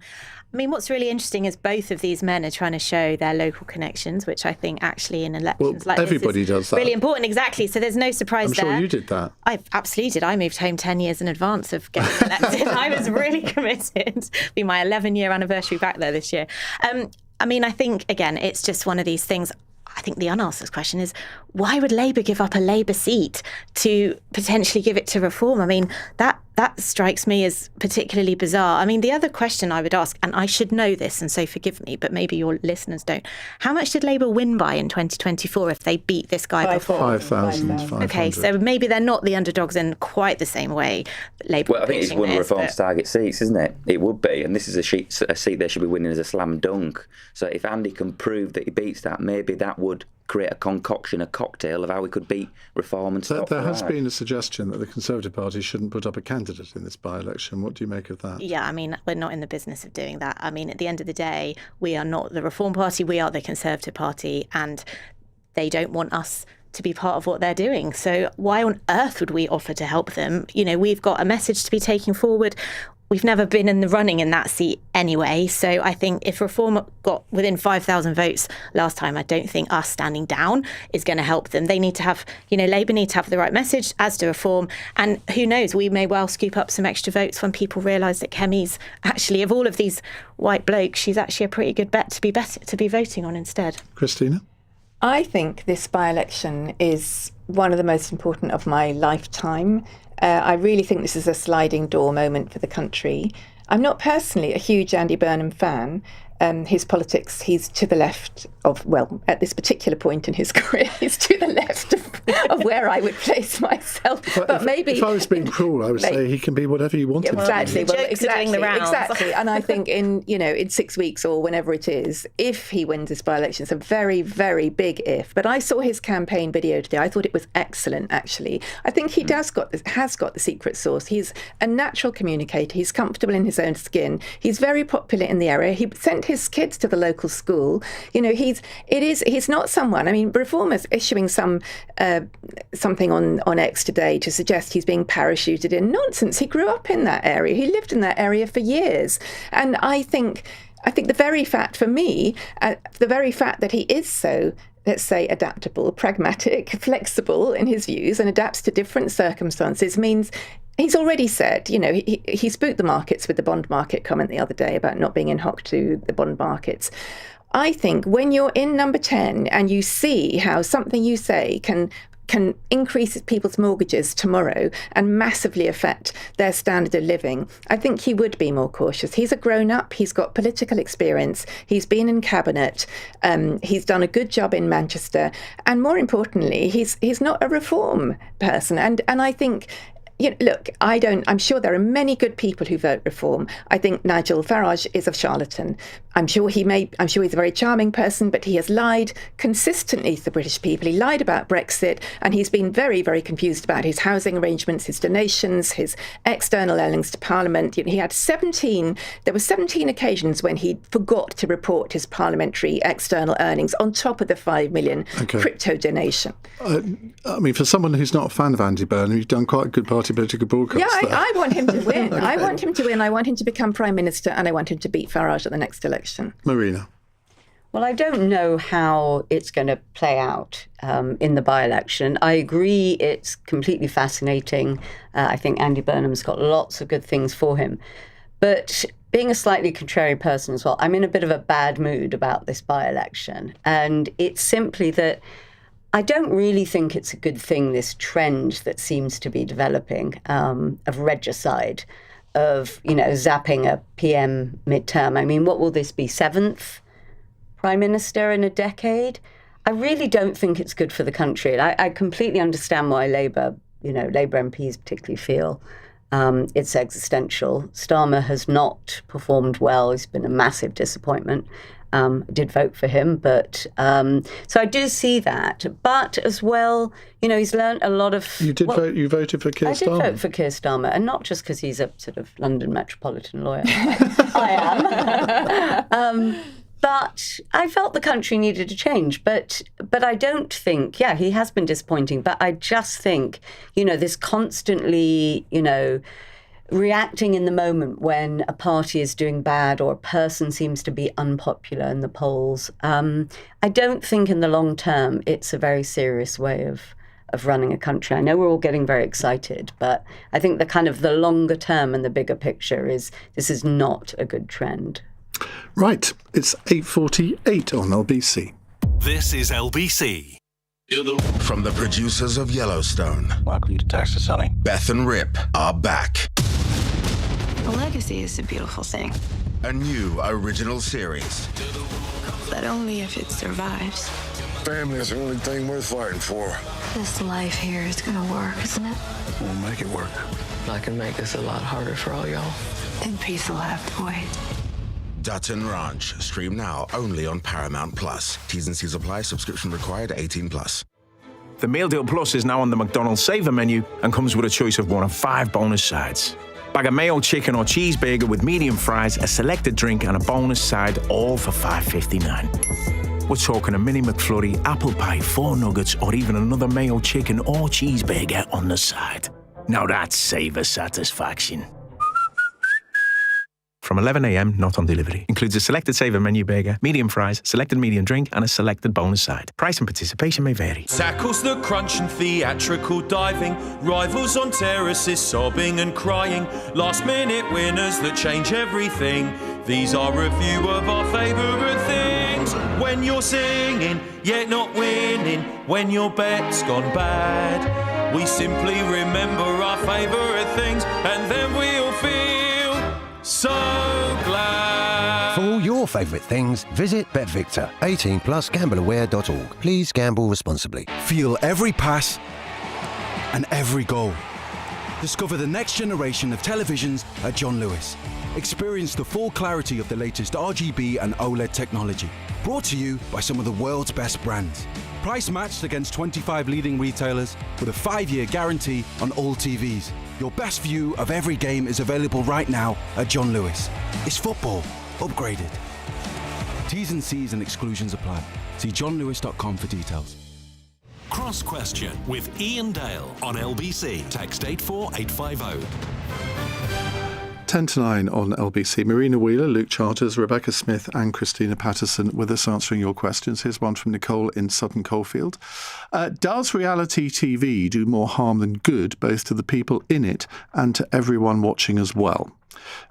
Speaker 3: I mean, what's really interesting is both of these men are trying to show their local connections, which I think actually in elections like
Speaker 1: everybody
Speaker 3: this is
Speaker 1: does that.
Speaker 3: Really important, exactly. So there's no surprise there.
Speaker 1: I'm sure you did that.
Speaker 3: I absolutely did. I moved home 10 years in advance of getting elected. I was really committed. It'll be my 11-year anniversary back there this year. I think, again, it's just one of these things. I think the unanswered question is, why would Labour give up a Labour seat to potentially give it to Reform? I mean, that strikes me as particularly bizarre. I mean, the other question I would ask, and I should know this, and so forgive me, but maybe your listeners don't. How much did Labour win by in 2024 if they beat this guy before?
Speaker 1: 5,500.
Speaker 3: Okay, so maybe they're not the underdogs in quite the same way that Labour.
Speaker 6: Well, I think it's one of Reform's target seats, isn't it? It would be, and this is a seat they should be winning as a slam dunk. So if Andy can prove that he beats that, maybe that would create a concoction, a cocktail of how we could beat Reform and stop
Speaker 1: There has been a suggestion that the Conservative Party shouldn't put up a candidate in this by-election. What do you make of that?
Speaker 3: Yeah, I mean, we're not in the business of doing that. I mean, at the end of the day, we are not the Reform Party, we are the Conservative Party, and they don't want us to be part of what they're doing. So why on earth would we offer to help them? We've got a message to be taking forward. We've never been in the running in that seat anyway. So I think if Reform got within 5,000 votes last time, I don't think us standing down is going to help them. They need to have, Labour need to have the right message, as do Reform. And who knows, we may well scoop up some extra votes when people realise that Kemi's actually, of all of these white blokes, she's actually a pretty good bet to be voting on instead.
Speaker 1: Christina?
Speaker 5: I think this by-election is one of the most important of my lifetime. I really think this is a sliding door moment for the country. I'm not personally a huge Andy Burnham fan. His politics, he's to the left of, at this particular point in his career, he's to the left of where I would place myself. But maybe
Speaker 1: if I was being cruel, I would say he can be whatever you want him to be.
Speaker 5: Exactly. And I think in 6 weeks or whenever it is, if he wins this by-election, it's a very, very big if. But I saw his campaign video today. I thought it was excellent, actually. I think he has got the secret sauce. He's a natural communicator. He's comfortable in his own skin. He's very popular in the area. He sent his kids to the local school. He's not someone. I mean, Reform is issuing something on X today to suggest he's being parachuted in. Nonsense. He grew up in that area. He lived in that area for years. And I think the very fact for me, the very fact that he is so, let's say, adaptable, pragmatic, flexible in his views and adapts to different circumstances means he's already said, he spooked the markets with the bond market comment the other day about not being in hock to the bond markets. I think when you're in number 10 and you see how something you say can increase people's mortgages tomorrow and massively affect their standard of living, I think he would be more cautious. He's a grown-up, he's got political experience, he's been in cabinet, he's done a good job in Manchester, and more importantly, he's not a Reform person. And I think, look, I'm sure there are many good people who vote Reform. I think Nigel Farage is a charlatan. I'm sure he's a very charming person, but he has lied consistently to the British people. He lied about Brexit, and he's been very, very confused about his housing arrangements, his donations, his external earnings to Parliament. He had 17 occasions when he forgot to report his parliamentary external earnings on top of the 5 million crypto donation.
Speaker 1: I mean, for someone who's not a fan of Andy Burnham, you've done quite a good party political broadcast.
Speaker 5: Yeah, I want him to win. I want him to win. I want him to become Prime Minister, and I want him to beat Farage at the next election.
Speaker 1: Marina.
Speaker 8: Well, I don't know how it's going to play out in the by-election. I agree it's completely fascinating. I think Andy Burnham's got lots of good things for him. But being a slightly contrary person as well, I'm in a bit of a bad mood about this by-election. And it's simply that I don't really think it's a good thing, this trend that seems to be developing of regicide, of, zapping a PM midterm. I mean, what will this be, 7th Prime Minister in a decade? I really don't think it's good for the country. I completely understand why Labour MPs particularly feel it's existential. Starmer has not performed well. He's been a massive disappointment. I did vote for him, but so I do see that. But as well, he's learned a lot of.
Speaker 1: You did vote. You voted for Keir Starmer.
Speaker 8: I did vote for Keir Starmer, and not just because he's a sort of London metropolitan lawyer. I am. But I felt the country needed a change. But I don't think. Yeah, he has been disappointing. But I just think, this constantly, reacting in the moment when a party is doing bad or a person seems to be unpopular in the polls. I don't think in the long term it's a very serious way of running a country. I know we're all getting very excited, but I think the longer term and the bigger picture is this is not a good trend.
Speaker 1: Right, it's 8:48 on LBC.
Speaker 7: This is LBC.
Speaker 2: From the producers of Yellowstone,
Speaker 10: welcome to Texas, Sonny.
Speaker 2: Beth and Rip are back.
Speaker 13: A legacy is a beautiful thing.
Speaker 2: A new original series.
Speaker 13: But only if it survives.
Speaker 2: Family is the only thing worth fighting for.
Speaker 13: This life here is gonna work, isn't it?
Speaker 2: We'll make it work.
Speaker 21: I can make this a lot harder for all y'all.
Speaker 13: Then peace will have to wait.
Speaker 2: Dutton Ranch. Stream now only on Paramount Plus. T's and C's apply. Subscription required. 18+.
Speaker 10: The Meal Deal Plus is now on the McDonald's Saver menu and comes with a choice of one of 5 bonus sides. Bag of mayo, chicken or cheeseburger with medium fries, a selected drink and a bonus side, all for $5.59. We're talking a mini McFlurry, apple pie, 4 nuggets or even another mayo, chicken or cheeseburger on the side. Now that's Saver satisfaction. From 11 a.m, not on delivery. Includes a selected Saver menu burger, medium fries, selected medium drink, and a selected bonus side. Price and participation may vary.
Speaker 22: Tackles the crunch and theatrical diving. Rivals on terraces, sobbing and crying. Last-minute winners that change everything. These are a few of our favourite things. When you're singing, yet not winning. When your bet's gone bad. We simply remember our favourite things, and then we'll feel so glad.
Speaker 23: For all your favourite things, visit BetVictor. 18+, gambleaware.org. Please gamble responsibly.
Speaker 24: Feel every pass and every goal. Discover the next generation of televisions at John Lewis. Experience the full clarity of the latest RGB and OLED technology. Brought to you by some of the world's best brands. Price matched against 25 leading retailers with a 5-year guarantee on all TVs. Your best view of every game is available right now at John Lewis. It's football upgraded. T's and C's and exclusions apply. See johnlewis.com for details.
Speaker 7: Cross Question with Iain Dale on LBC. Text 84850.
Speaker 1: 10 to 9 on LBC. Marina Wheeler, Luke Charters, Rebecca Smith and Christina Patterson with us answering your questions. Here's one from Nicole in Sutton Coldfield. Does reality TV do more harm than good, both to the people in it and to everyone watching as well?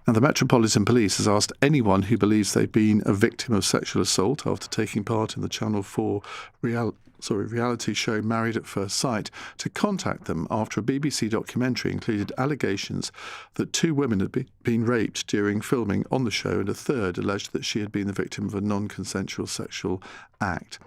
Speaker 1: Now, the Metropolitan Police has asked anyone who believes they've been a victim of sexual assault after taking part in the Channel 4 reality show Married at First Sight to contact them after a BBC documentary included allegations that 2 women had been raped during filming on the show and a third alleged that she had been the victim of a non-consensual sexual act.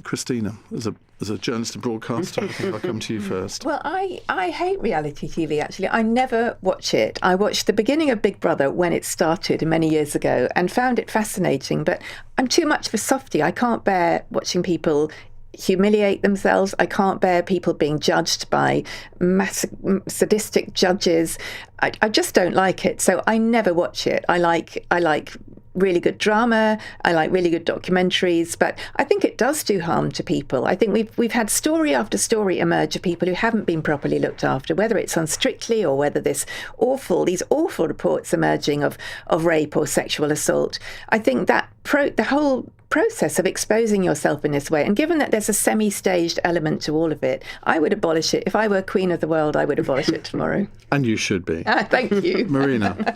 Speaker 1: Christina, as a journalist and broadcaster, I think I'll come to you first.
Speaker 5: Well, I hate reality TV, actually. I never watch it. I watched the beginning of Big Brother when it started many years ago and found it fascinating, but I'm too much of a softie. I can't bear watching people humiliate themselves. I can't bear people being judged by sadistic judges. I just don't like it, so I never watch it. I like really good drama. I like really good documentaries, but I think it does do harm to people. I think we've had story after story emerge of people who haven't been properly looked after, whether it's on Strictly or whether these awful reports emerging of rape or sexual assault. I think that the whole process of exposing yourself in this way, and given that there's a semi-staged element to all of it, I would abolish it. If I were Queen of the World, I would abolish it tomorrow.
Speaker 1: And you should be.
Speaker 5: Thank you.
Speaker 1: Marina.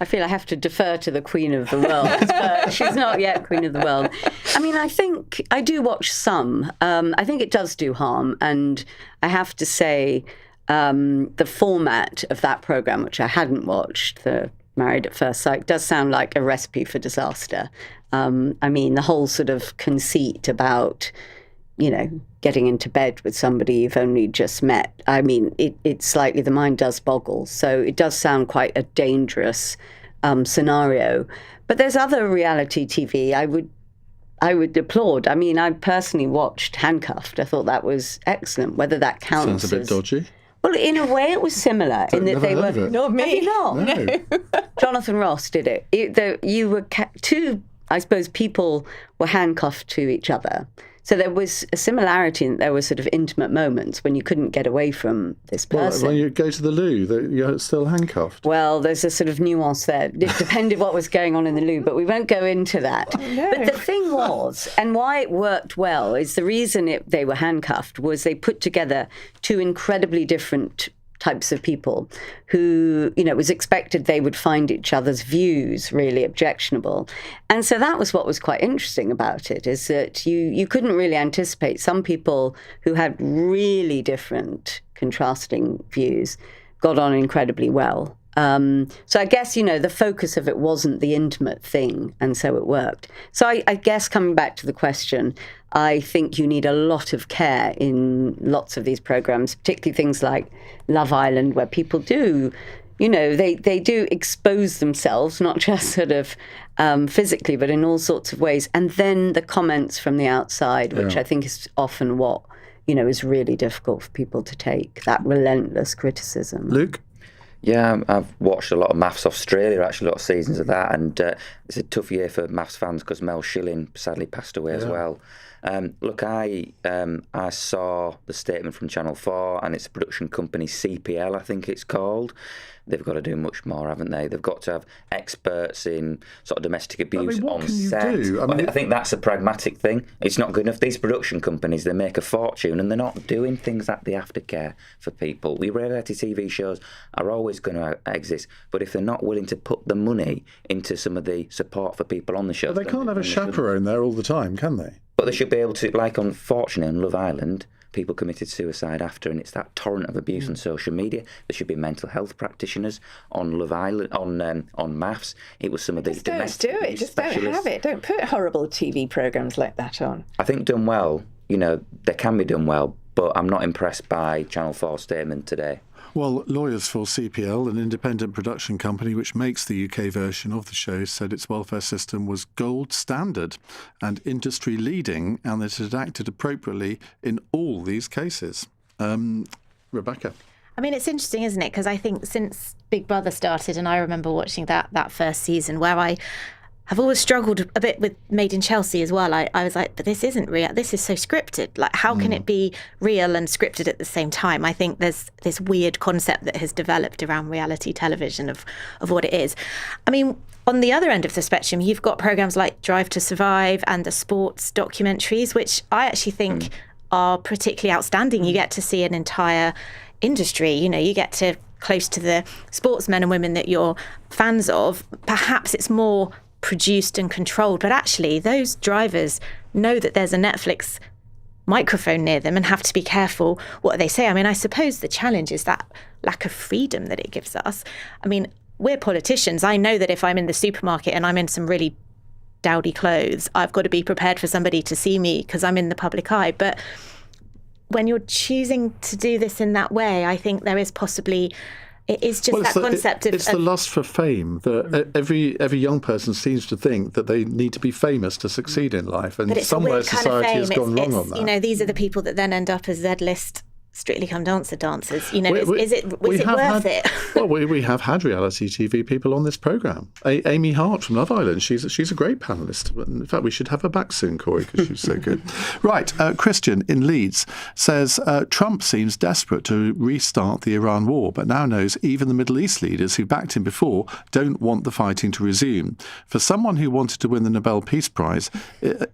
Speaker 8: I feel I have to defer to the Queen of the World, but she's not yet Queen of the World. I mean, I think I do watch some. I think it does do harm. And I have to say, the format of that programme, which I hadn't watched, the Married at First Sight, does sound like a recipe for disaster. I mean, the whole sort of conceit about, getting into bed with somebody you've only just met. I mean, it's slightly, the mind does boggle. So it does sound quite a dangerous scenario. But there's other reality TV I would applaud. I mean, I personally watched Handcuffed. I thought that was excellent. Whether that counts
Speaker 1: Sounds a bit dodgy.
Speaker 8: Well, in a way, it was similar in that they were.
Speaker 5: Not me.
Speaker 8: Have you not?
Speaker 1: No.
Speaker 8: Jonathan Ross did it. You were two, I suppose, people were handcuffed to each other. So there was a similarity, and there were sort of intimate moments when you couldn't get away from this person.
Speaker 1: Well, when you go to the loo, you're still handcuffed.
Speaker 8: Well, there's a sort of nuance there. It depended what was going on in the loo, but we won't go into that.
Speaker 5: Oh, no.
Speaker 8: But the thing was, and why it worked well, is the reason they were handcuffed was they put together two incredibly different types of people who, it was expected they would find each other's views really objectionable. And so that was what was quite interesting about it, is that you couldn't really anticipate some people who had really different contrasting views got on incredibly well. So I guess, the focus of it wasn't the intimate thing, and so it worked. So I guess coming back to the question, I think you need a lot of care in lots of these programs, particularly things like Love Island, where people do, they do expose themselves, not just sort of physically, but in all sorts of ways. And then the comments from the outside, which I think is often what, is really difficult for people to take, that relentless criticism.
Speaker 1: Luke?
Speaker 6: Yeah, I've watched a lot of Maths Australia, actually, a lot of seasons of that, and it's a tough year for Maths fans because Mel Schilling sadly passed away as well. Look, I saw the statement from Channel 4, and it's a production company, CPL, I think it's called. They've got to do much more, haven't they? They've got to have experts in sort of domestic abuse on set. I think that's a pragmatic thing. It's not good enough. These production companies, they make a fortune, and they're not doing things that they have to care for people. The reality TV shows are always going to exist, but if they're not willing to put the money into some of the support for people on the show,
Speaker 1: they can't have a chaperone there all the time, can they?
Speaker 6: But they should be able to, like unfortunately on Love Island, people committed suicide after, and it's that torrent of abuse on social media. There should be mental health practitioners on Love Island, on Maths. It was some of these domestic
Speaker 5: don't do it. Just don't have it. Don't put horrible TV programmes like that on.
Speaker 6: I think done well, they can be done well, but I'm not impressed by Channel 4's statement today.
Speaker 1: Well, lawyers for CPL, an independent production company which makes the UK version of the show, said its welfare system was gold standard and industry leading, and that it had acted appropriately in all these cases. Rebecca?
Speaker 3: I mean, it's interesting, isn't it? Because I think since Big Brother started, and I remember watching that first season, where I have always struggled a bit with Made in Chelsea as well. I was like, but this isn't real. This is so scripted. Like, how can it be real and scripted at the same time? I think there's this weird concept that has developed around reality television of what it is. I mean, on the other end of the spectrum, you've got programs like Drive to Survive and the sports documentaries, which I actually think are particularly outstanding. You get to see an entire industry. You get to close to the sportsmen and women that you're fans of. Perhaps it's more produced and controlled, but actually those drivers know that there's a Netflix microphone near them and have to be careful what they say. I mean, I suppose the challenge is that lack of freedom that it gives us. I mean, we're politicians. I know that if I'm in the supermarket and I'm in some really dowdy clothes. I've got to be prepared for somebody to see me because I'm in the public eye. But when you're choosing to do this in that way, I think there is possibly... It is just that concept of...
Speaker 1: It's the lust for fame that every young person seems to think that they need to be famous to succeed in life. And somewhere society has gone wrong on that.
Speaker 3: You know, these are the people that then end up as Z-list Strictly Come Dancer dancers. You know, is it worth it?
Speaker 1: Well, we have had reality TV people on this programme. Amy Hart from Love Island, she's a great panellist. In fact, we should have her back soon, Corey, because she's so good. Right, Christian in Leeds says, Trump seems desperate to restart the Iran war, but now knows even the Middle East leaders who backed him before don't want the fighting to resume. For someone who wanted to win the Nobel Peace Prize,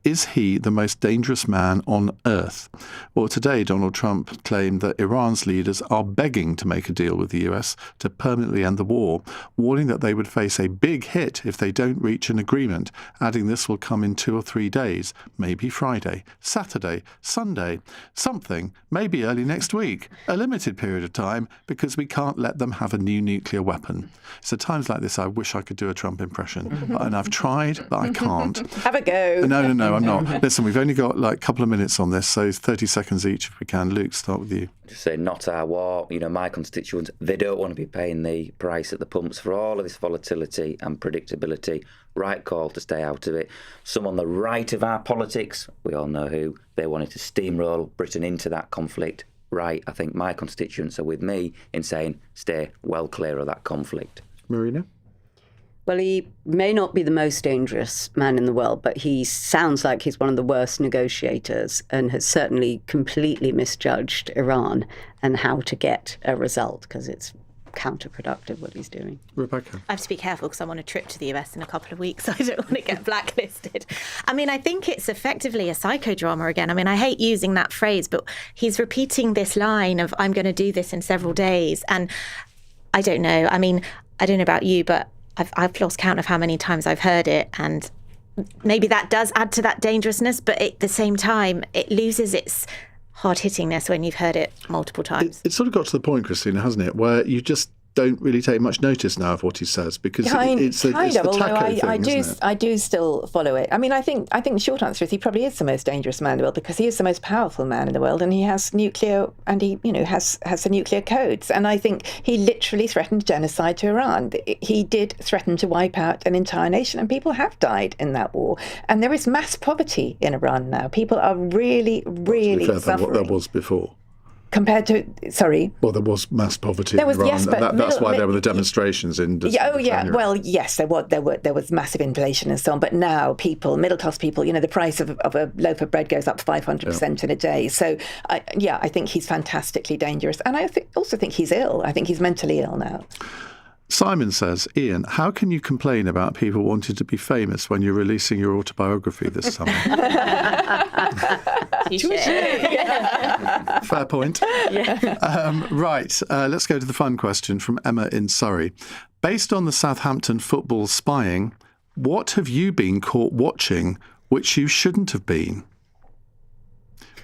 Speaker 1: is he the most dangerous man on earth? Well, today Donald Trump claimed that Iran's leaders are begging to make a deal with the US to permanently end the war, warning that they would face a big hit if they don't reach an agreement, adding this will come in 2 or 3 days, maybe Friday, Saturday, Sunday, something, maybe early next week, a limited period of time, because we can't let them have a new nuclear weapon. So times like this, I wish I could do a Trump impression, and I've tried, but I can't.
Speaker 5: Have a go.
Speaker 1: No, I'm not. Listen, we've only got like a couple of minutes on this, so 30 seconds each if we can. Luke, start with you.
Speaker 6: Just say not our war. You know, my constituents, they don't want to be paying the price at the pumps for all of this volatility and predictability. Right call to stay out of it. Some on the right of our politics, we all know who, they wanted to steamroll Britain into that conflict. Right, I think my constituents are with me in saying stay well clear of that conflict.
Speaker 1: Marina?
Speaker 8: Well, he may not be the most dangerous man in the world, but he sounds like he's one of the worst negotiators and has certainly completely misjudged Iran and how to get a result, because it's counterproductive what he's doing.
Speaker 1: Rebecca?
Speaker 3: I have to be careful because I'm on a trip to the US in a couple of weeks, so I don't want to get blacklisted. I mean, I think it's effectively a psychodrama again. I mean, I hate using that phrase, but he's repeating this line of, I'm going to do this in several days. And I don't know. I mean, I don't know about you, but I've lost count of how many times I've heard it, and maybe that does add to that dangerousness, but at the same time, it loses its hard-hittingness when you've heard it multiple times.
Speaker 1: It sort of got to the point, Christina, hasn't it, where you just don't really take much notice now of what he says, because it's the taco thing,
Speaker 5: I do still follow it. I mean, I think the short answer is he probably is the most dangerous man in the world, because he is the most powerful man in the world, and he has nuclear, and he has the nuclear codes. And I think he literally threatened genocide to Iran. He did threaten to wipe out an entire nation, and people have died in that war. And there is mass poverty in Iran now. People are really, really suffering.
Speaker 1: There was before.
Speaker 5: Compared to, sorry?
Speaker 1: Well, there was mass poverty in Iran.
Speaker 5: Yes, but
Speaker 1: that's why there were the demonstrations in December. January.
Speaker 5: Well, yes, there was massive inflation and so on. But now middle-class people, the price of a loaf of bread goes up 500% in a day. So, I think he's fantastically dangerous. And I also think he's ill. I think he's mentally ill now.
Speaker 1: Simon says, Iain, how can you complain about people wanting to be famous when you're releasing your autobiography this summer? Fair point.
Speaker 3: Yeah.
Speaker 1: Right, let's go to the fun question from Emma in Surrey. Based on the Southampton football spying, what have you been caught watching which you shouldn't have been?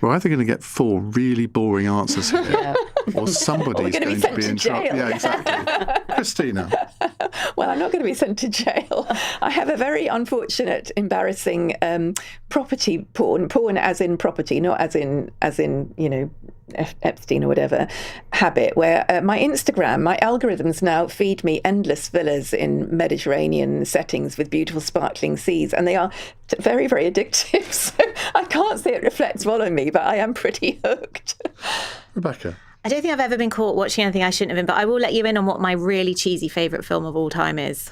Speaker 1: We're either going to get 4 really boring answers here, or somebody's going to be in trouble. Yeah, exactly. Christina.
Speaker 5: Well, I'm not going to be sent to jail. I have a very unfortunate, embarrassing property porn as in property, not as in Epstein or whatever, habit, where my algorithms now feed me endless villas in Mediterranean settings with beautiful sparkling seas, and they are very, very addictive. So I can't say it reflects well on me, but I am pretty hooked.
Speaker 1: Rebecca?
Speaker 3: I don't think I've ever been caught watching anything I shouldn't have been, but I will let you in on what my really cheesy favourite film of all time is.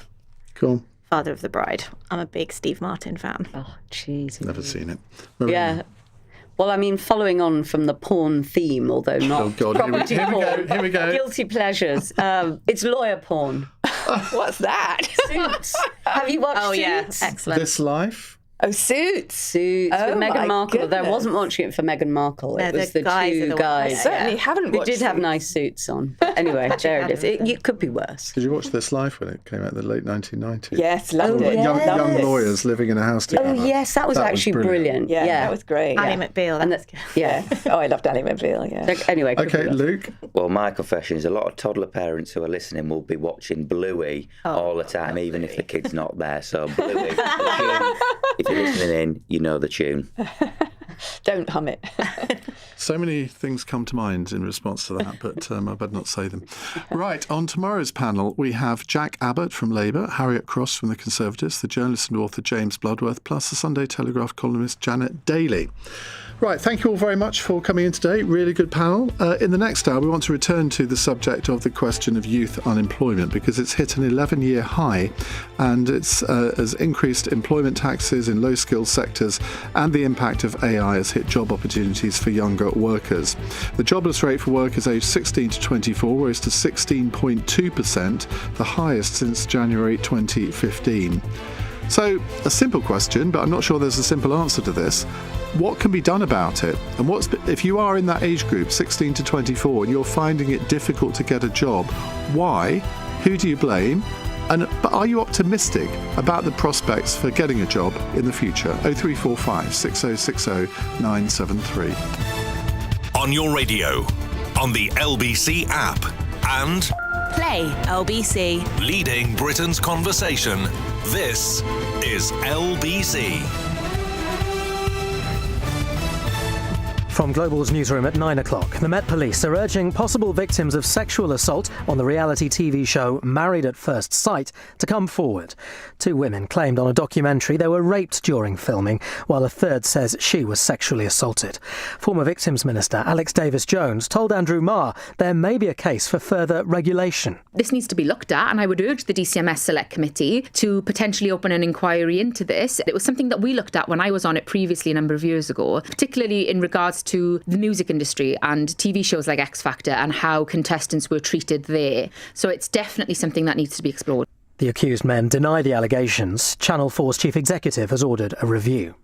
Speaker 1: Cool.
Speaker 3: Father of the Bride. I'm a big Steve Martin fan.
Speaker 8: Oh, cheesy.
Speaker 1: Never seen it.
Speaker 8: Yeah. Well, I mean, following on from the porn theme, although not property porn.
Speaker 1: Here we go.
Speaker 8: Guilty pleasures. It's lawyer porn.
Speaker 5: What's that?
Speaker 8: Suits. Have you watched Suits?
Speaker 3: Yeah, excellent.
Speaker 1: This Life?
Speaker 5: Oh, Suits.
Speaker 8: Suits with Meghan Markle. Although I wasn't watching it for Meghan Markle. It was the two guys.
Speaker 5: I certainly haven't watched
Speaker 8: They did have nice suits on. But anyway, there it is. It could be worse.
Speaker 1: Did you watch this live when it came out in the late 1990s?
Speaker 5: Yes, loved it.
Speaker 1: Young lawyers living in a house together.
Speaker 8: Oh, yes, that was actually brilliant.
Speaker 5: Yeah, that was great.
Speaker 3: Ally McBeal. That's good.
Speaker 8: Yeah.
Speaker 5: Oh, I loved Ally McBeal, yeah.
Speaker 8: So, anyway.
Speaker 1: Okay, Luke.
Speaker 6: Well, my confession is a lot of toddler parents who are listening will be watching Bluey all the time, even if the kid's not there. So Bluey, if you're listening in, you know the tune.
Speaker 5: Don't hum it.
Speaker 1: So many things come to mind in response to that, but I better not say them. Right, on tomorrow's panel, we have Jack Abbott from Labour, Harriet Cross from the Conservatives, the journalist and author James Bloodworth, plus the Sunday Telegraph columnist Janet Daly. Right, thank you all very much for coming in today. Really good panel. In the next hour, we want to return to the subject of the question of youth unemployment, because it's hit an 11-year high, and it's has increased employment taxes in low-skilled sectors, and the impact of AI has hit job opportunities for younger workers. The jobless rate for workers aged 16 to 24 rose to 16.2%, the highest since January 2015. So, a simple question, but I'm not sure there's a simple answer to this. What can be done about it? And if you are in that age group, 16 to 24, and you're finding it difficult to get a job, why? Who do you blame? But are you optimistic about the prospects for getting a job in the future? 0345 6060 973.
Speaker 7: On your radio, on the LBC app, and
Speaker 4: Play LBC.
Speaker 7: leading Britain's conversation. This is LBC.
Speaker 17: From Global's newsroom at 9 o'clock, the Met Police are urging possible victims of sexual assault on the reality TV show Married at First Sight to come forward. 2 women claimed on a documentary they were raped during filming, while a third says she was sexually assaulted. Former Victims Minister Alex Davis-Jones told Andrew Marr there may be a case for further regulation.
Speaker 9: This needs to be looked at, and I would urge the DCMS Select Committee to potentially open an inquiry into this. It was something that we looked at when I was on it previously a number of years ago, particularly in regards to the music industry and TV shows like X Factor and how contestants were treated there. So it's definitely something that needs to be explored.
Speaker 17: The accused men deny the allegations. Channel 4's chief executive has ordered a review.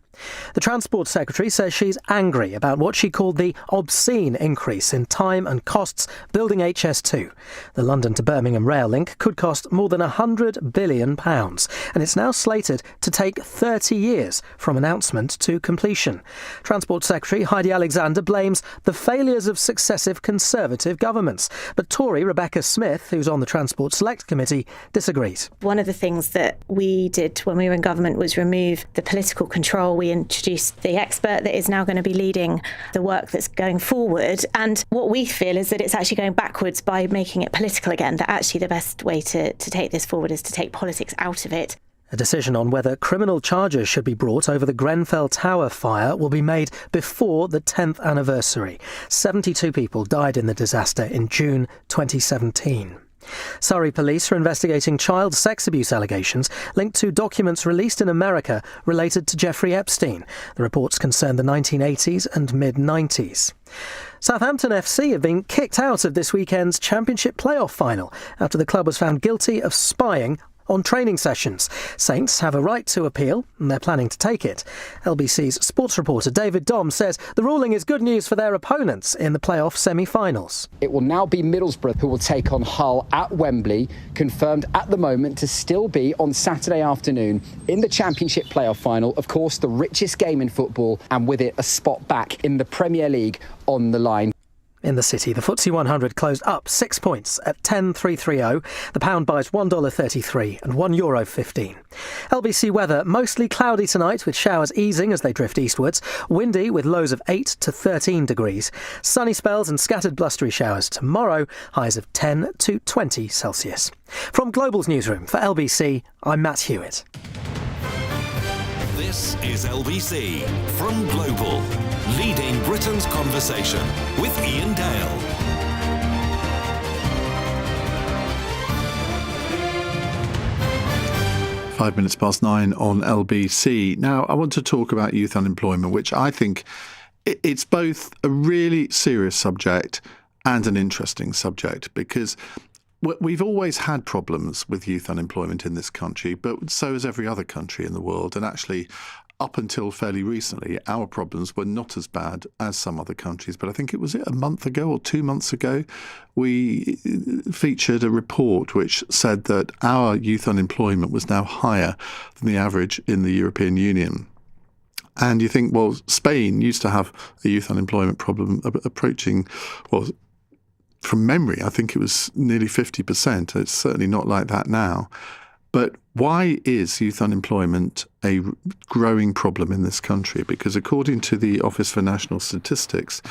Speaker 17: The Transport Secretary says she's angry about what she called the obscene increase in time and costs building HS2. The London to Birmingham rail link could cost more than £100 billion, and it's now slated to take 30 years from announcement to completion. Transport Secretary Heidi Alexander blames the failures of successive Conservative governments, but Tory Rebecca Smith, who's on the Transport Select Committee, disagrees.
Speaker 3: One of the things that we did when we were in government was remove the political control. We introduced the expert that is now going to be leading the work that's going forward. And what we feel is that it's actually going backwards by making it political again, that actually the best way to take this forward is to take politics out of it.
Speaker 17: A decision on whether criminal charges should be brought over the Grenfell Tower fire will be made before the 10th anniversary. 72 people died in the disaster in June 2017. Surrey police are investigating child sex abuse allegations linked to documents released in America related to Jeffrey Epstein. The reports concern the 1980s and mid-90s. Southampton FC have been kicked out of this weekend's Championship playoff final after the club was found guilty of spying on training sessions. Saints have a right to appeal, and they're planning to take it. LBC's sports reporter David Dom says the ruling is good news for their opponents in the playoff semi-finals.
Speaker 16: It will now be Middlesbrough who will take on Hull at Wembley, confirmed at the moment to still be on Saturday afternoon in the Championship playoff final. Of course, the richest game in football, and with it a spot back in the Premier League on the line.
Speaker 17: In the city, the FTSE 100 closed up 6 points at 10,330. The pound buys $1.33 and €1.15. LBC weather, mostly cloudy tonight with showers easing as they drift eastwards. Windy with lows of 8 to 13 degrees. Sunny spells and scattered blustery showers tomorrow, highs of 10 to 20 Celsius. From Global's newsroom for LBC, I'm Matt Hewitt.
Speaker 7: This is LBC from Global, leading Britain's conversation with Iain Dale.
Speaker 1: Five minutes past 9 on LBC. Now, I want to talk about youth unemployment, which I think it's both a really serious subject and an interesting subject, because we've always had problems with youth unemployment in this country, but so has every other country in the world. And actually, up until fairly recently, our problems were not as bad as some other countries. But I think it was a month ago or 2 months ago, we featured a report which said that our youth unemployment was now higher than the average in the European Union. And you think, well, Spain used to have a youth unemployment problem approaching, well, from memory, I think it was nearly 50%. It's certainly not like that now. But why is youth unemployment a growing problem in this country? Because according to the Office for National Statistics,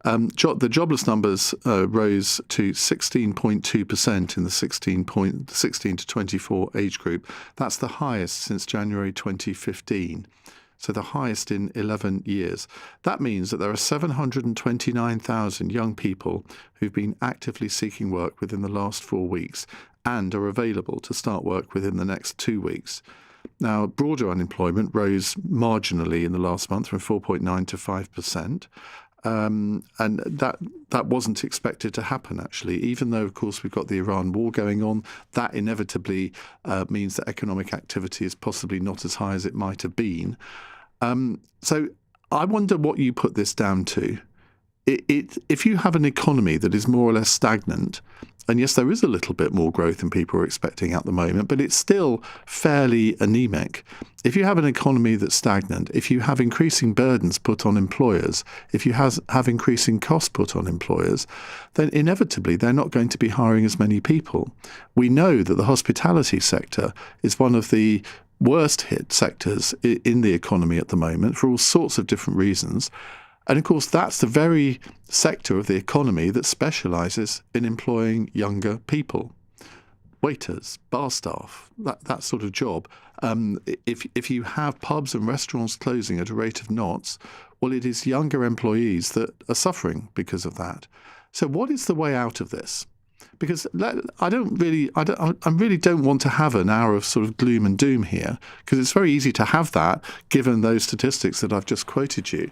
Speaker 1: the jobless numbers rose to 16.2% in the 16 to 24 age group. That's the highest since January 2015. So the highest in 11 years. That means that there are 729,000 young people who've been actively seeking work within the last 4 weeks and are available to start work within the next 2 weeks. Now, broader unemployment rose marginally in the last month from 4.9 to 5%. And that wasn't expected to happen, actually, even though, of course, we've got the Iran war going on. That inevitably means that economic activity is possibly not as high as it might have been. So I wonder what you put this down to. If you have an economy that is more or less stagnant, and yes, there is a little bit more growth than people are expecting at the moment, but it's still fairly anemic. If you have an economy that's stagnant, if you have increasing burdens put on employers, if you have increasing costs put on employers, then inevitably they're not going to be hiring as many people. We know that the hospitality sector is one of the worst hit sectors in the economy at the moment for all sorts of different reasons. And of course, that's the very sector of the economy that specialises in employing younger people. Waiters, bar staff, that sort of job. If you have pubs and restaurants closing at a rate of knots, well, it is younger employees that are suffering because of that. So what is the way out of this? Because I really don't want to have an hour of sort of gloom and doom here, because it's very easy to have that given those statistics that I've just quoted you.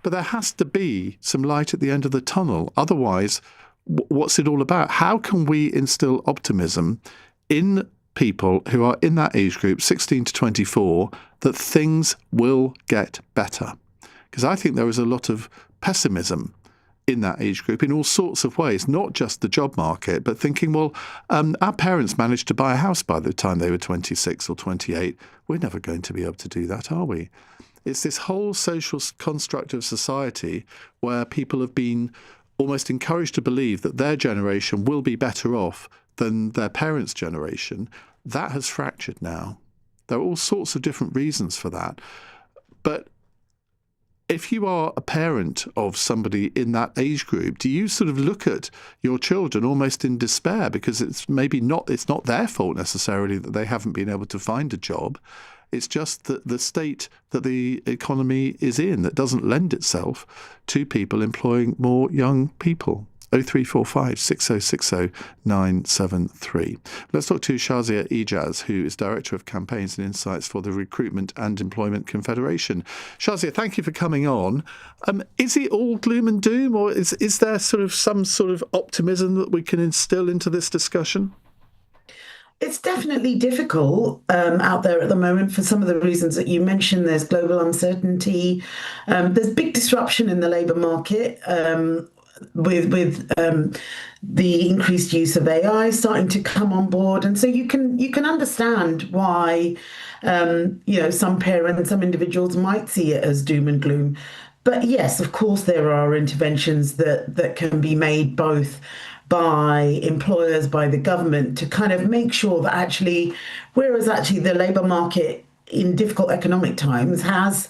Speaker 1: But there has to be some light at the end of the tunnel. Otherwise, what's it all about? How can we instill optimism in people who are in that age group, 16 to 24, that things will get better? Because I think there is a lot of pessimism in that age group in all sorts of ways, not just the job market, but thinking, well, our parents managed to buy a house by the time they were 26 or 28. We're never going to be able to do that, are we? It's this whole social construct of society where people have been almost encouraged to believe that their generation will be better off than their parents' generation. That has fractured now. There are all sorts of different reasons for that. But if you are a parent of somebody in that age group, do you sort of look at your children almost in despair because it's not their fault necessarily that they haven't been able to find a job? It's just the state that the economy is in that doesn't lend itself to people employing more young people. 0345 6060 973. Let's talk to Shazia Ijaz, who is Director of Campaigns and Insights for the Recruitment and Employment Confederation. Shazia, thank you for coming on. Is it all gloom and doom, or is there sort of some sort of optimism that we can instill into this discussion?
Speaker 11: It's definitely difficult out there at the moment for some of the reasons that you mentioned. There's global uncertainty. There's big disruption in the labour market with the increased use of AI starting to come on board. And so you can understand why some parents, some individuals might see it as doom and gloom. But yes, of course, there are interventions that can be made both by employers, by the government, to kind of make sure that actually, whereas actually the labour market in difficult economic times has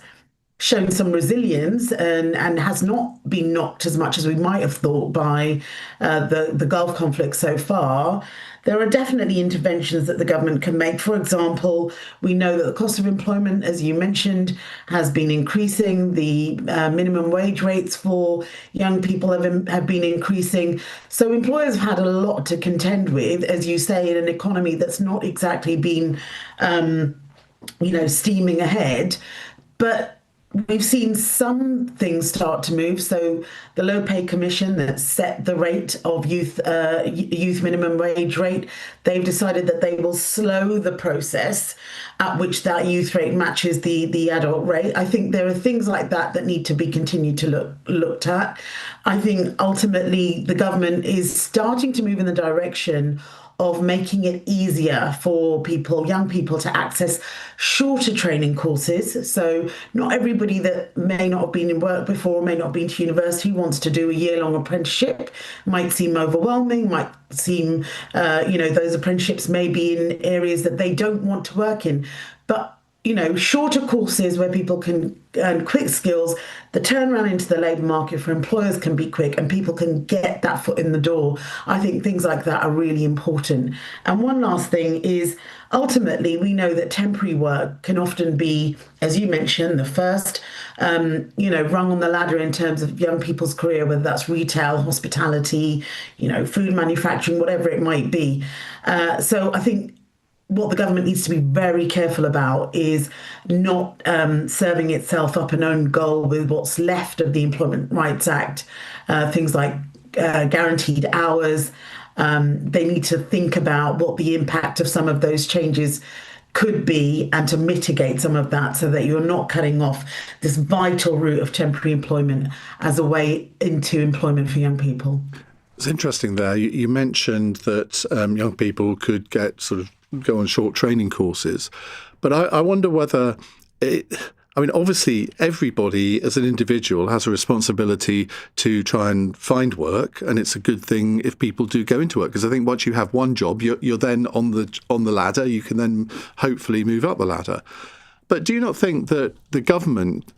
Speaker 11: shown some resilience and has not been knocked as much as we might have thought by the Gulf conflict so far, there are definitely interventions that the government can make. For example, we know that the cost of employment, as you mentioned, has been increasing. The minimum wage rates for young people have been increasing. So employers have had a lot to contend with, as you say, in an economy that's not exactly been, steaming ahead. But we've seen some things start to move. So the Low Pay Commission that set the rate of youth minimum wage rate, they've decided that they will slow the process at which that youth rate matches the adult rate. I think there are things like that that need to be continued to looked at. I think ultimately the government is starting to move in the direction of making it easier for young people to access shorter training courses. So not everybody that may not have been in work before, may not have been to university, wants to do a year-long apprenticeship. Might seem overwhelming, might seem, those apprenticeships may be in areas that they don't want to work in. But shorter courses where people can earn quick skills, the turnaround into the labour market for employers can be quick and people can get that foot in the door. I think things like that are really important. And one last thing is, ultimately, we know that temporary work can often be, as you mentioned, the first, rung on the ladder in terms of young people's career, whether that's retail, hospitality, food manufacturing, whatever it might be. So I think what the government needs to be very careful about is not serving itself up an own goal with what's left of the Employment Rights Act, things like guaranteed hours. They need to think about what the impact of some of those changes could be and to mitigate some of that so that you're not cutting off this vital route of temporary employment as a way into employment for young people.
Speaker 1: It's interesting there. You mentioned that young people could go on short training courses. But I wonder whether obviously everybody as an individual has a responsibility to try and find work. And it's a good thing if people do go into work, because I think once you have one job, you're then on the ladder. You can then hopefully move up the ladder. But do you not think that the government,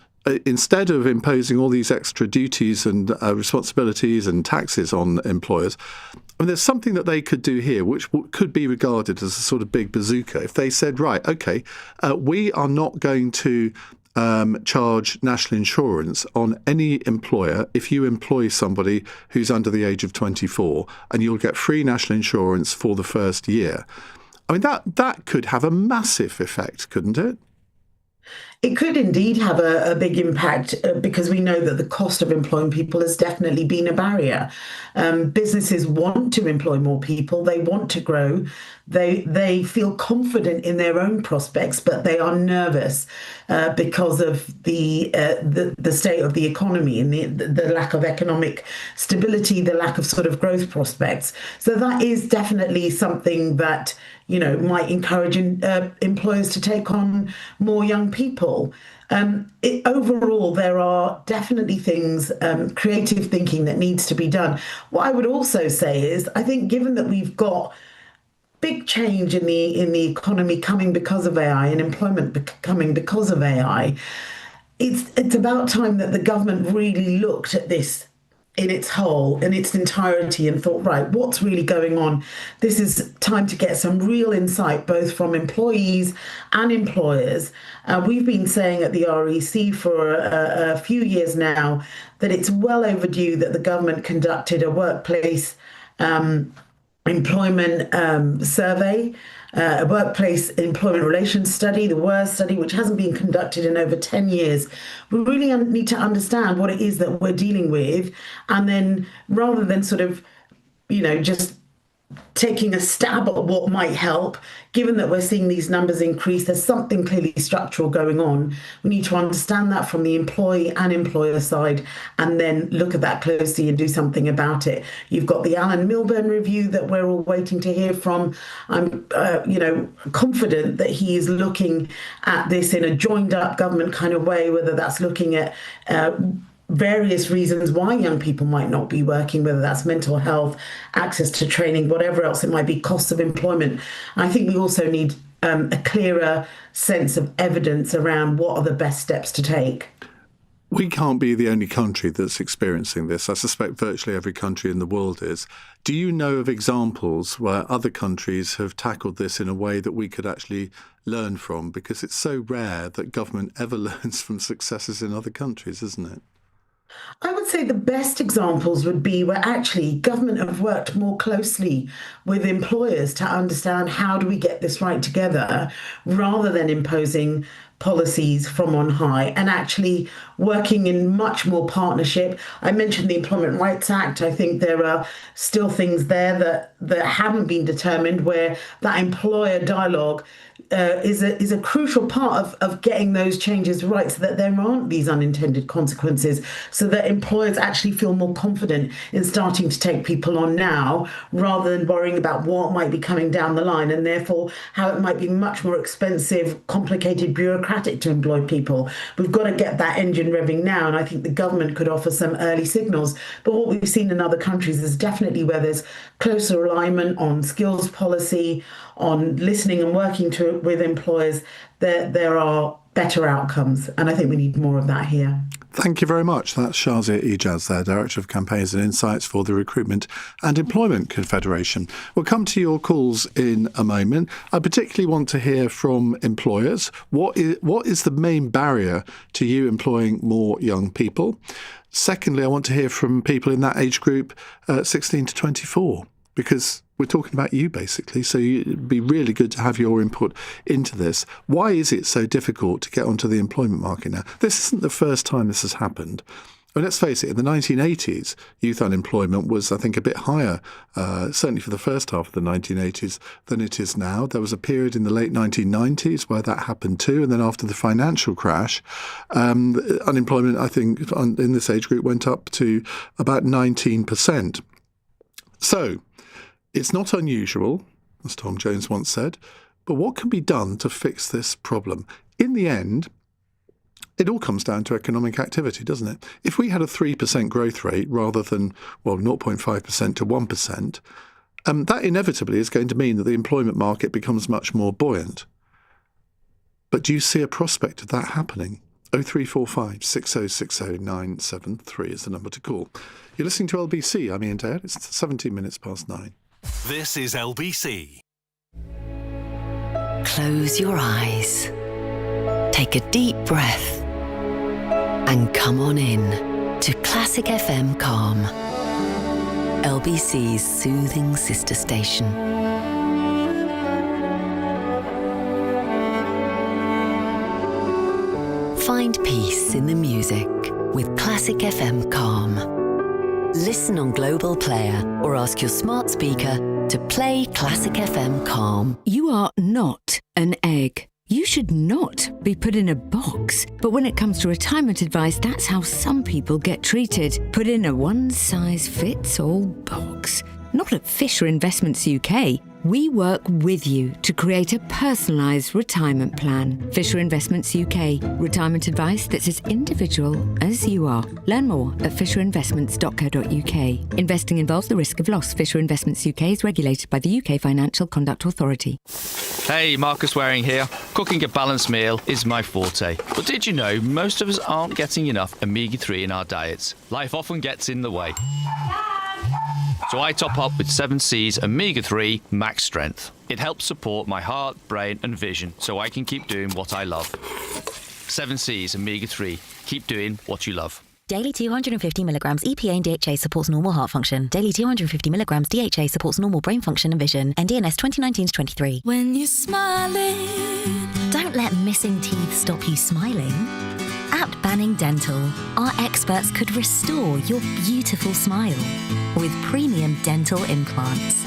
Speaker 1: instead of imposing all these extra duties and responsibilities and taxes on employers, there's something that they could do here which could be regarded as a sort of big bazooka. If they said, right, okay, we are not going to charge national insurance on any employer if you employ somebody who's under the age of 24, and you'll get free national insurance for the first year. That could have a massive effect, couldn't it?
Speaker 11: It could indeed have a big impact because we know that the cost of employing people has definitely been a barrier. Businesses want to employ more people. They want to grow. They feel confident in their own prospects, but they are nervous because of the state of the economy and the lack of economic stability, the lack of sort of growth prospects. So that is definitely something that might encourage employers to take on more young people. Overall, there are definitely things, creative thinking that needs to be done. What I would also say is, I think given that we've got big change in the economy coming because of AI and employment coming because of AI, it's about time that the government really looked at this in its whole, in its entirety, and thought, right, what's really going on? This is time to get some real insight, both from employees and employers. We've been saying at the REC for a few years now that it's well overdue that the government conducted a workplace employment survey, a workplace employment relations study, the WERS study, which hasn't been conducted in over 10 years. We really need to understand what it is that we're dealing with. And then rather than sort of, just taking a stab at what might help, given that we're seeing these numbers increase, there's something clearly structural going on. We need to understand that from the employee and employer side and then look at that closely and do something about it. You've got the Alan Milburn review that we're all waiting to hear from. I'm confident that he is looking at this in a joined up government kind of way, whether that's looking at various reasons why young people might not be working, whether that's mental health, access to training, whatever else it might be, costs of employment. I think we also need a clearer sense of evidence around what are the best steps to take.
Speaker 1: We can't be the only country that's experiencing this. I suspect virtually every country in the world is. Do you know of examples where other countries have tackled this in a way that we could actually learn from? Because it's so rare that government ever learns from successes in other countries, isn't it?
Speaker 11: I would say the best examples would be where actually government have worked more closely with employers to understand how do we get this right together, rather than imposing policies from on high and actually working in much more partnership. I mentioned the Employment Rights Act. I think there are still things there that haven't been determined, where that employer dialogue is a crucial part of getting those changes right, so that there aren't these unintended consequences, so that employers actually feel more confident in starting to take people on now, rather than worrying about what might be coming down the line, and therefore how it might be much more expensive, complicated, bureaucratic to employ people. We've got to get that engine revving now, and I think the government could offer some early signals. But what we've seen in other countries is definitely where there's closer alignment on skills policy, on listening and working with employers, there are better outcomes. And I think we need more of that here.
Speaker 1: Thank you very much. That's Shazia Ijaz there, Director of Campaigns and Insights for the Recruitment and Employment Confederation. We'll come to your calls in a moment. I particularly want to hear from employers. What is the main barrier to you employing more young people? Secondly, I want to hear from people in that age group, 16 to 24, because we're talking about you, basically, so it'd be really good to have your input into this. Why is it so difficult to get onto the employment market now? This isn't the first time this has happened. And let's face it, in the 1980s, youth unemployment was, I think, a bit higher, certainly for the first half of the 1980s, than it is now. There was a period in the late 1990s where that happened too, and then after the financial crash, unemployment, I think, in this age group went up to about 19%. So, it's not unusual, as Tom Jones once said, but what can be done to fix this problem? In the end, it all comes down to economic activity, doesn't it? If we had a 3% growth rate rather than, 0.5% to 1%, that inevitably is going to mean that the employment market becomes much more buoyant. But do you see a prospect of that happening? 0345 6060 973 is the number to call. You're listening to LBC. I'm Iain Dale. It's 17 minutes past 9.
Speaker 7: This is LBC.
Speaker 12: Close your eyes. Take a deep breath. And come on in to Classic FM Calm, LBC's soothing sister station. Find peace in the music with Classic FM Calm. Listen on Global Player or ask your smart speaker to play Classic FM Calm.
Speaker 18: You are not an egg. You should not be put in a box. But when it comes to retirement advice, that's how some people get treated. Put in a one-size-fits-all box. Not at Fisher Investments UK. We work with you to create a personalised retirement plan. Fisher Investments UK. Retirement advice that's as individual as you are. Learn more at fisherinvestments.co.uk. Investing involves the risk of loss. Fisher Investments UK is regulated by the UK Financial Conduct Authority.
Speaker 19: Hey, Marcus Waring here. Cooking a balanced meal is my forte. But did you know most of us aren't getting enough omega-3 in our diets? Life often gets in the way. So I top up with 7C's Omega-3 Max Strength. It helps support my heart, brain and vision so I can keep doing what I love. 7C's Omega-3. Keep doing what you love.
Speaker 20: Daily 250 milligrams EPA and DHA supports normal heart function. Daily 250 milligrams DHA supports normal brain function and vision. NDNS 2019-23.
Speaker 25: When you're smiling,
Speaker 20: don't let missing teeth stop you smiling. At Banning Dental, our experts could restore your beautiful smile with premium dental implants.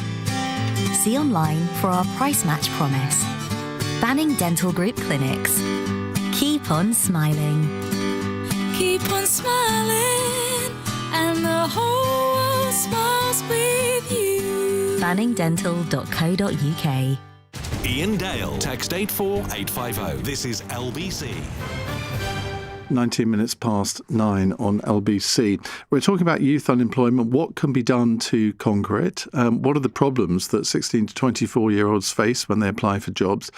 Speaker 20: See online for our price match promise. Banning Dental Group Clinics. Keep on smiling.
Speaker 25: keep on smiling, and the whole world smiles with you.
Speaker 20: BanningDental.co.uk.
Speaker 7: Iain Dale. Text 84850. This is LBC.
Speaker 1: 19 minutes past 9 on LBC. We're talking about youth unemployment. What can be done to conquer it? What are the problems that 16 to 24-year-olds face when they apply for jobs?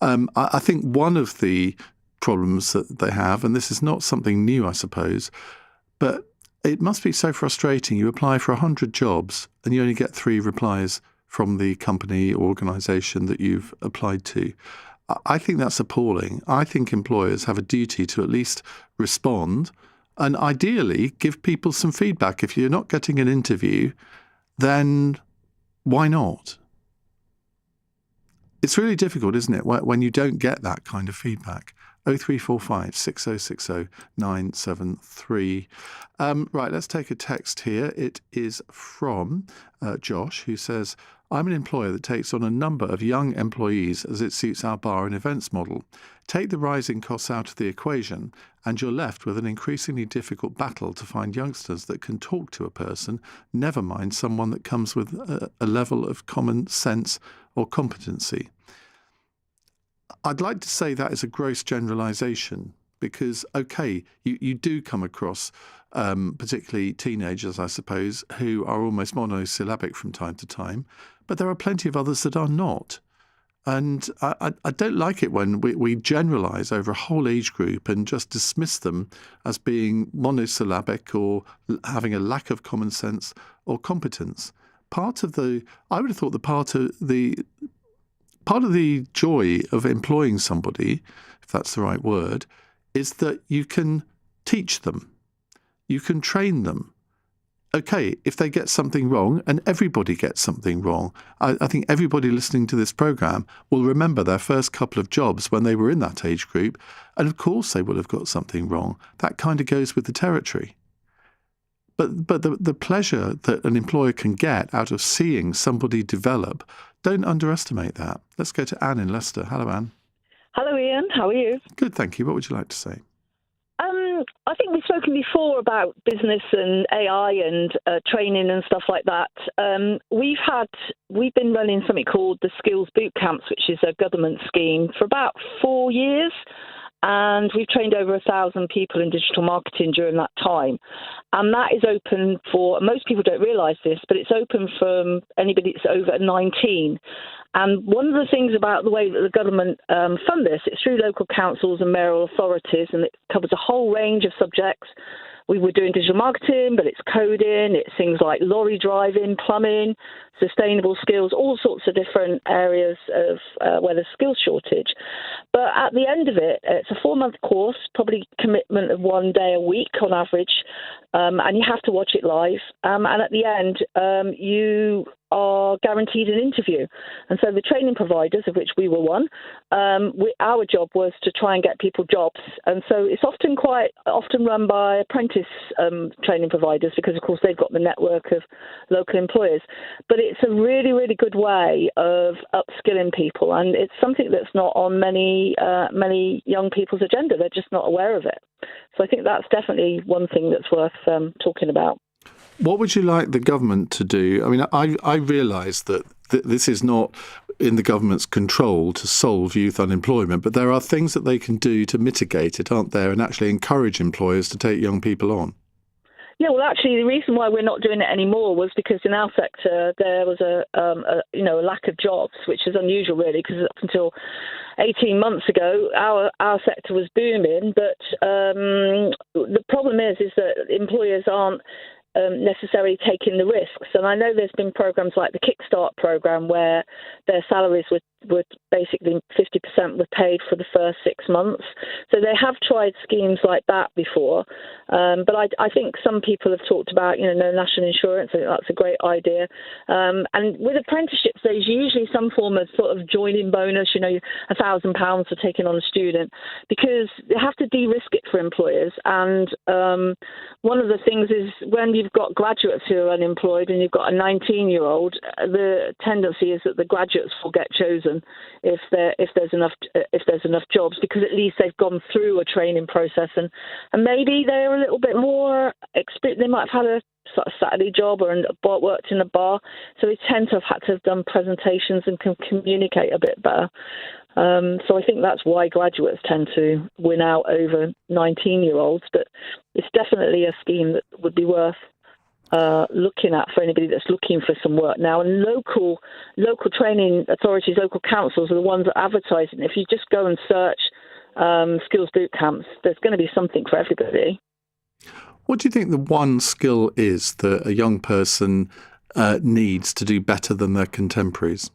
Speaker 1: I think one of the problems that they have, and this is not something new, I suppose, but it must be so frustrating. You apply for 100 jobs and you only get 3 replies from the company or organisation that you've applied to. I think that's appalling. I think employers have a duty to at least respond and ideally give people some feedback. If you're not getting an interview, then why not? It's really difficult, isn't it, when you don't get that kind of feedback. 0345 6060 973. Right, let's take a text here. It is from Josh, who says, I'm an employer that takes on a number of young employees as it suits our bar and events model. Take the rising costs out of the equation, and you're left with an increasingly difficult battle to find youngsters that can talk to a person, never mind someone that comes with a level of common sense or competency. I'd like to say that is a gross generalisation because, okay, you do come across particularly teenagers, I suppose, who are almost monosyllabic from time to time, but there are plenty of others that are not. And I don't like it when we generalise over a whole age group and just dismiss them as being monosyllabic or having a lack of common sense or competence. I would have thought part of the joy of employing somebody, if that's the right word, is that you can teach them, you can train them. Okay, if they get something wrong, and everybody gets something wrong, I think everybody listening to this programme will remember their first couple of jobs when they were in that age group, and of course they will have got something wrong. That kind of goes with the territory. But the pleasure that an employer can get out of seeing somebody develop, don't underestimate that. Let's go to Anne in Leicester. Hello, Anne.
Speaker 2: Hello, Ian. How are you?
Speaker 1: Good, thank you. What would you like to say?
Speaker 2: I think we've spoken before about business and AI and training and stuff like that. We've been running something called the Skills Boot Camps, which is a government scheme, for about 4 years. And we've trained over 1,000 people in digital marketing during that time. And that is open for, most people don't realise this, but it's open for anybody that's over 19. And one of the things about the way that the government fund this, it's through local councils and mayoral authorities, and it covers a whole range of subjects. We were doing digital marketing, but it's coding, it's things like lorry driving, plumbing, sustainable skills, all sorts of different areas of where there's skills shortage. But at the end of it, it's a 4-month course, probably commitment of 1 day a week on average, and you have to watch it live. And at the end, you are guaranteed an interview. And so the training providers, of which we were one, our job was to try and get people jobs. And so it's often run by apprentice training providers because, of course, they've got the network of local employers. But it's a really, really good way of upskilling people. And it's something that's not on many young people's agenda. They're just not aware of it. So I think that's definitely one thing that's worth talking about.
Speaker 1: What would you like the government to do? I mean, I realise that this is not in the government's control to solve youth unemployment, but there are things that they can do to mitigate it, aren't there, and actually encourage employers to take young people on.
Speaker 2: Yeah, well, actually, the reason why we're not doing it anymore was because in our sector there was a lack of jobs, which is unusual, really, because up until 18 months ago, our sector was booming. But the problem is that employers aren't necessarily taking the risks. And I know there's been programs like the Kickstart program where their salaries were basically 50% were paid for the first 6 months. So they have tried schemes like that before. But I think some people have talked about, no national insurance. I think that's a great idea. And with apprenticeships, there's usually some form of sort of joining bonus, £1,000 for taking on a student, because they have to de-risk it for employers. And one of the things is when you've got graduates who are unemployed and you've got a 19-year-old, the tendency is that the graduates will get chosen if there's enough jobs, because at least they've gone through a training process and maybe they're a little bit more experienced. They might have had a sort of Saturday job or worked in a bar, so they tend to have done presentations and can communicate a bit better. So I think that's why graduates tend to win out over 19-year-olds. But it's definitely a scheme that would be worth looking at for anybody that's looking for some work now. And local training authorities, local councils are the ones that advertise it. And if you just go and search skills boot camps, there's going to be something for everybody.
Speaker 1: What do you think the one skill is that a young person needs to do better than their contemporaries?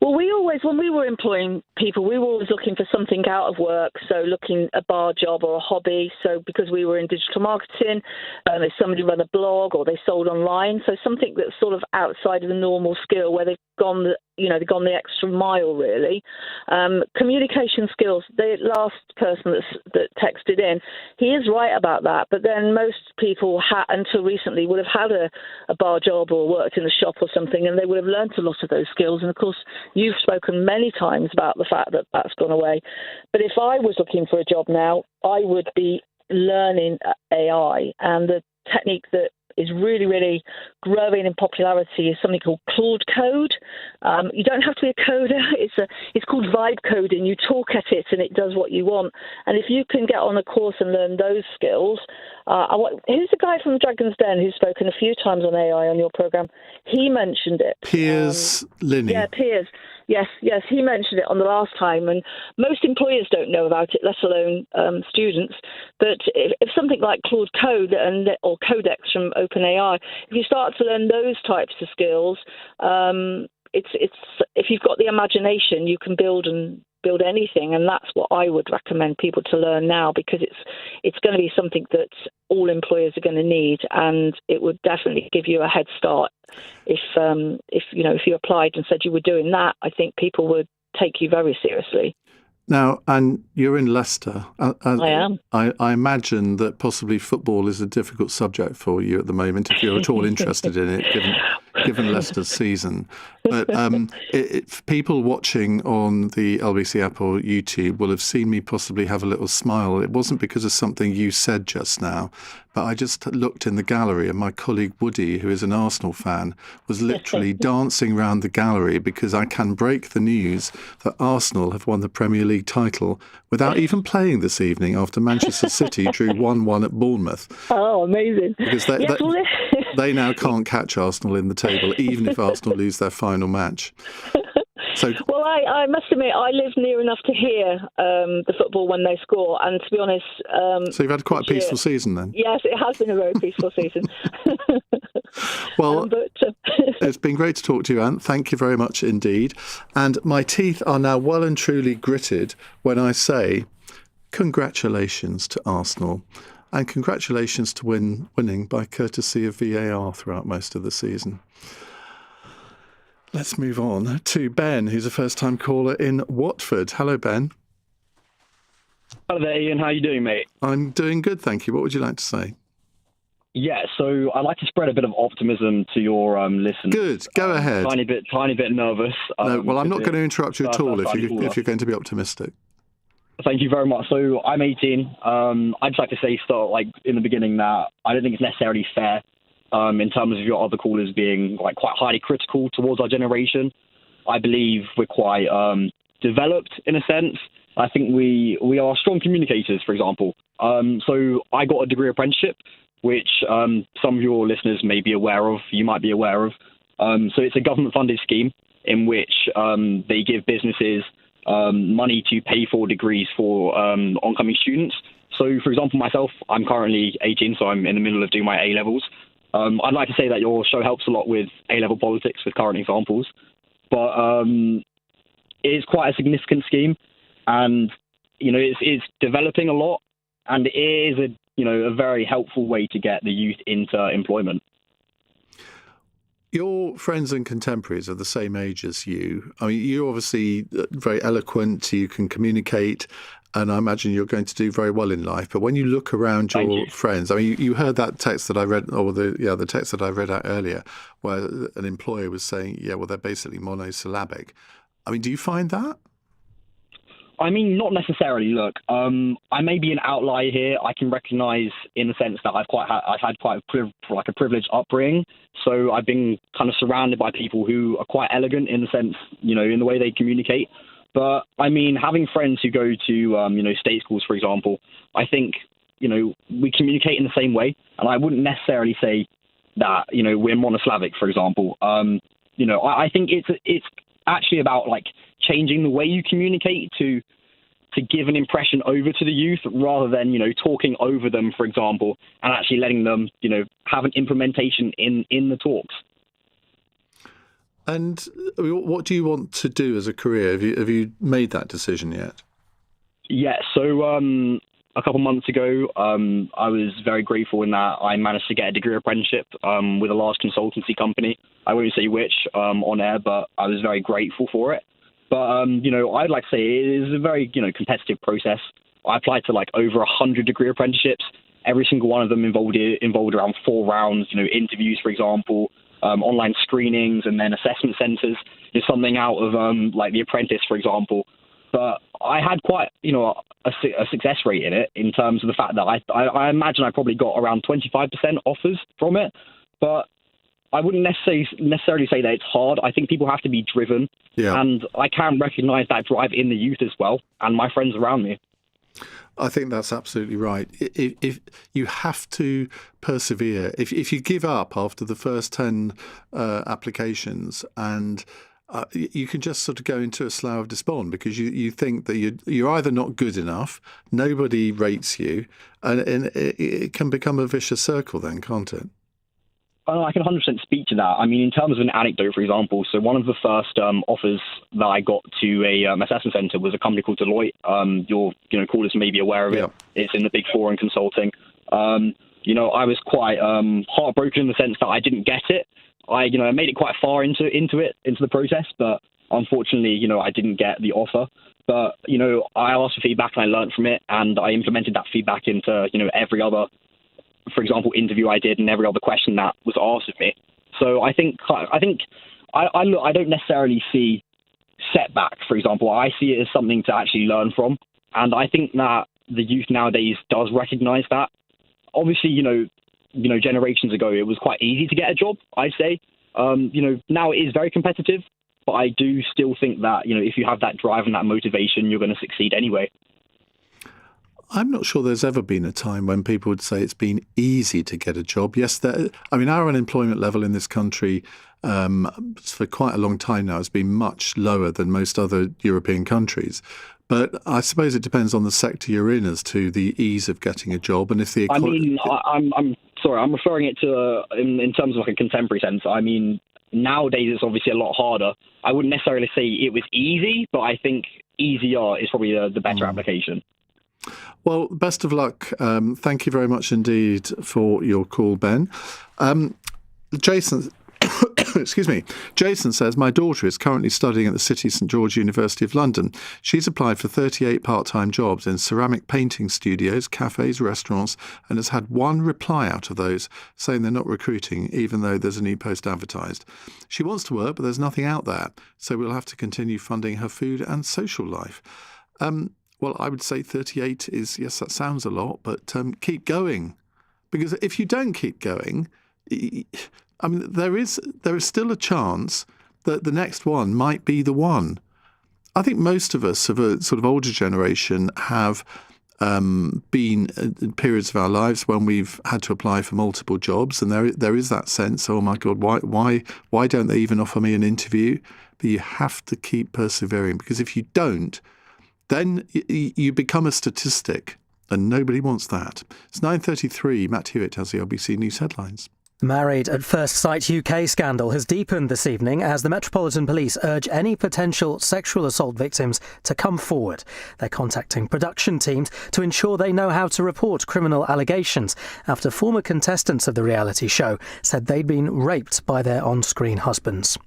Speaker 2: Well, we always when we were employing people, we were always looking for something out of work. So looking a bar job or a hobby. So because we were in digital marketing, if somebody ran a blog or they sold online. So something that's sort of outside of the normal skill where they've gone the extra mile, really. Communication skills, the last person that texted in, he is right about that. But then most people, until recently, would have had a bar job or worked in a shop or something, and they would have learnt a lot of those skills. And of course, you've spoken many times about the fact that that's gone away. But if I was looking for a job now, I would be learning AI, and the technique that is really, really growing in popularity is something called Claude Code. You don't have to be a coder. It's called vibe coding. You talk at it and it does what you want. And if you can get on a course and learn those skills, who's the guy from Dragon's Den who's spoken a few times on AI on your program? He mentioned it.
Speaker 1: Piers Linney.
Speaker 2: Yeah, Piers. Yes, he mentioned it on the last time, and most employers don't know about it, let alone students. But if something like Claude Code or Codex from OpenAI, if you start to learn those types of skills, it's if you've got the imagination, you can build anything, and that's what I would recommend people to learn now, because it's going to be something that all employers are going to need, and it would definitely give you a head start. If you applied and said you were doing that, I think people would take you very seriously.
Speaker 1: Now, and you're in Leicester.
Speaker 2: I am.
Speaker 1: I imagine that possibly football is a difficult subject for you at the moment, if you're at all interested in it, given Leicester's season. But people watching on the LBC app or YouTube will have seen me possibly have a little smile. It wasn't because of something you said just now, but I just looked in the gallery and my colleague Woody, who is an Arsenal fan, was literally dancing around the gallery because I can break the news that Arsenal have won the Premier League title without even playing this evening after Manchester City drew 1-1 at Bournemouth.
Speaker 2: Oh, amazing.
Speaker 1: Because they now can't catch Arsenal in the table, even if Arsenal lose their final match. So,
Speaker 2: well, I must admit, I live near enough to hear the football when they score, and to be honest...
Speaker 1: so you've had quite a peaceful season then?
Speaker 2: Yes, it has been a very peaceful season.
Speaker 1: Well, it's been great to talk to you, Anne. Thank you very much indeed. And my teeth are now well and truly gritted when I say congratulations to Arsenal, and congratulations to winning by courtesy of VAR throughout most of the season. Let's move on to Ben, who's a first-time caller in Watford. Hello, Ben.
Speaker 10: Hello there, Ian. How are you doing, mate?
Speaker 1: I'm doing good, thank you. What would you like to say?
Speaker 10: Yeah, so I'd like to spread a bit of optimism to your listeners.
Speaker 1: Good, go ahead.
Speaker 10: Tiny bit nervous.
Speaker 1: No, well, I'm not going to interrupt you at all if you're going to be optimistic.
Speaker 10: Thank you very much. So I'm 18. I'd just like to say, in the beginning, that I don't think it's necessarily fair in terms of your other callers being quite highly critical towards our generation. I believe we're quite developed in a sense. I think we are strong communicators, for example. So I got a degree apprenticeship, which some of your listeners may be aware of, you might be aware of. So it's a government-funded scheme in which they give businesses money to pay for degrees for oncoming students. So, for example, myself, I'm currently 18, so I'm in the middle of doing my A-levels. I'd like to say that your show helps a lot with A-level politics with current examples, but it is quite a significant scheme, and it's developing a lot, and it is a very helpful way to get the youth into employment.
Speaker 1: Your friends and contemporaries are the same age as you. I mean, you're obviously very eloquent, you can communicate, and I imagine you're going to do very well in life. But when you look around your friends, I mean, you heard that text that I read, or the text that I read out earlier, where an employer was saying, they're basically monosyllabic. I mean, do you find that?
Speaker 10: I mean, not necessarily. Look, I may be an outlier here. I can recognise, in the sense that I've had quite a privileged upbringing. So I've been kind of surrounded by people who are quite elegant in the sense, in the way they communicate. But I mean, having friends who go to, state schools, for example, I think, we communicate in the same way. And I wouldn't necessarily say that, we're monosyllabic, for example. I think it's actually about changing the way you communicate to give an impression over to the youth, rather than talking over them, for example, and actually letting them have an implementation in the talks.
Speaker 1: And what do you want to do as a career? Have you made that decision yet?
Speaker 10: Yeah, so a couple months ago, I was very grateful in that I managed to get a degree apprenticeship with a large consultancy company. I won't say which on air, but I was very grateful for it. But, I'd like to say it is a very, competitive process. I applied to over 100 degree apprenticeships. Every single one of them involved around 4 rounds, interviews, for example, online screenings, and then assessment centres. Just something out of The Apprentice, for example. But I had quite, a success rate in it in terms of the fact that I imagine I probably got around 25% offers from it. But I wouldn't necessarily say that it's hard. I think people have to be driven.
Speaker 1: Yeah.
Speaker 10: And I can recognise that drive in the youth as well and my friends around me.
Speaker 1: I think that's absolutely right. If you have to persevere, if you give up after the first 10 applications, and you can just sort of go into a slough of despond because you think that you're either not good enough, nobody rates you, and it can become a vicious circle then, can't it?
Speaker 10: I can 100% speak to that. I mean, in terms of an anecdote, for example, so one of the first offers that I got to a assessment centre was a company called Deloitte. Your callers may be aware of it. Yep. It's in the Big Four in consulting. I was quite heartbroken in the sense that I didn't get it. I made it quite far into the process, but unfortunately, I didn't get the offer. But I asked for feedback and I learned from it, and I implemented that feedback into every other, for example, interview I did and every other question that was asked of me. So I think I don't necessarily see setback, for example. I see it as something to actually learn from, and I think that the youth nowadays does recognise that. Obviously, generations ago it was quite easy to get a job, I'd say. Now it is very competitive, but I do still think that if you have that drive and that motivation, you're going to succeed anyway.
Speaker 1: I'm not sure there's ever been a time when people would say it's been easy to get a job. Yes, our unemployment level in this country for quite a long time now has been much lower than most other European countries. But I suppose it depends on the sector you're in as to the ease of getting a job. And if the
Speaker 10: I'm sorry, I'm referring it to in terms of a contemporary sense. I mean, nowadays it's obviously a lot harder. I wouldn't necessarily say it was easy, but I think easier is probably the better application.
Speaker 1: Well, best of luck. Thank you very much indeed for your call, Ben. Jason, excuse me. Jason says, my daughter is currently studying at the City St George University of London. She's applied for 38 part-time jobs in ceramic painting studios, cafes, restaurants, and has had one reply out of those saying they're not recruiting, even though there's a new post advertised. She wants to work, but there's nothing out there, so we'll have to continue funding her food and social life. Well, I would say 38 is, yes, that sounds a lot, but keep going. Because if you don't keep going, I mean, there is still a chance that the next one might be the one. I think most of us of a sort of older generation have been in periods of our lives when we've had to apply for multiple jobs, and there is that sense, oh my God, why don't they even offer me an interview? But you have to keep persevering, because if you don't, then you become a statistic, and nobody wants that. It's 9:33. Matt Hewitt has the LBC News headlines.
Speaker 17: Married at First Sight UK scandal has deepened this evening as the Metropolitan Police urge any potential sexual assault victims to come forward. They're contacting production teams to ensure they know how to report criminal allegations after former contestants of the reality show said they'd been raped by their on-screen husbands.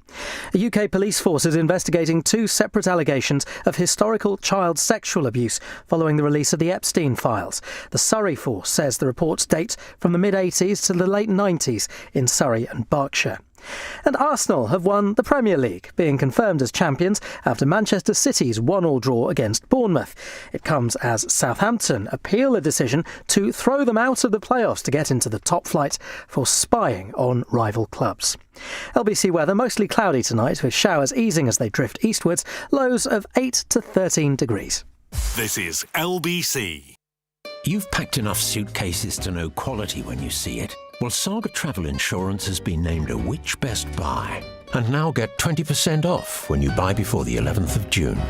Speaker 17: A UK police force is investigating 2 separate allegations of historical child sexual abuse following the release of the Epstein files. The Surrey force says the reports date from the mid-80s to the late 90s in Surrey and Berkshire. And Arsenal have won the Premier League, being confirmed as champions after Manchester City's 1-1 draw against Bournemouth. It comes as Southampton appeal the decision to throw them out of the playoffs to get into the top flight for spying on rival clubs. LBC weather mostly cloudy tonight, with showers easing as they drift eastwards, lows of 8 to 13 degrees.
Speaker 7: This is LBC.
Speaker 13: You've packed enough suitcases to know quality when you see it. Well, Saga Travel Insurance has been named a Which Best Buy. And now get 20% off when you buy before the 11th of June.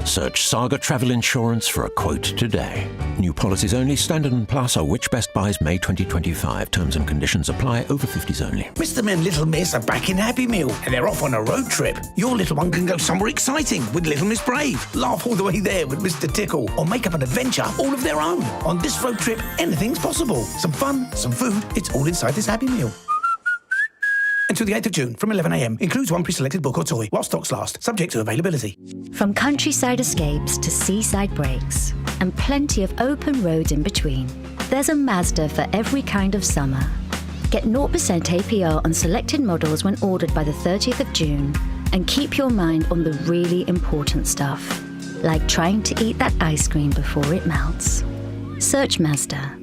Speaker 13: Search Saga Travel Insurance for a quote today. New policies only, Standard and Plus, are which best buys May 2025. Terms and conditions apply. Over 50s only.
Speaker 14: Mr. and Little Miss are back in Happy Meal and they're off on a road trip. Your little one can go somewhere exciting with Little Miss Brave, laugh all the way there with Mr. Tickle, or make up an adventure all of their own. On this road trip, anything's possible. Some fun, some food, it's all inside this Happy Meal. Until the 8th of June from 11 a.m. Includes one pre-selected book or toy while stocks last, subject to availability.
Speaker 20: From countryside escapes to seaside breaks, and plenty of open roads in between, there's a Mazda for every kind of summer. Get 0% APR on selected models when ordered by the 30th of June, and keep your mind on the really important stuff, like trying to eat that ice cream before it melts. Search Mazda.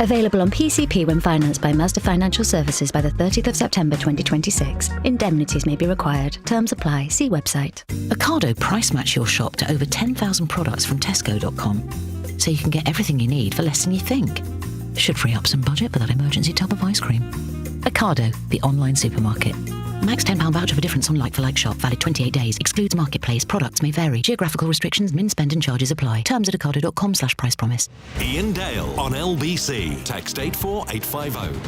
Speaker 20: Available on PCP when financed by Mazda Financial Services by the 30th of September 2026. Indemnities may be required. Terms apply. See website.
Speaker 15: Ocado price match your shop to over 10,000 products from Tesco.com, so you can get everything you need for less than you think. Should free up some budget for that emergency tub of ice cream. Ocado, the online supermarket. Max £10 voucher for difference on like-for-like shop. Valid 28 days. Excludes marketplace. Products may vary. Geographical restrictions, min spend and charges apply. Terms at ocado.com/price promise.
Speaker 7: Iain Dale on LBC. Text 84850.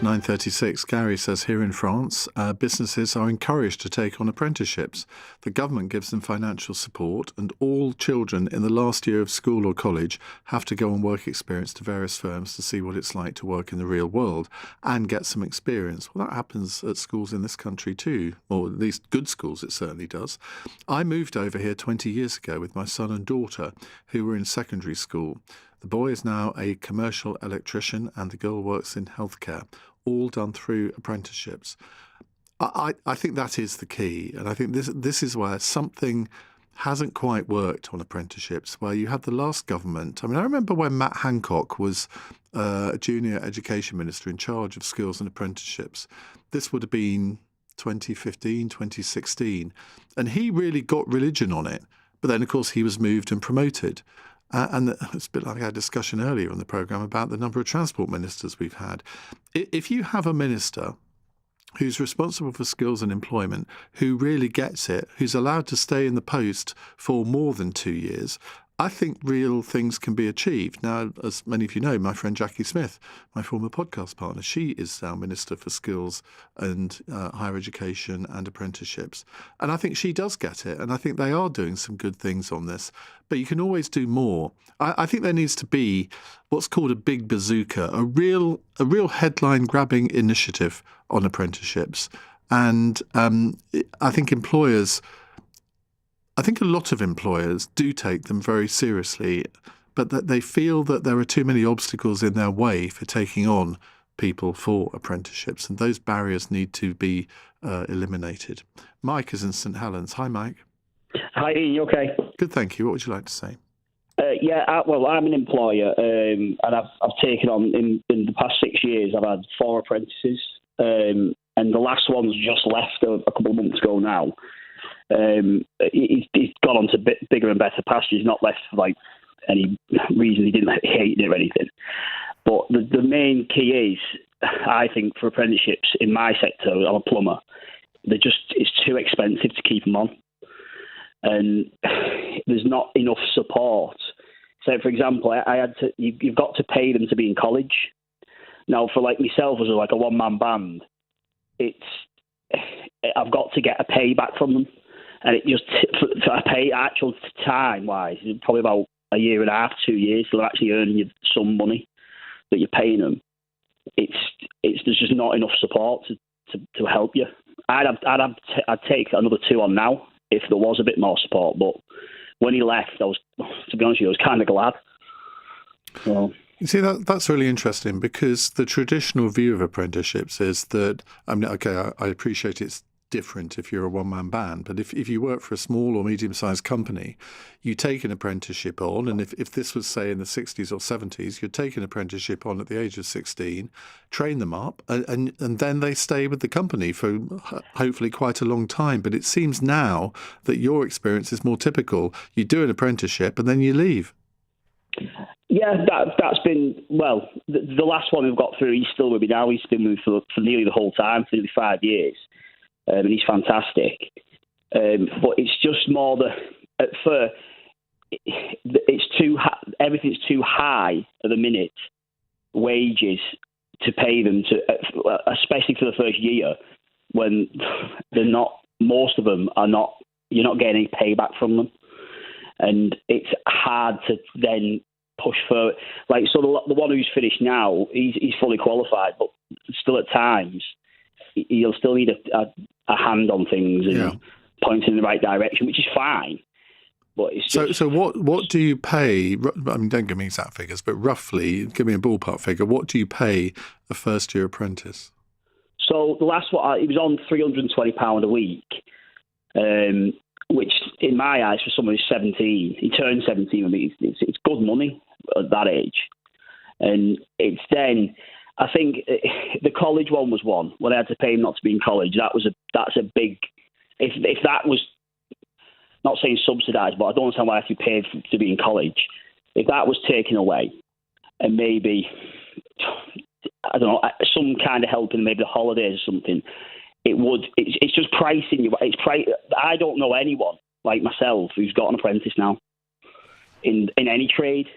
Speaker 1: 9:36. Gary says here in France, businesses are encouraged to take on apprenticeships. The government gives them financial support, and all children in the last year of school or college have to go on work experience to various firms to see what it's like to work in the real world and get some experience. Well, that happens at schools in this country too, or at least good schools it certainly does. I moved over here 20 years ago with my son and daughter who were in secondary school. The boy is now a commercial electrician and the girl works in healthcare, all done through apprenticeships. I think that is the key, and I think this is where something hasn't quite worked on apprenticeships, where you had the last government. I mean, I remember when Matt Hancock was a junior education minister in charge of skills and apprenticeships. This would have been 2015, 2016, and he really got religion on it. But then, of course, he was moved and promoted. And it's a bit like our discussion earlier on the programme about the number of transport ministers we've had. If you have a minister who's responsible for skills and employment, who really gets it, who's allowed to stay in the post for more than 2 years, I think real things can be achieved. Now, as many of you know, my friend Jackie Smith, my former podcast partner, she is our Minister for Skills and Higher Education and Apprenticeships. And I think she does get it. And I think they are doing some good things on this. But you can always do more. I think there needs to be what's called a big bazooka, a real headline-grabbing initiative on apprenticeships. And I think a lot of employers do take them very seriously, but that they feel that there are too many obstacles in their way for taking on people for apprenticeships, and those barriers need to be eliminated. Mike is in St Helens. Hi, Mike.
Speaker 10: Hi, Ian, you okay?
Speaker 1: Good, thank you. What would you like to say?
Speaker 10: I'm an employer, and I've taken on, in the past 6 years, I've had 4 apprentices, and the last one's just left a couple of months ago now. He's gone on to bigger and better pastures, not left for like any reason he didn't hate it or anything. But the main key is, I think, for apprenticeships in my sector, I'm a plumber, it's too expensive to keep them on. And there's not enough support. So, for example, you've got to pay them to be in college. Now, for like myself as like a one-man band, I've got to get a payback from them. And it just, for a pay actual time-wise, probably about a year and a half, 2 years, till they're actually earning you some money that you're paying them. There's just not enough support to help you. I'd take another 2 on now if there was a bit more support. But when he left, to be honest with you, I was kind of glad. So.
Speaker 1: You see, that's really interesting, because the traditional view of apprenticeships is that, I appreciate it's different if you're a one-man band, but if you work for a small or medium-sized company, you take an apprenticeship on, and if this was, say, in the 60s or 70s, you'd take an apprenticeship on at the age of 16, train them up, and then they stay with the company for hopefully quite a long time. But it seems now that your experience is more typical. You do an apprenticeship and then you leave.
Speaker 10: Yeah, that's been, well, the last one we've got through, he's still with me now. He's been with me for nearly the whole time, for nearly 5 years. And he's fantastic. But it's just more it's too everything's too high at the minute, wages to pay them, especially for the first year, when they're not, most of them are not, you're not getting any payback from them. And it's hard to then push for, like, so the one who's finished now, he's fully qualified, but still at times he'll still need a hand on things and pointing in the right direction, which is fine. But it's just,
Speaker 1: so what do you pay? I mean, don't give me exact figures, but roughly, give me a ballpark figure. What do you pay a first-year apprentice?
Speaker 10: So the last one, he was on £320 a week, which in my eyes for someone who's 17, he turned 17. I mean, it's good money at that age, and it's then. I think the college one was one when I had to pay him not to be in college. That's a big. If that was, not saying subsidised, but I don't understand why I have to be paid to be in college. If that was taken away, and maybe, I don't know, some kind of help in maybe the holidays or something, it's just pricing you. I don't know anyone like myself who's got an apprentice now in any trade,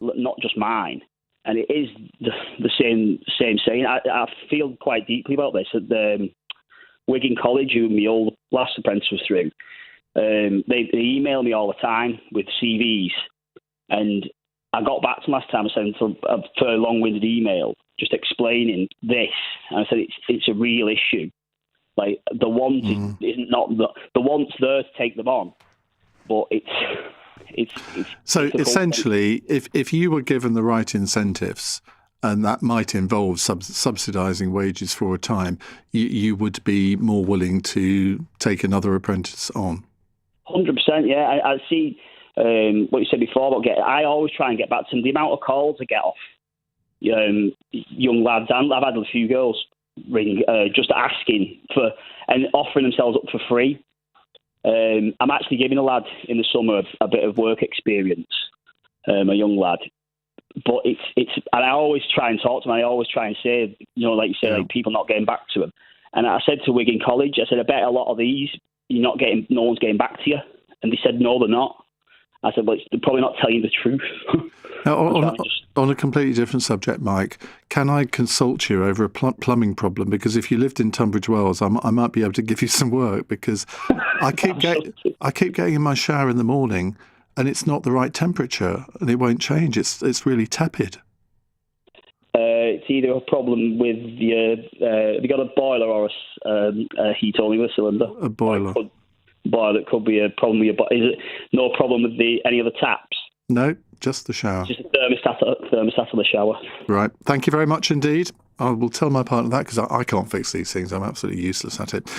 Speaker 10: not just mine. And it is the same saying. I feel quite deeply about this. At the Wigan College, who my old last apprentice was through, they email me all the time with CVs, and I got back to them last time. I sent for a long-winded email just explaining this, and I said it's a real issue. Like the want isn't not the want's there to take them on, but it's
Speaker 1: so essentially, if you were given the right incentives, and that might involve subsidising wages for a time, you would be more willing to take another apprentice on.
Speaker 10: 100%, yeah. I see what you said before about I always try and get back to them. The amount of calls I get off young lads, and I've had a few girls ring just asking for and offering themselves up for free. I'm actually giving a lad in the summer a bit of work experience, a young lad. But it's and I always try and talk to him. I always try and say, like you say, like people not getting back to him. And I said to Wigan College, I said, I bet a lot of these no one's getting back to you. And they said, no, they're not. I said, well, they're probably not telling you the truth.
Speaker 1: Now, on a completely different subject, Mike, can I consult you over a plumbing problem? Because if you lived in Tunbridge Wells, I might be able to give you some work, because I keep getting in my shower in the morning and it's not the right temperature and it won't change. It's really tepid.
Speaker 10: It's either a problem with have you got a boiler or a heat only with a cylinder?
Speaker 1: A boiler.
Speaker 10: It could be a problem with your. Is it no problem with any of the taps?
Speaker 1: No, just the shower.
Speaker 10: Just a thermostat for the shower.
Speaker 1: Right. Thank you very much indeed. I will tell my partner that, because I can't fix these things. I'm absolutely useless at it.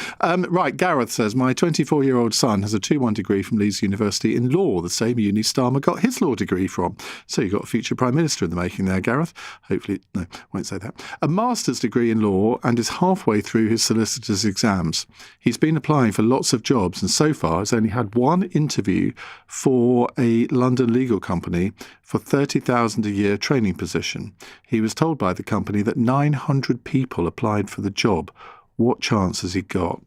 Speaker 1: Right, Gareth says, my 24-year-old son has a 2-1 degree from Leeds University in law, the same uni Starmer got his law degree from. So you've got a future Prime Minister in the making there, Gareth. Hopefully, no, won't say that. A master's degree in law and is halfway through his solicitor's exams. He's been applying for lots of jobs and so far has only had one interview for a London legal company for $30,000 a year training position. He was told by the company that 900 people applied for the job. What chance has he got?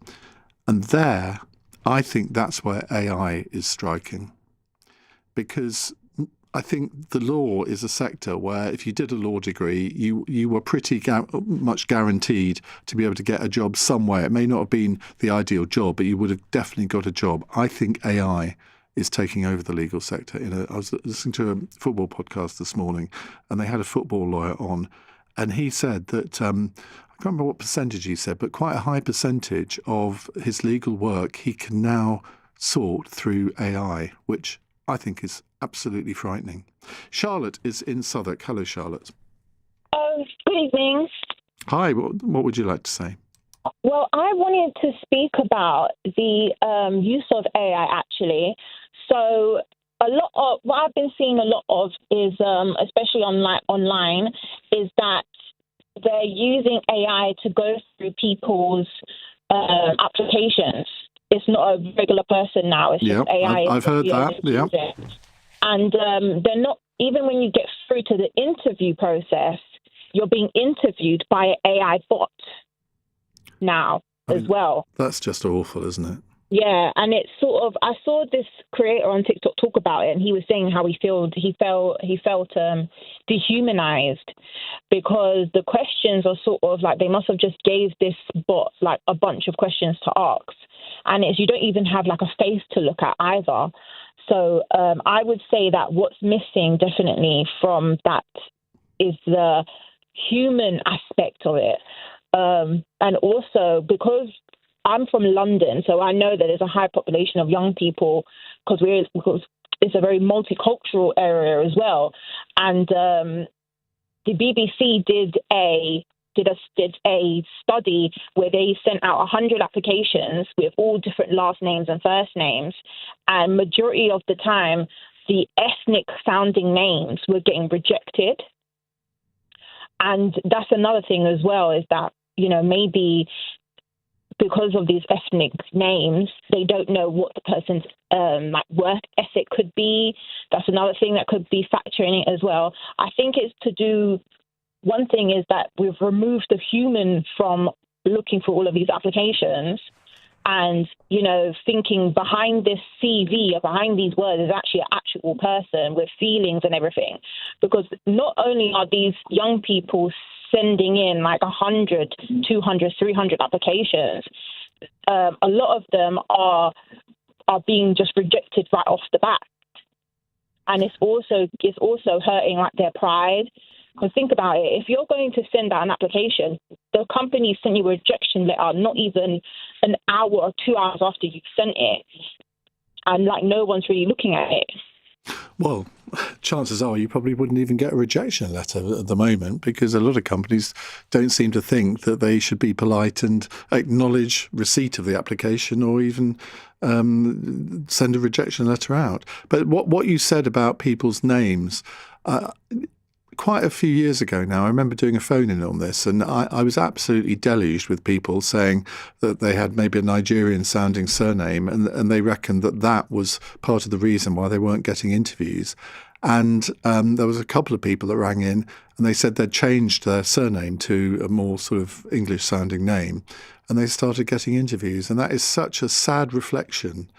Speaker 1: And there, I think that's where AI is striking. Because I think the law is a sector where if you did a law degree, you were pretty much guaranteed to be able to get a job somewhere. It may not have been the ideal job, but you would have definitely got a job. I think AI is taking over the legal sector. I was listening to a football podcast this morning, and they had a football lawyer on, and he said that, I can't remember what percentage he said, but quite a high percentage of his legal work he can now sort through AI, which I think is absolutely frightening. Charlotte is in Southwark. Hello, Charlotte.
Speaker 8: Good evening.
Speaker 1: Hi, what would you like to say?
Speaker 8: Well, I wanted to speak about the use of AI, actually. So a lot of what I've been seeing a lot of is, especially online, is that they're using AI to go through people's applications. It's not a regular person now. It's just AI.
Speaker 1: I've heard that. Yeah.
Speaker 8: And they're not, even when you get through to the interview process, you're being interviewed by an AI bot now as well.
Speaker 1: That's just awful, isn't it?
Speaker 8: Yeah, and it's sort of, I saw this creator on TikTok talk about it, and he was saying how he felt dehumanized because the questions are sort of like, they must have just gave this bot like a bunch of questions to ask, and you don't even have like a face to look at either. So I would say that what's missing definitely from that is the human aspect of it, and also because I'm from London, so I know that there's a high population of young people because it's a very multicultural area as well. And the BBC did a study where they sent out 100 applications with all different last names and first names, and majority of the time, the ethnic sounding names were getting rejected. And that's another thing as well, is that, maybe because of these ethnic names, they don't know what the person's work ethic could be. That's another thing that could be factoring it as well. I think it's to do, one thing is that we've removed the human from looking for all of these applications, and, thinking behind this CV or behind these words is actually an actual person with feelings and everything. Because not only are these young people sending in like 100, 200, 300 applications, a lot of them are being just rejected right off the bat. And it's also hurting like their pride. Because think about it, if you're going to send out an application, the company sent you a rejection letter not even an hour or 2 hours after you've sent it. And like no one's really looking at it.
Speaker 1: Well, chances are you probably wouldn't even get a rejection letter at the moment, because a lot of companies don't seem to think that they should be polite and acknowledge receipt of the application or even send a rejection letter out. But what you said about people's names, quite a few years ago now, I remember doing a phone-in on this, and I was absolutely deluged with people saying that they had maybe a Nigerian-sounding surname, and they reckoned that was part of the reason why they weren't getting interviews. And there was a couple of people that rang in, and they said they'd changed their surname to a more sort of English-sounding name, and they started getting interviews. And that is such a sad reflection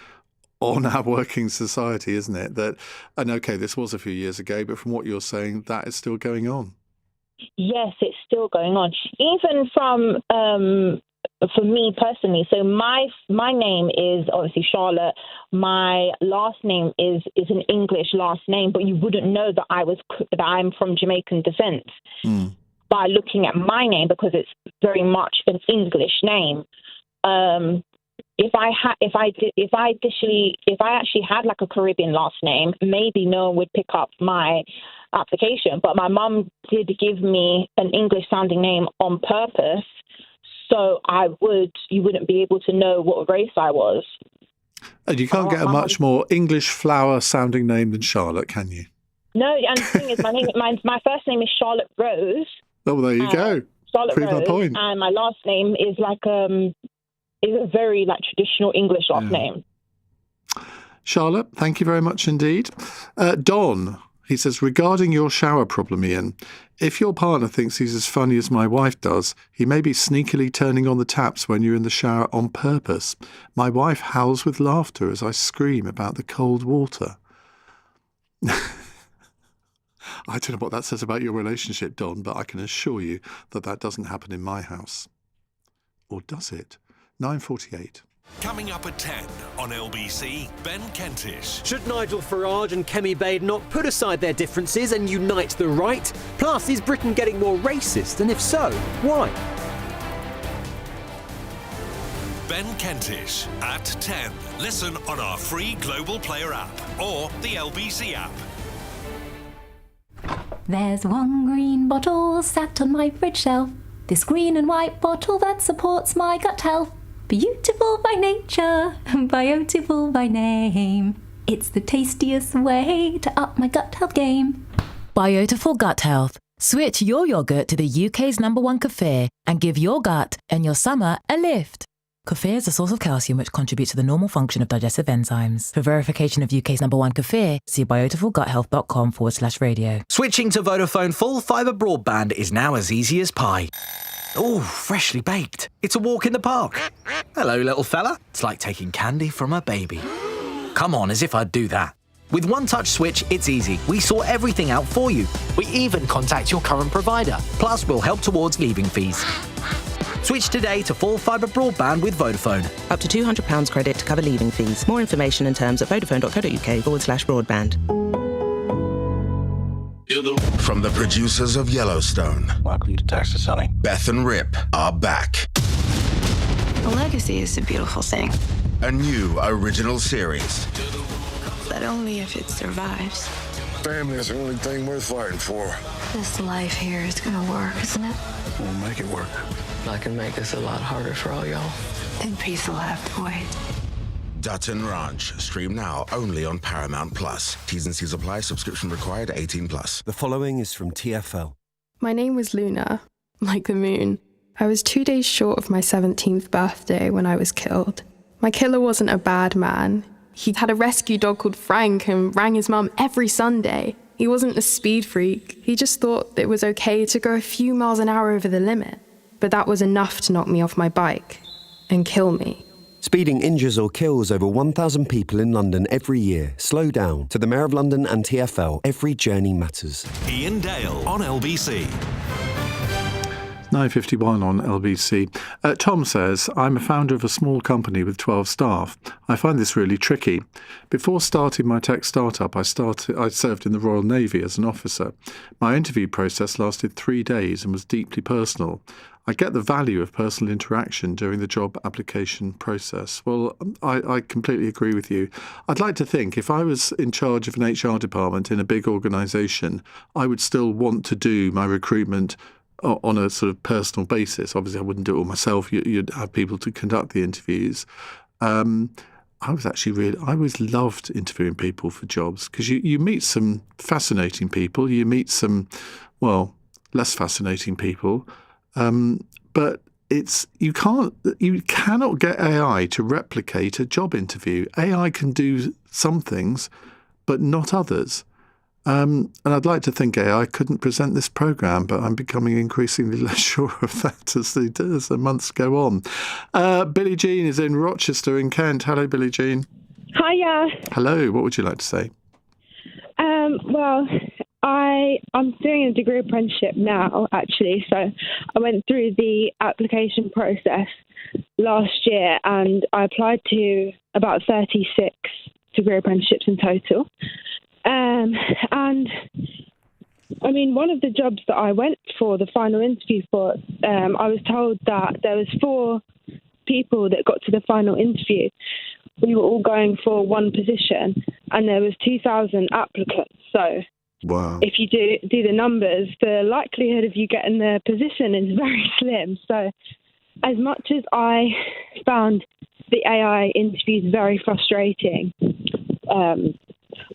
Speaker 1: on our working society, isn't it? And okay, this was a few years ago, but from what you're saying, that is still going on.
Speaker 8: Yes, it's still going on. Even from, for me personally, so my name is obviously Charlotte. My last name is an English last name, but you wouldn't know that I'm from Jamaican descent by looking at my name, because it's very much an English name. If I actually had like a Caribbean last name, maybe no one would pick up my application. But my mum did give me an English sounding name on purpose, so you wouldn't be able to know what race I was.
Speaker 1: And you can't get a much more English flower sounding name than Charlotte, can you?
Speaker 8: No, and the thing is, my first name is Charlotte Rose.
Speaker 1: Oh, well, there you go.
Speaker 8: Charlotte
Speaker 1: Prove
Speaker 8: Rose,
Speaker 1: my point.
Speaker 8: and my last name is like is a very like traditional English last name.
Speaker 1: Charlotte, thank you very much indeed. Don, he says, regarding your shower problem, Iain, if your partner thinks he's as funny as my wife does, he may be sneakily turning on the taps when you're in the shower on purpose. My wife howls with laughter as I scream about the cold water. I don't know what that says about your relationship, Don, but I can assure you that doesn't happen in my house. Or does it? 9:48.
Speaker 7: Coming up at 10 on LBC, Ben Kentish.
Speaker 6: Should Nigel Farage and Kemi Bade not put aside their differences and unite the right? Plus, is Britain getting more racist? And if so, why?
Speaker 7: Ben Kentish at 10. Listen on our free Global Player app or the LBC app.
Speaker 21: There's one green bottle sat on my fridge shelf. This green and white bottle that supports my gut health. Beautiful by nature, beautiful by name. It's the tastiest way to up my gut health game.
Speaker 22: Biotiful Gut Health. Switch your yogurt to the UK's #1 kefir and give your gut and your summer a lift. Kefir is a source of calcium which contributes to the normal function of digestive enzymes. For verification of UK's #1 kefir, see beautifulguthealth.com/radio.
Speaker 4: Switching to Vodafone full fibre broadband is now as easy as pie. Ooh, freshly baked. It's a walk in the park. Hello, little fella. It's like taking candy from a baby. Come on, as if I'd do that. With One Touch Switch, it's easy. We sort everything out for you. We even contact your current provider. Plus, we'll help towards leaving fees. Switch today to full fibre broadband with Vodafone.
Speaker 5: Up to £200 credit to cover leaving fees. More information and terms at vodafone.co.uk/broadband.
Speaker 9: From the producers of Yellowstone,
Speaker 14: Welcome to Texas, Sonny.
Speaker 9: Beth and Rip are back.
Speaker 23: A legacy is a beautiful thing.
Speaker 9: A new original series.
Speaker 23: But only if it survives.
Speaker 9: Family is the only thing worth fighting for.
Speaker 23: This life here is gonna work, isn't it?
Speaker 9: We'll make it work.
Speaker 23: I can make this a lot harder for all y'all. Then peace will have to wait.
Speaker 9: Dutton Ranch. Stream now only on Paramount Plus. T's and C's apply. Subscription required. 18+.
Speaker 24: The following is from TfL.
Speaker 26: My name was Luna, like the moon. I was 2 days short of my 17th birthday when I was killed. My killer wasn't a bad man. He had a rescue dog called Frank and rang his mum every Sunday. He wasn't a speed freak. He just thought it was okay to go a few miles an hour over the limit. But that was enough to knock me off my bike and kill me.
Speaker 24: Speeding injures or kills over 1,000 people in London every year. Slow down. To the Mayor of London and TfL, every journey matters.
Speaker 7: Iain Dale on LBC.
Speaker 1: 9:51 on LBC. Tom says, I'm a founder of a small company with 12 staff. I find this really tricky. Before starting my tech startup, I served in the Royal Navy as an officer. My interview process lasted 3 days and was deeply personal. I get the value of personal interaction during the job application process. Well, I completely agree with you. I'd like to think if I was in charge of an HR department in a big organisation, I would still want to do my recruitment on a sort of personal basis. Obviously, I wouldn't do it all myself. You'd have people to conduct the interviews. I always loved interviewing people for jobs because you meet some fascinating people. You meet some, less fascinating people. But you cannot get AI to replicate a job interview. AI can do some things, but not others. And I'd like to think AI couldn't present this programme, but I'm becoming increasingly less sure of that as the months go on. Billie Jean is in Rochester in Kent. Hello, Billie Jean.
Speaker 27: Hiya.
Speaker 1: Hello. What would you like to say?
Speaker 27: I'm doing a degree apprenticeship now, actually. So I went through the application process last year and I applied to about 36 degree apprenticeships in total. And I mean, one of the jobs that I went for, the final interview for, I was told that there was 4 people that got to the final interview. We were all going for one position and there was 2,000 applicants. So
Speaker 1: wow.
Speaker 27: If you do the numbers, the likelihood of you getting the position is very slim. So as much as I found the AI interviews very frustrating,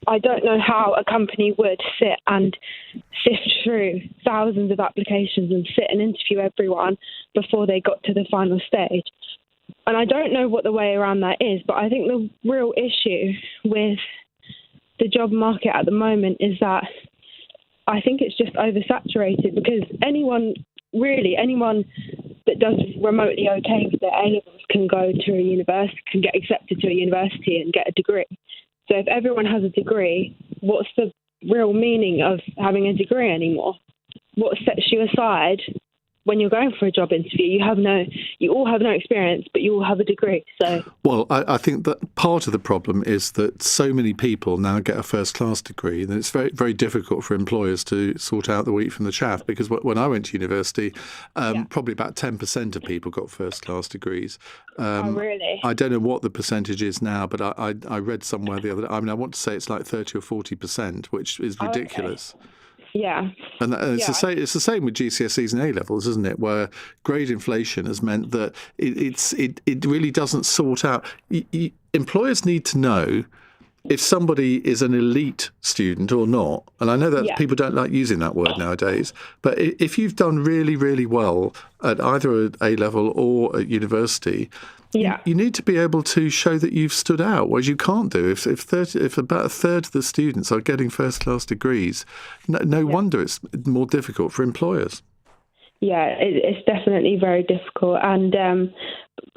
Speaker 27: I don't know how a company would sit and sift through thousands of applications and sit and interview everyone before they got to the final stage. And I don't know what the way around that is, but I think the real issue with the job market at the moment is that I think it's just oversaturated because anyone that does remotely okay with their A-levels can go to a university, can get accepted to a university and get a degree. So if everyone has a degree, what's the real meaning of having a degree anymore? What sets you aside when you're going for a job interview? You all have no experience, but you all have a degree. So,
Speaker 1: well, I think that part of the problem is that so many people now get a first-class degree, and it's very, very difficult for employers to sort out the wheat from the chaff. Because when I went to university, probably about 10% of people got first-class degrees.
Speaker 27: Oh, really?
Speaker 1: I don't know what the percentage is now, but I read somewhere the other day. I mean, I want to say it's like 30 or 40%, which is ridiculous.
Speaker 27: Okay. Yeah.
Speaker 1: And it's the same with GCSEs and A-levels, isn't it? Where grade inflation has meant that it really doesn't sort out. Employers need to know if somebody is an elite student or not, and I know that people don't like using that word nowadays, but if you've done really, really well at either A-level or at university, you need to be able to show that you've stood out, whereas you can't do. If about a third of the students are getting first-class degrees, no wonder it's more difficult for employers.
Speaker 27: Yeah, it's definitely very difficult, and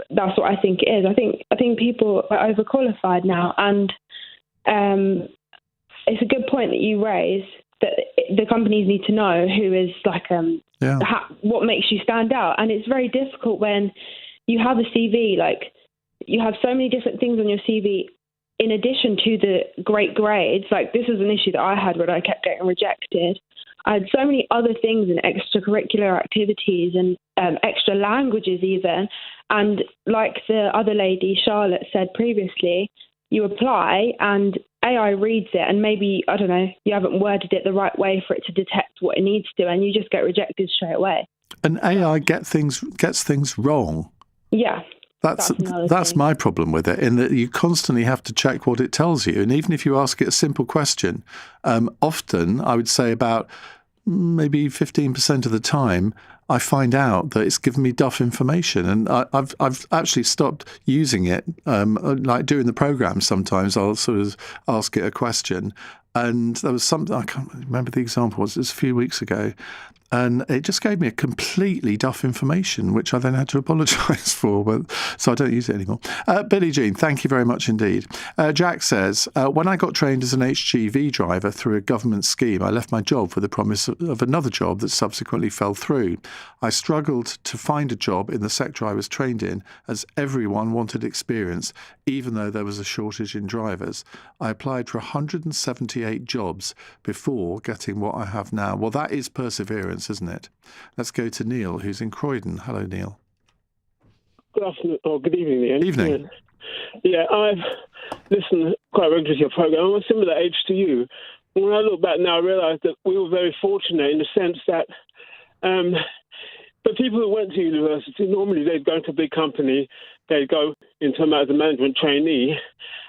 Speaker 27: that's what I think it is. I think people are overqualified now, and it's a good point that you raise, that the companies need to know who is what makes you stand out, and it's very difficult when you have a CV, like you have so many different things on your CV in addition to the great grades. Like, this is an issue that I had when I kept getting rejected. I had so many other things and extracurricular activities and extra languages even. And like the other lady, Charlotte, said previously, you apply and AI reads it, and maybe, I don't know, you haven't worded it the right way for it to detect what it needs to, and you just get rejected straight away.
Speaker 1: And AI gets things wrong.
Speaker 27: Yeah.
Speaker 1: That's my problem with it, in that you constantly have to check what it tells you. And even if you ask it a simple question, often I would say about maybe 15% of the time, I find out that it's given me duff information. And I've actually stopped using it. Like during the program, sometimes I'll sort of ask it a question. And there was something, I can't remember the example, it was a few weeks ago. And it just gave me a completely duff information, which I then had to apologise for. So I don't use it anymore. Billie Jean, thank you very much indeed. Jack says, when I got trained as an HGV driver through a government scheme, I left my job with the promise of another job that subsequently fell through. I struggled to find a job in the sector I was trained in, as everyone wanted experience, even though there was a shortage in drivers. I applied for 178 jobs before getting what I have now. Well, that is perseverance, isn't it? Let's go to Neil, who's in Croydon. Hello, Neil.
Speaker 3: Good afternoon, or good evening, Ian.
Speaker 1: Evening.
Speaker 3: Yeah, I've listened quite regularly to your programme. I'm a similar age to you. When I look back now, I realise that we were very fortunate in the sense that the people who went to university, normally they'd go into a big company, they'd go into as a management trainee.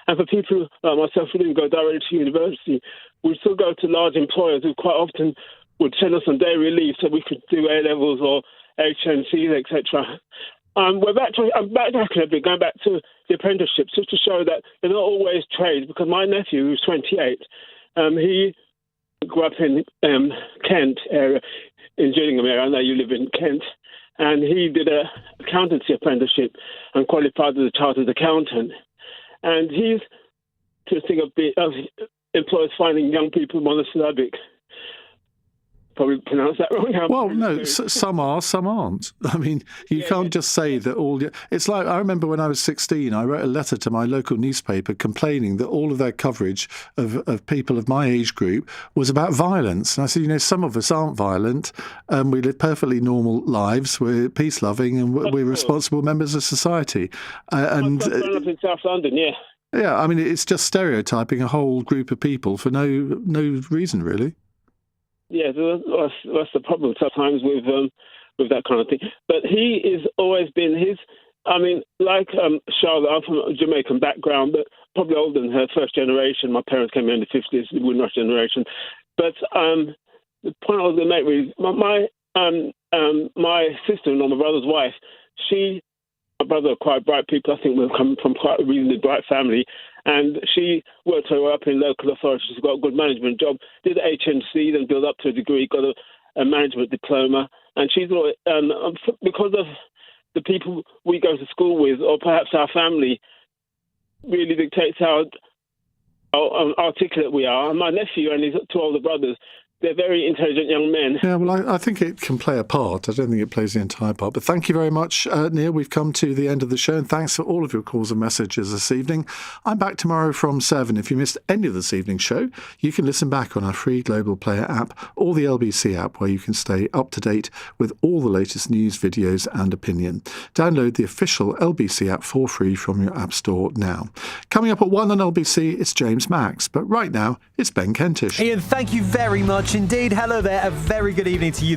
Speaker 3: And for people like myself who didn't go directly to university, we'd still go to large employers who quite often would send us on day relief so we could do A-levels or HNCs, etc. I'm backtracking a bit, going back to the apprenticeships, just to show that they're not always trades, because my nephew, who's 28, he grew up in Kent area, in Gillingham area. I know you live in Kent. And he did an accountancy apprenticeship and qualified as a chartered accountant. And he's to think of employers finding young people monosyllabic. Probably pronounced that wrong.
Speaker 1: Well, no, some are, some aren't. I mean, you can't just say that all... It's like, I remember when I was 16, I wrote a letter to my local newspaper complaining that all of their coverage of people of my age group was about violence. And I said, some of us aren't violent. We live perfectly normal lives. We're peace-loving and we're responsible members of society.
Speaker 3: And growing up in South London, yeah.
Speaker 1: Yeah, I mean, it's just stereotyping a whole group of people for no reason, really.
Speaker 3: Yeah, that's the problem sometimes with that kind of thing. But he has always been like Charlotte, I'm from a Jamaican background, but probably older than her, first generation. My parents came here in the 50s, the Windrush generation. But the point I was going to make was my sister-in-law, my brother's wife, my brother are quite bright people. I think we've come from quite a reasonably bright family. And she worked her way up in local authorities, got a good management job, did HNC, then built up to a degree, got a management diploma. And she's because of the people we go to school with, or perhaps our family, really dictates how articulate we are. And my nephew and his two older brothers, they're very intelligent young men.
Speaker 1: Yeah, well, I think it can play a part. I don't think it plays the entire part. But thank you very much, Neil. We've come to the end of the show, and thanks for all of your calls and messages this evening. I'm back tomorrow from 7. If you missed any of this evening's show, you can listen back on our free Global Player app or the LBC app, where you can stay up to date with all the latest news, videos and opinion. Download the official LBC app for free from your app store now. Coming up at 1 on LBC, it's James Max. But right now, it's Ben Kentish.
Speaker 6: Ian, thank you very much indeed. Hello there. A very good evening to you.